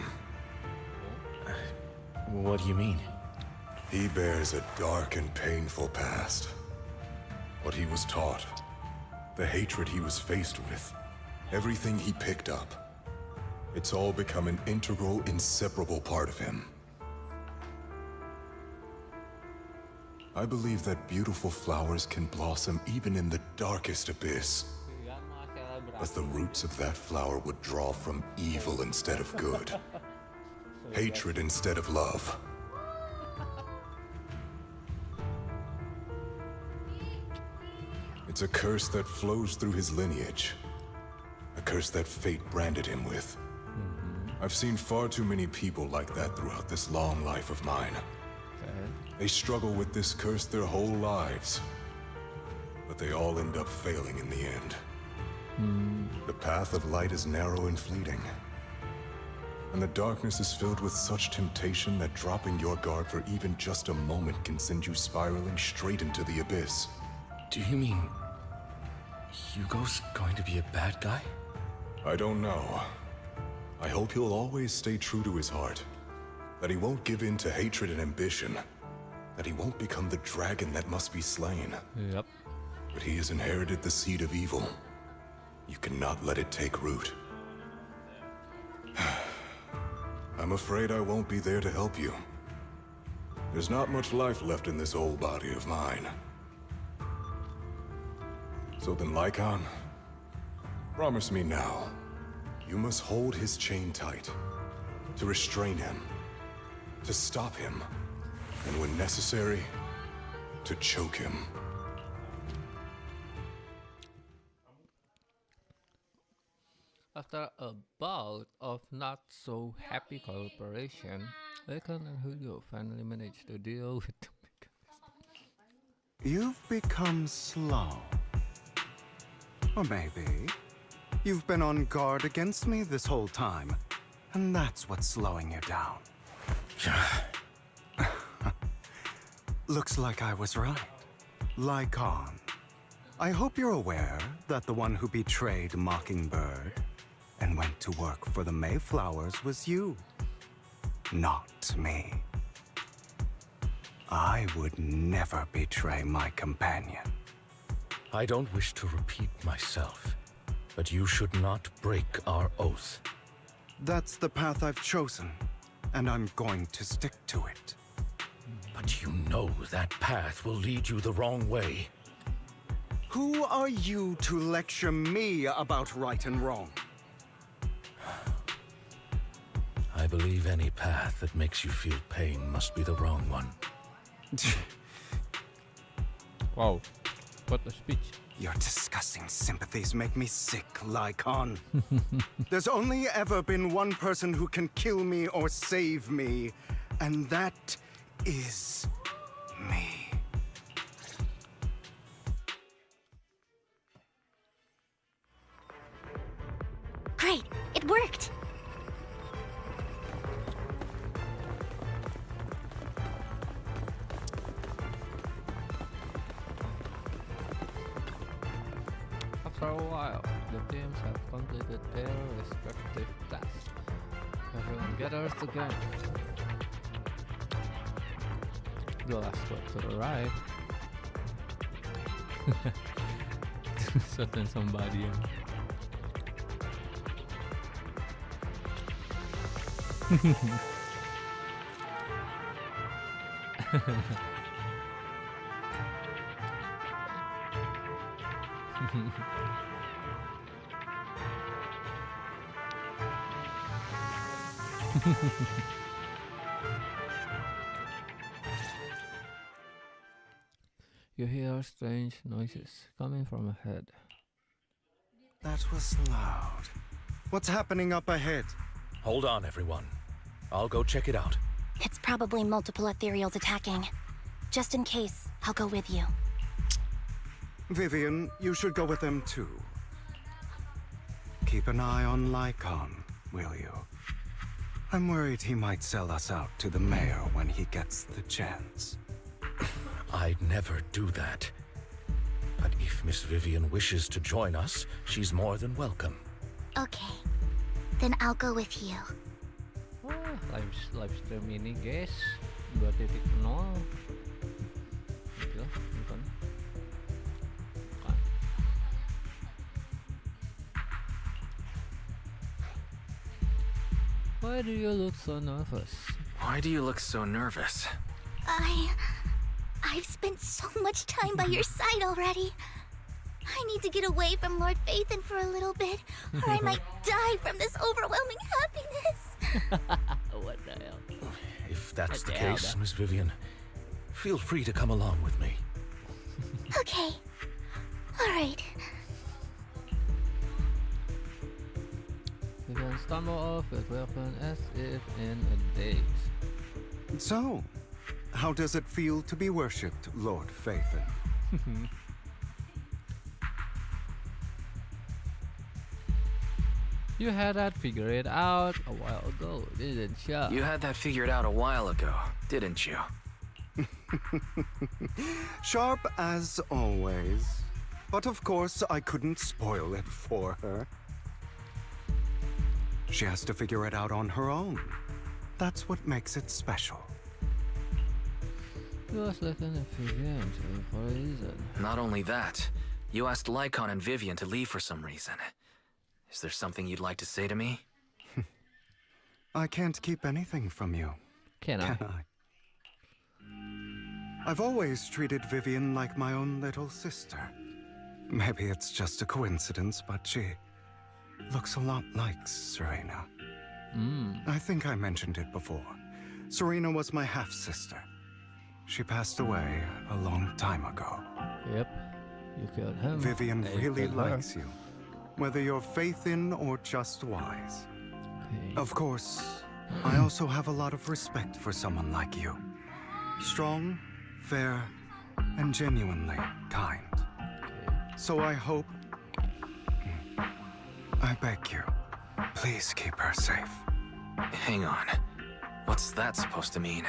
What do you mean? He bears a dark and painful past. What he was taught, the hatred he was faced with, everything he picked up. It's all become an integral, inseparable part of him. I believe that beautiful flowers can blossom even in the darkest abyss. But the roots of that flower would draw from evil instead of good. Hatred instead of love. It's a curse that flows through his lineage. A curse that fate branded him with. I've seen far too many people like that throughout this long life of mine. They struggle with this curse their whole lives. But they all end up failing in the end. The path of light is narrow and fleeting. And the darkness is filled with such temptation that dropping your guard for even just a moment can send you spiraling straight into the abyss. Do you mean Hugo's going to be a bad guy? I don't know. I hope he'll always stay true to his heart. That he won't give in to hatred and ambition. That he won't become the dragon that must be slain. Yep. But he has inherited the seed of evil. You cannot let it take root. I'm afraid I won't be there to help you. There's not much life left in this old body of mine. So then, Lycon, promise me now, you must hold his chain tight, to restrain him, to stop him, and when necessary, to choke him. After a bout of not so happy cooperation, Lycon and Hugo finally managed to deal with the mechanism. You've become slow. Or maybe you've been on guard against me this whole time, and that's what's slowing you down. Looks like I was right. Lycon, I hope you're aware that the one who betrayed Mockingbird and went to work for the Mayflowers was you, not me. I would never betray my companion. I don't wish to repeat myself, but you should not break our oath. That's the path I've chosen, and I'm going to stick to it. But you know that path will lead you the wrong way. Who are you to lecture me about right and wrong? I believe any path that makes you feel pain must be the wrong one. Wow, what a speech. Your disgusting sympathies make me sick, Lycon. There's only ever been one person who can kill me or save me, and that is me. After a while, the teams have completed their respective tasks. Everyone gathers again. The last one to the right. Certain somebody. You hear strange noises coming from ahead. That was loud. What's happening up ahead? Hold on, everyone. I'll go check it out. It's probably multiple ethereals attacking. Just in case, I'll go with you. Vivian, you should go with them too. Keep an eye on Lycon, will you? I'm worried he might sell us out to the mayor when he gets the chance. I'd never do that. But if Miss Vivian wishes to join us, she's more than welcome. Okay. Then I'll go with you. Live stream ini guys 2.0 gitu bukan. Why do you look so nervous? Why do you look so nervous? I've spent so much time by your side already. I need to get away from Lord Phaethon for a little bit, or I might die from this overwhelming happiness. What the hell? If that's the case, Miss Vivian, feel free to come along with me. Okay. All right. You can stumble off with weapon as if in a daze. So, how does it feel to be worshipped, Lord Phaethon? You had that figured out a while ago, didn't you? You had that figured out a while ago, didn't you? Sharp as always. But of course, I couldn't spoil it for her. She has to figure it out on her own. That's what makes it special. You was looking at Vivian for a reason. Not only that, you asked Lycon and Vivian to leave for some reason. Is there something you'd like to say to me? I can't keep anything from you. Can I? I've always treated Vivian like my own little sister. Maybe it's just a coincidence, but she looks a lot like Serena. I think I mentioned it before. Serena was my half-sister. She passed away a long time ago. Yep, you killed him. Vivian They really killed her. likes you, whether you're Phaethon or just wise. Okay. Of course, I also have a lot of respect for someone like you. Strong, fair, and genuinely kind. So I hope... I beg you, please keep her safe. Hang on. What's that supposed to mean?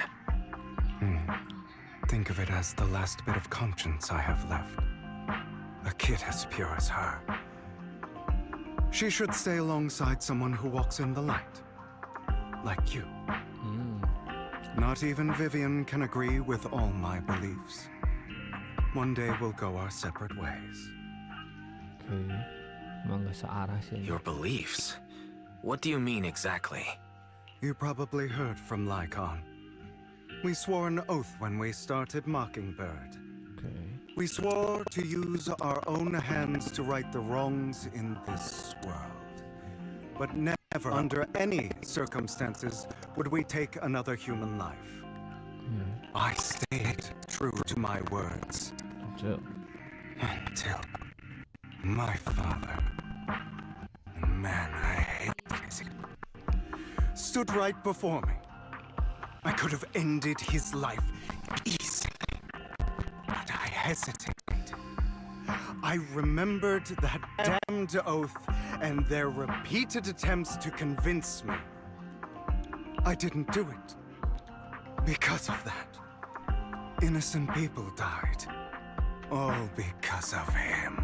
Think of it as the last bit of conscience I have left. A kid as pure as her. She should stay alongside someone who walks in the light. Like you. Not even Vivian can agree with all my beliefs. One day we'll go our separate ways. Okay. Emang gak searah sih. Your beliefs? What do you mean exactly? You probably heard from Lycon. We swore an oath when we started Mockingbird. Okay. We swore to use our own hands to right the wrongs in this world. But never, under any circumstances, would we take another human life. I stayed true to my words. Until my father, the man I hated, stood right before me. I could have ended his life easily, but I hesitated. I remembered that damned oath and their repeated attempts to convince me. I didn't do it. Because of that, innocent people died. All because of him.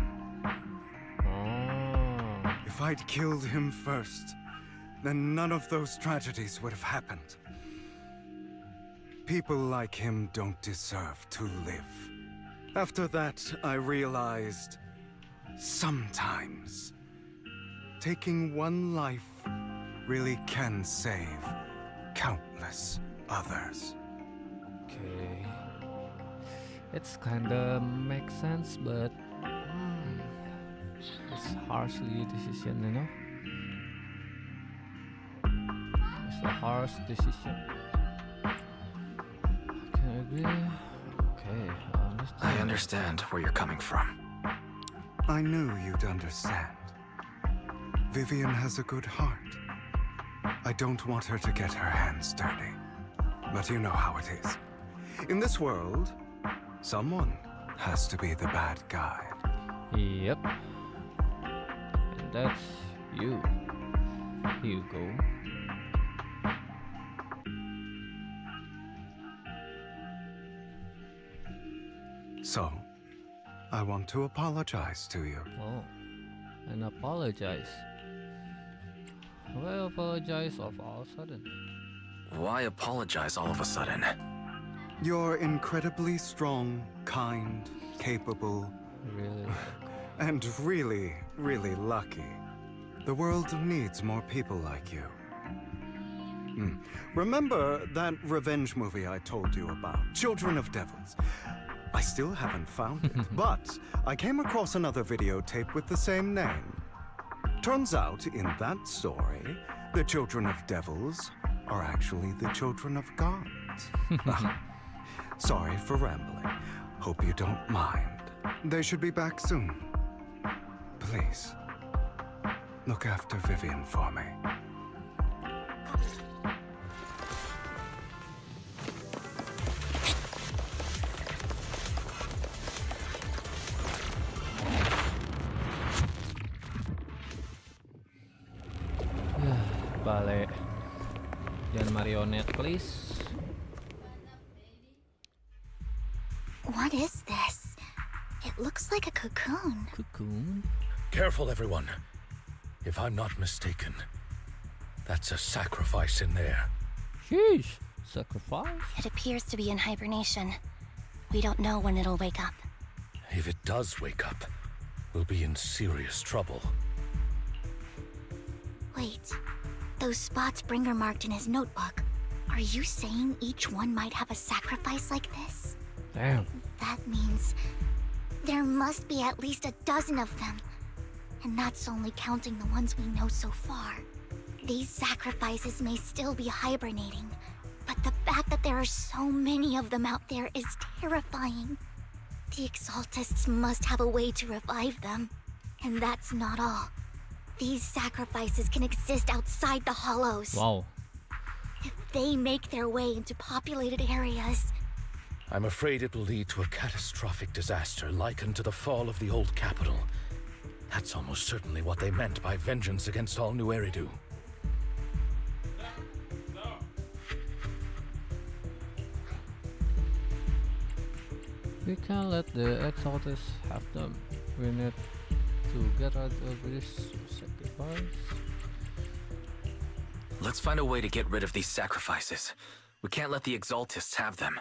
If I'd killed him first, then none of those tragedies would have happened. People like him don't deserve to live. After that, I realized sometimes taking one life really can save countless others. Okay. It's kinda makes sense, but it's harshly decision, you know? It's a harsh decision. I can agree. Okay, I understand where you're coming from. I knew you'd understand. Vivian has a good heart. I don't want her to get her hands dirty. But you know how it is. In this world, someone has to be the bad guy. Yep. And that's you, Hugo. So, I want to apologize to you. Oh, and apologize. Why apologize all of a sudden? Why apologize all of a sudden? You're incredibly strong, kind, capable, really, and really, really lucky. The world needs more people like you. Remember that revenge movie I told you about, Children of Devils? I still haven't found it, but I came across another videotape with the same name. Turns out, in that story, the children of devils are actually the children of gods. Sorry for rambling. Hope you don't mind. They should be back soon. Please, look after Vivian for me. Balik. Jangan marionette, please. What is this? It looks like a cocoon. Cocoon? Careful, everyone. If I'm not mistaken, that's a sacrifice in there. Sheesh. Sacrifice? It appears to be in hibernation. We don't know when it'll wake up. If it does wake up, we'll be in serious trouble. Wait. Those spots Bringer marked in his notebook. Are you saying each one might have a sacrifice like this? Damn. That means there must be at least a dozen of them. And that's only counting the ones we know so far. These sacrifices may still be hibernating, but the fact that there are so many of them out there is terrifying. The Exaltists must have a way to revive them. And that's not all. These sacrifices can exist outside the hollows. Wow. If they make their way into populated areas... I'm afraid it will lead to a catastrophic disaster likened to the fall of the old capital. That's almost certainly what they meant by vengeance against all New Eridu. We can't let the Exaltists have them. We need to get out of this sacrifice. Let's find a way to get rid of these sacrifices. We can't let the Exaltists have them.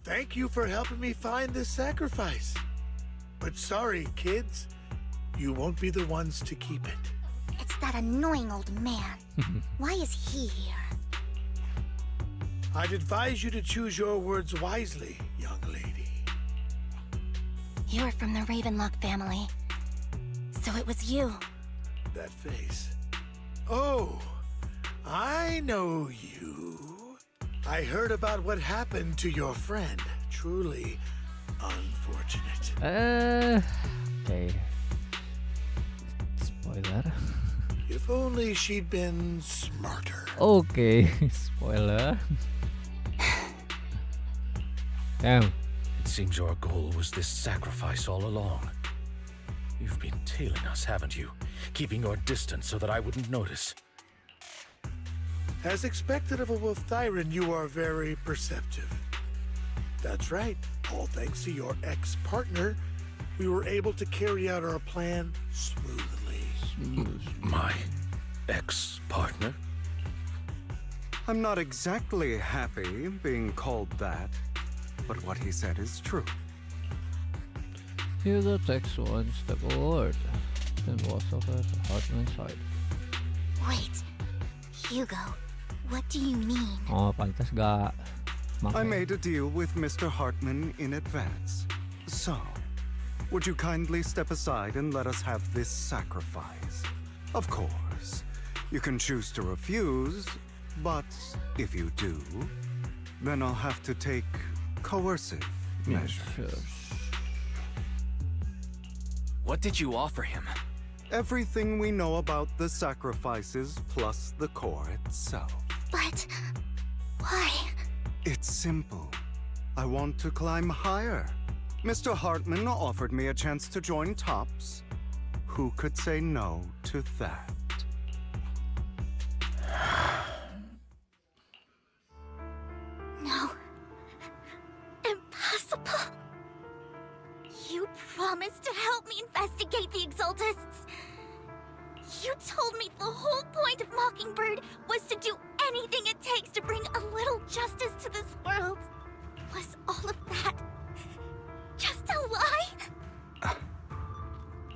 Thank you for helping me find this sacrifice. But sorry, kids. You won't be the ones to keep it. It's that annoying old man. Why is he here? I'd advise you to choose your words wisely, young lady. You're from the Ravenlock family. So it was you. That face. Oh, I know you. I heard about what happened to your friend. Truly unfortunate. Okay. Spoiler. If only she'd been smarter. Okay, spoiler. Damn. It seems your goal was this sacrifice all along. You've been tailing us, haven't you? Keeping your distance so that I wouldn't notice. As expected of a Wolf-Thyran, you are very perceptive. That's right. All thanks to your ex-partner, we were able to carry out our plan smoothly. My ex-partner? I'm not exactly happy being called that, but what he said is true. Hugo takes one step forward, then walks over to Hartman's side. Wait, Hugo, what do you mean? Oh, pantas gak. I made a deal with Mr. Hartman in advance. So, would you kindly step aside and let us have this sacrifice? Of course, you can choose to refuse, but if you do, then I'll have to take coercive measures. What did you offer him? Everything we know about the sacrifices plus the core itself. But why? It's simple. I want to climb higher. Mr. Hartman offered me a chance to join Tops. Who could say no to that? No. Impossible. You promised to help me investigate the Exaltists. You told me the whole point of Mockingbird was to do anything it takes to bring a little justice to this world. Was all of that just a lie?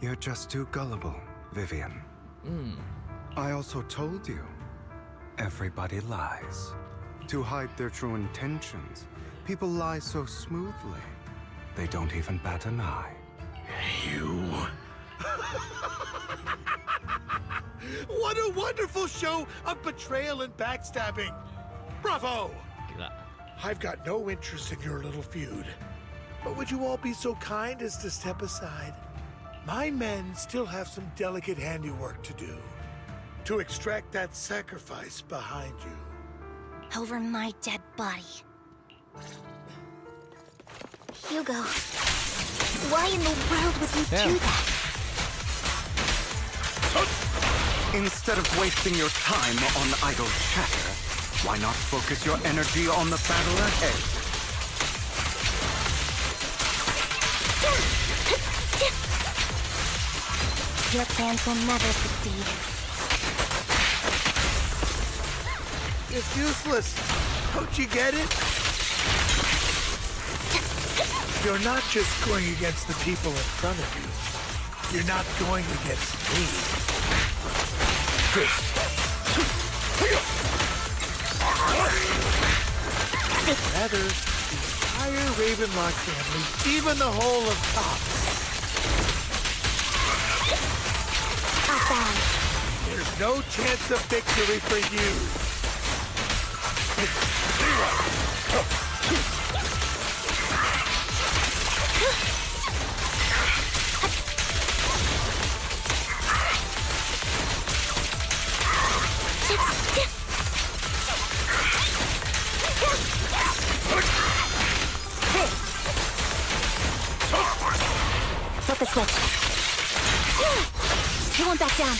You're just too gullible, Vivian. I also told you, everybody lies. To hide their true intentions, people lie so smoothly, they don't even bat an eye. You... What a wonderful show of betrayal and backstabbing! Bravo! I've got no interest in your little feud. But would you all be so kind as to step aside? My men still have some delicate handiwork to do. To extract that sacrifice behind you. Over my dead body. Hugo, why in the world would you do that? Instead of wasting your time on idle chatter, why not focus your energy on the battle ahead? Your plans will never succeed. It's useless. Don't you get it? You're not just going against the people in front of you. You're not going against me. Rather, the entire Ravenlock family, even the whole of Tops. There's no chance of victory for you. Flip the switch. You won't back down.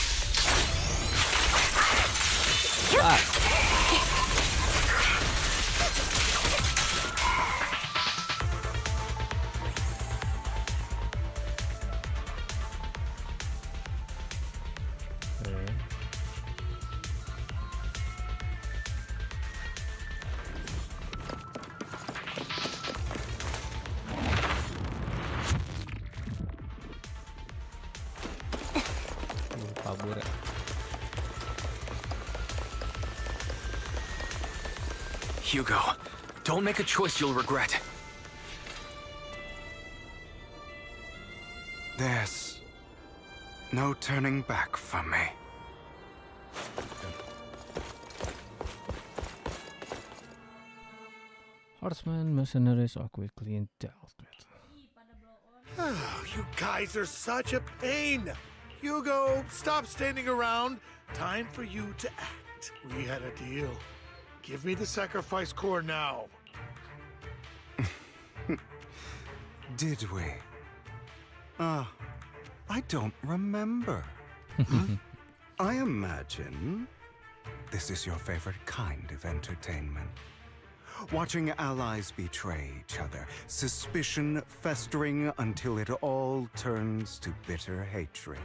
Hugo, don't make a choice you'll regret. There's no turning back from me. Horsemen mercenaries are quickly dealt with. Oh, you guys are such a pain. Hugo, stop standing around. Time for you to act. We had a deal. Give me the sacrifice core now. Did we? I don't remember. I imagine this is your favorite kind of entertainment. watching allies betray each other, suspicion festering until it all turns to bitter hatred.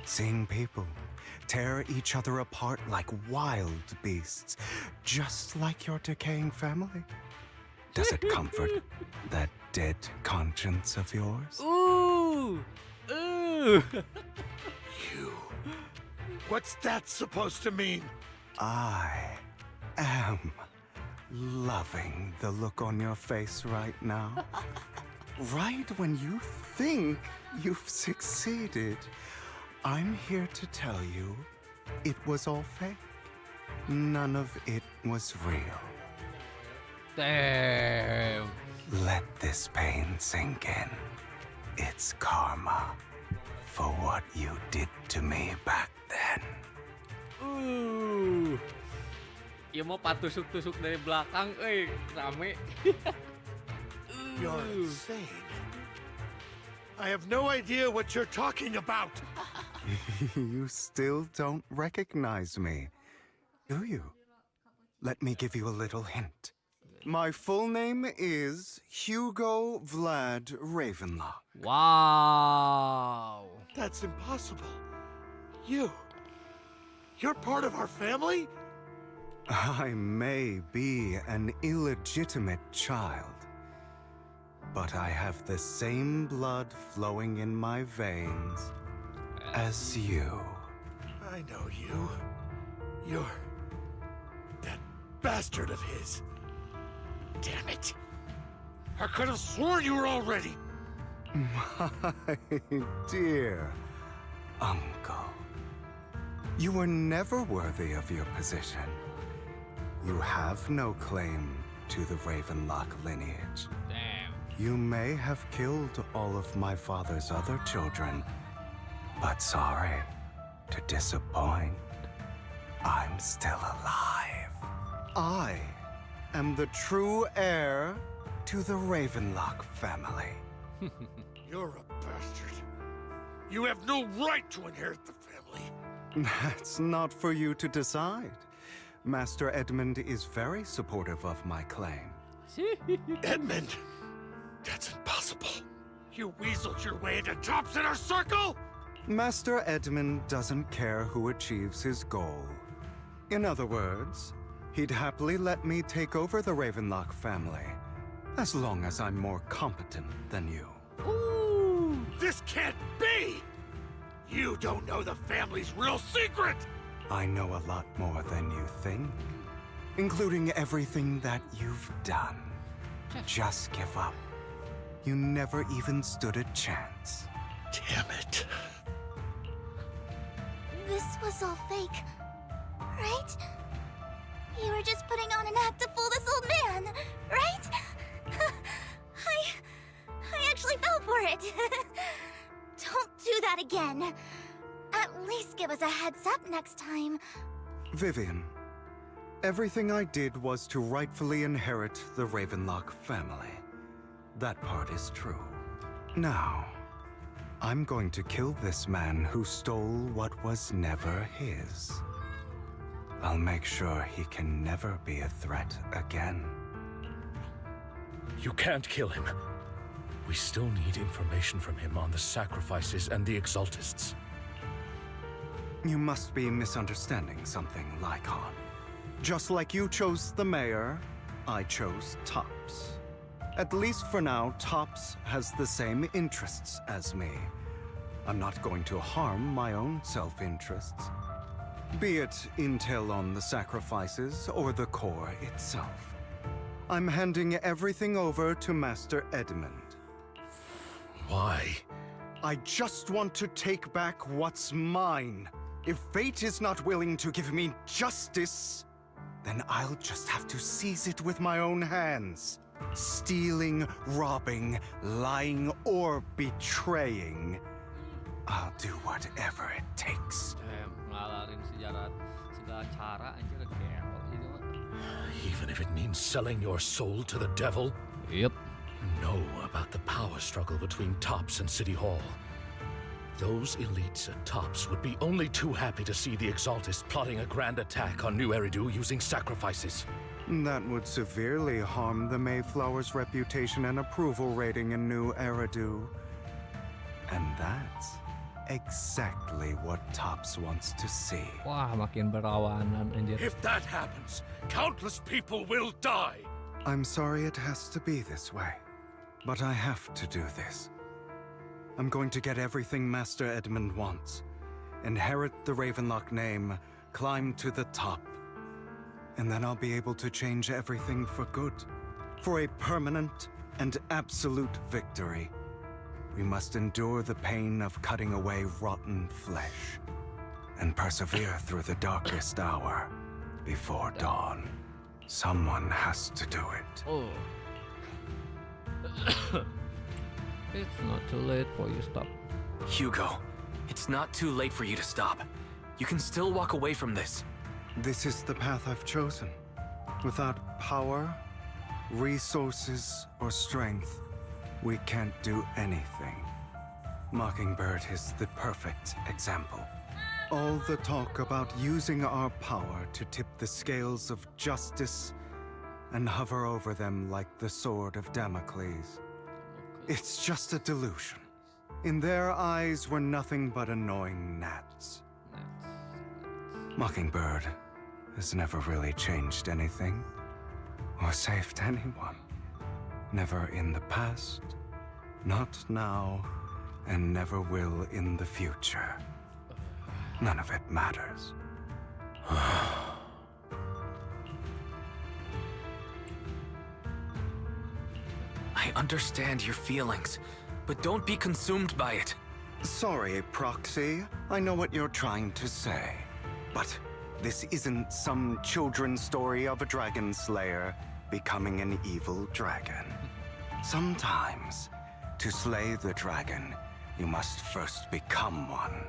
Seeing people tear each other apart like wild beasts, just like your decaying family. Does it comfort that dead conscience of yours? Ooh! Ooh! You. What's that supposed to mean? I am loving the look on your face right now. Right when you think you've succeeded, I'm here to tell you it was all fake. None of it was real. Damn. Let this pain sink in. It's karma for what you did to me back then. Iya mau patusuk-tusuk dari belakang, rame. You're insane. I have no idea what you're talking about. You still don't recognize me, do you? Let me give you a little hint. My full name is Hugo Vlad Ravenlock. Wow. That's impossible. You're part of our family? I may be an illegitimate child, but I have the same blood flowing in my veins as you. I know you. You're that bastard of his. Damn it. I could have sworn you were already. My dear uncle, you were never worthy of your position. You have no claim to the Ravenlock lineage. Damn. You may have killed all of my father's other children, but sorry to disappoint, I'm still alive. I am the true heir to the Ravenlock family. You're a bastard. You have no right to inherit the family. That's not for you to decide. Master Edmund is very supportive of my claim. Edmund? That's impossible. You weaseled your way into Top's inner circle? Master Edmund doesn't care who achieves his goal. In other words, he'd happily let me take over the Ravenlock family, as long as I'm more competent than you. Ooh, this can't be! You don't know the family's real secret! I know a lot more than you think, including everything that you've done. Just give up. You never even stood a chance. Damn it. This was all fake, right? You were just putting on an act to fool this old man, right? I actually fell for it. Don't do that again. At least give us a heads up next time. Vivian, everything I did was to rightfully inherit the Ravenlock family. That part is true. Now, I'm going to kill this man who stole what was never his. I'll make sure he can never be a threat again. You can't kill him. We still need information from him on the sacrifices and the Exaltists. You must be misunderstanding something, Lycon. Just like you chose the mayor, I chose Tops. At least for now, Tops has the same interests as me. I'm not going to harm my own self-interests. Be it intel on the sacrifices or the core itself. I'm handing everything over to Master Edmund. Why? I just want to take back what's mine. If fate is not willing to give me justice, then I'll just have to seize it with my own hands. Stealing, robbing, lying, or betraying. I'll do whatever it takes. Ngalarin segala cara anjir Even if it means selling your soul to the devil? Yep. Know about the power struggle between Tops and City Hall. Those elites at Tops would be only too happy to see the Exaltists plotting a grand attack on New Eridu using sacrifices. That would severely harm the Mayflower's reputation and approval rating in New Eridu. And that's exactly what Tops wants to see. Wah, makin berawanan anjir. If that happens, countless people will die. I'm sorry it has to be this way, but I have to do this. I'm going to get everything Master Edmund wants. Inherit the Ravenlock name, climb to the top. And then I'll be able to change everything for good. For a permanent and absolute victory. We must endure the pain of cutting away rotten flesh. And persevere through the darkest hour before dawn. Someone has to do it. Oh. It's not too late for you to stop. Hugo, it's not too late for you to stop. You can still walk away from this. This is the path I've chosen. Without power, resources, or strength, we can't do anything. Mockingbird is the perfect example. All the talk about using our power to tip the scales of justice and hover over them like the sword of Damocles. It's just a delusion. In their eyes, we're nothing but annoying gnats. Mockingbird has never really changed anything or saved anyone. Never in the past, not now, and never will in the future. None of it matters. I understand your feelings, but don't be consumed by it. Sorry, Proxy. I know what you're trying to say. But this isn't some children's story of a dragon slayer becoming an evil dragon. Sometimes, to slay the dragon, you must first become one.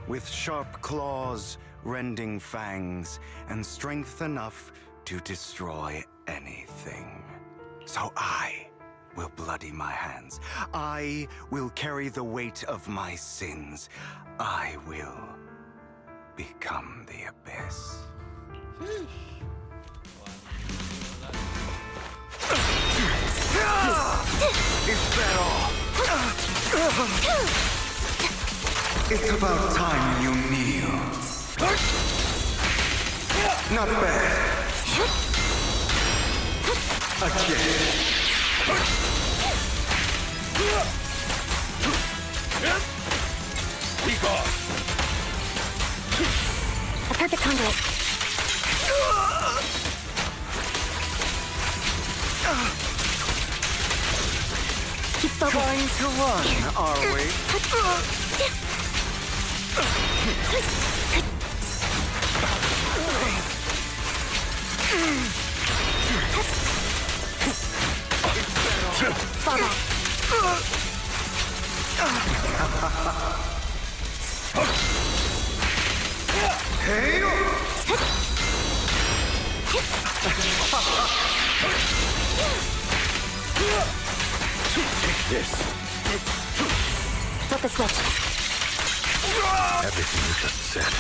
With sharp claws, rending fangs, and strength enough to destroy anything. So I will bloody my hands. I will carry the weight of my sins. I will become the abyss. Is that all? It's about time you kneel. Not bad. Again. Be gone. A perfect conduit. Keep focused. Trying to run, are we? Fall back. Hey! Take this. Flip the switch. Everything you just said.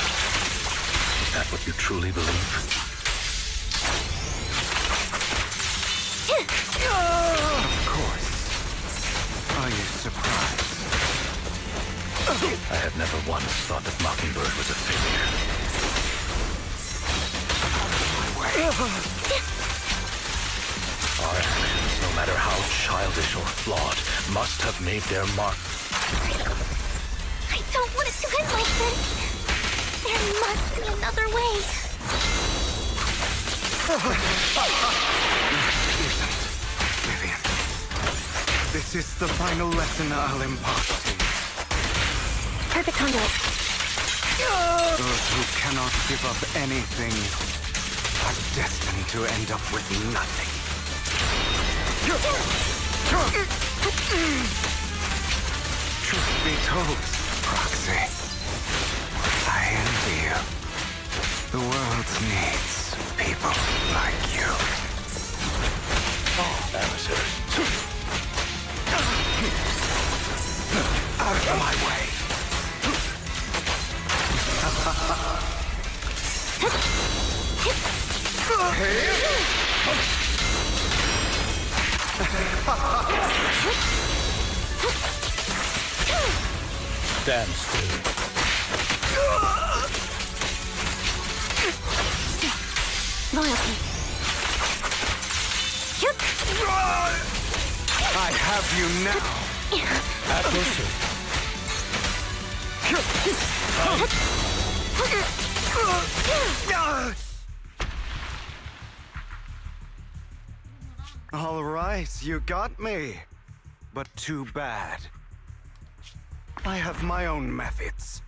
Is that what you truly believe? Of course. Are you surprised? I have never once thought that Mockingbird was a failure. Our actions, no matter how childish or flawed, must have made their mark. I don't want it to end like this. There must be another way. Vivian. This is the final lesson I'll impart to you. Perfect conduit. Those who cannot give up anything are destined to end up with nothing. Truth be told, Proxy, I envy you. The world needs people like you. Amateurs. Out of my way. Hey! Stand still. Loyalty. I have you now. At your service. All right, you got me. But too bad. I have my own methods.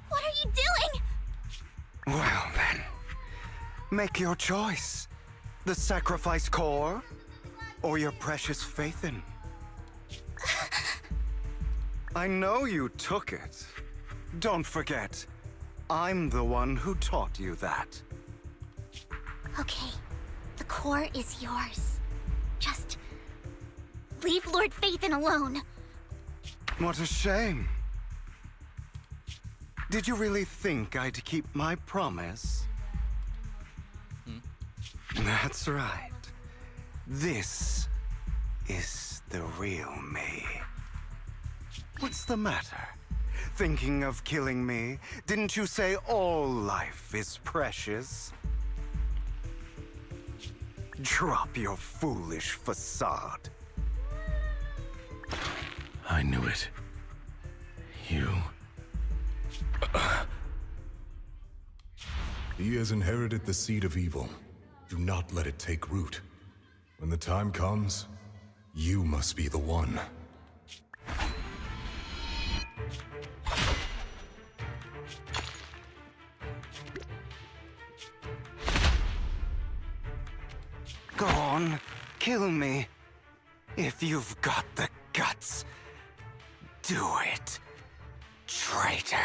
What are you doing? Well then, make your choice. The sacrifice core, or your precious Faithin. I know you took it. Don't forget, I'm the one who taught you that. Okay, the core is yours. Just leave Lord Faithin alone. What a shame. Did you really think I'd keep my promise? That's right. This is the real me. What's the matter? Thinking of killing me? Didn't you say all life is precious? Drop your foolish facade. I knew it. You... He has inherited the seed of evil. Do not let it take root. When the time comes, you must be the one. Go on, kill me. If you've got the guts, do it, traitor.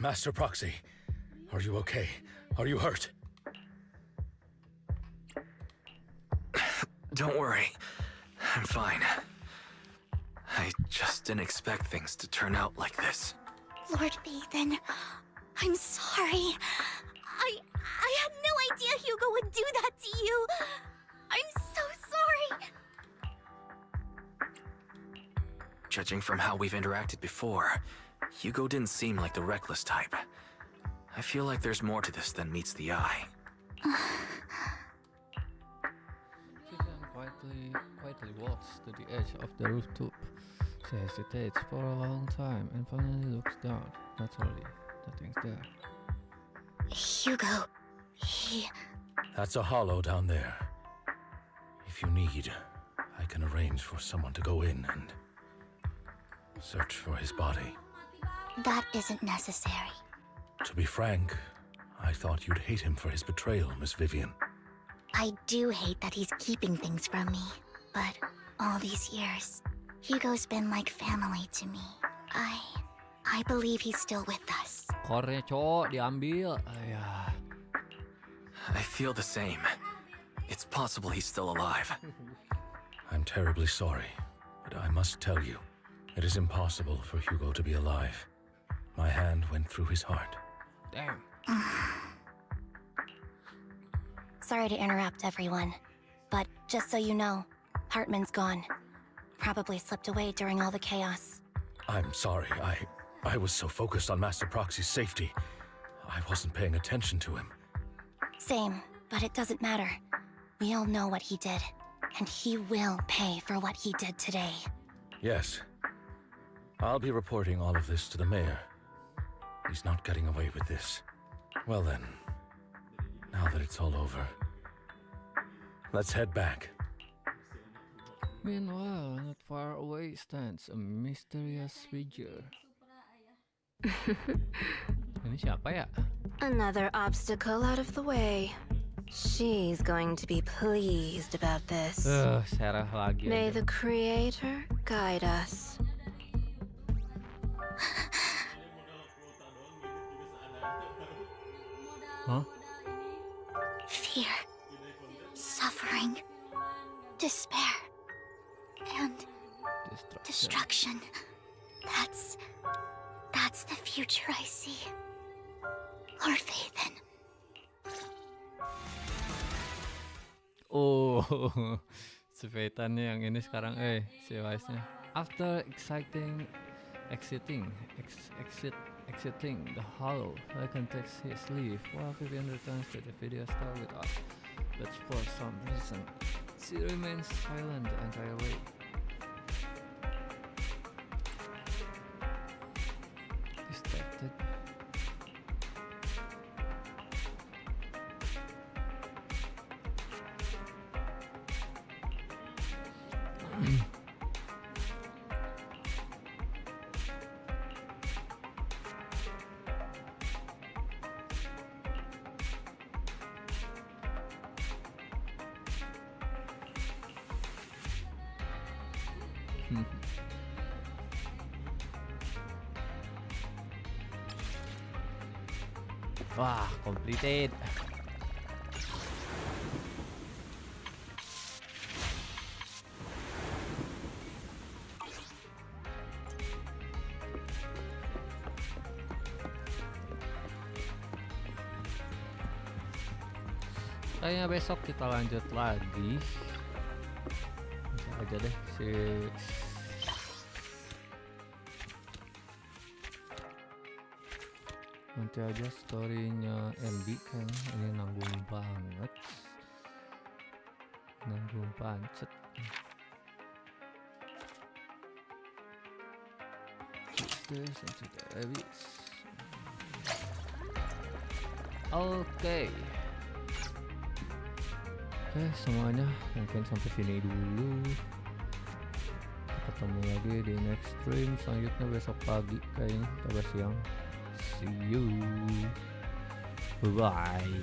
Master Proxy, are you okay? Are you hurt? Don't worry. I'm fine. I just didn't expect things to turn out like this. Lord Faithin, I'm sorry. I had no idea Hugo would do that to you. I'm so sorry. Judging from how we've interacted before, Hugo didn't seem like the reckless type. I feel like there's more to this than meets the eye. Vivian quietly walks to the edge of the rooftop. She hesitates for a long time and finally looks down. Naturally, nothing's there. Hugo, he... That's a hollow down there. If you need, I can arrange for someone to go in and search for his body. That isn't necessary. To be frank, I thought you'd hate him for his betrayal, Miss Vivian. I do hate that he's keeping things from me, but all these years, Hugo's been like family to me. I believe he's still with us. Kornya cowok diambil. Ayah. I feel the same. It's possible he's still alive. I'm terribly sorry, but I must tell you, it is impossible for Hugo to be alive. My hand went through his heart. Damn. Sorry to interrupt, everyone. But just so you know, Hartman's gone. Probably slipped away during all the chaos. I'm sorry, I was so focused on Master Proxy's safety. I wasn't paying attention to him. Same, but it doesn't matter. We all know what he did, and he will pay for what he did today. Yes. I'll be reporting all of this to the mayor. He's not getting away with this. Well then, now that it's all over, let's head back. Meanwhile, not far away stands a mysterious figure. Ini siapa ya? Another obstacle out of the way. She's going to be pleased about this. Serah lagi. May aja. the Creator guide us. Huh? fear, suffering, despair, and destruction. That's the future I see. Lord Faithin. Oh, si Faithannya yang ini sekarang, si Wise-nya. After exiting the hollow, Falcon takes his leave while Vivian returns to the video store with us. But for some reason, she remains silent the entire way. Distracted. Wah, completed. Kayaknya besok kita lanjut lagi. Bisa aja deh si nanti aja storynya Anby kan ini nanggung banget, nanggung pancet. Oke, semuanya mungkin sampai sini dulu. Ketemu lagi di next stream selanjutnya besok pagi kayaknya, atau siang. See you. Bye.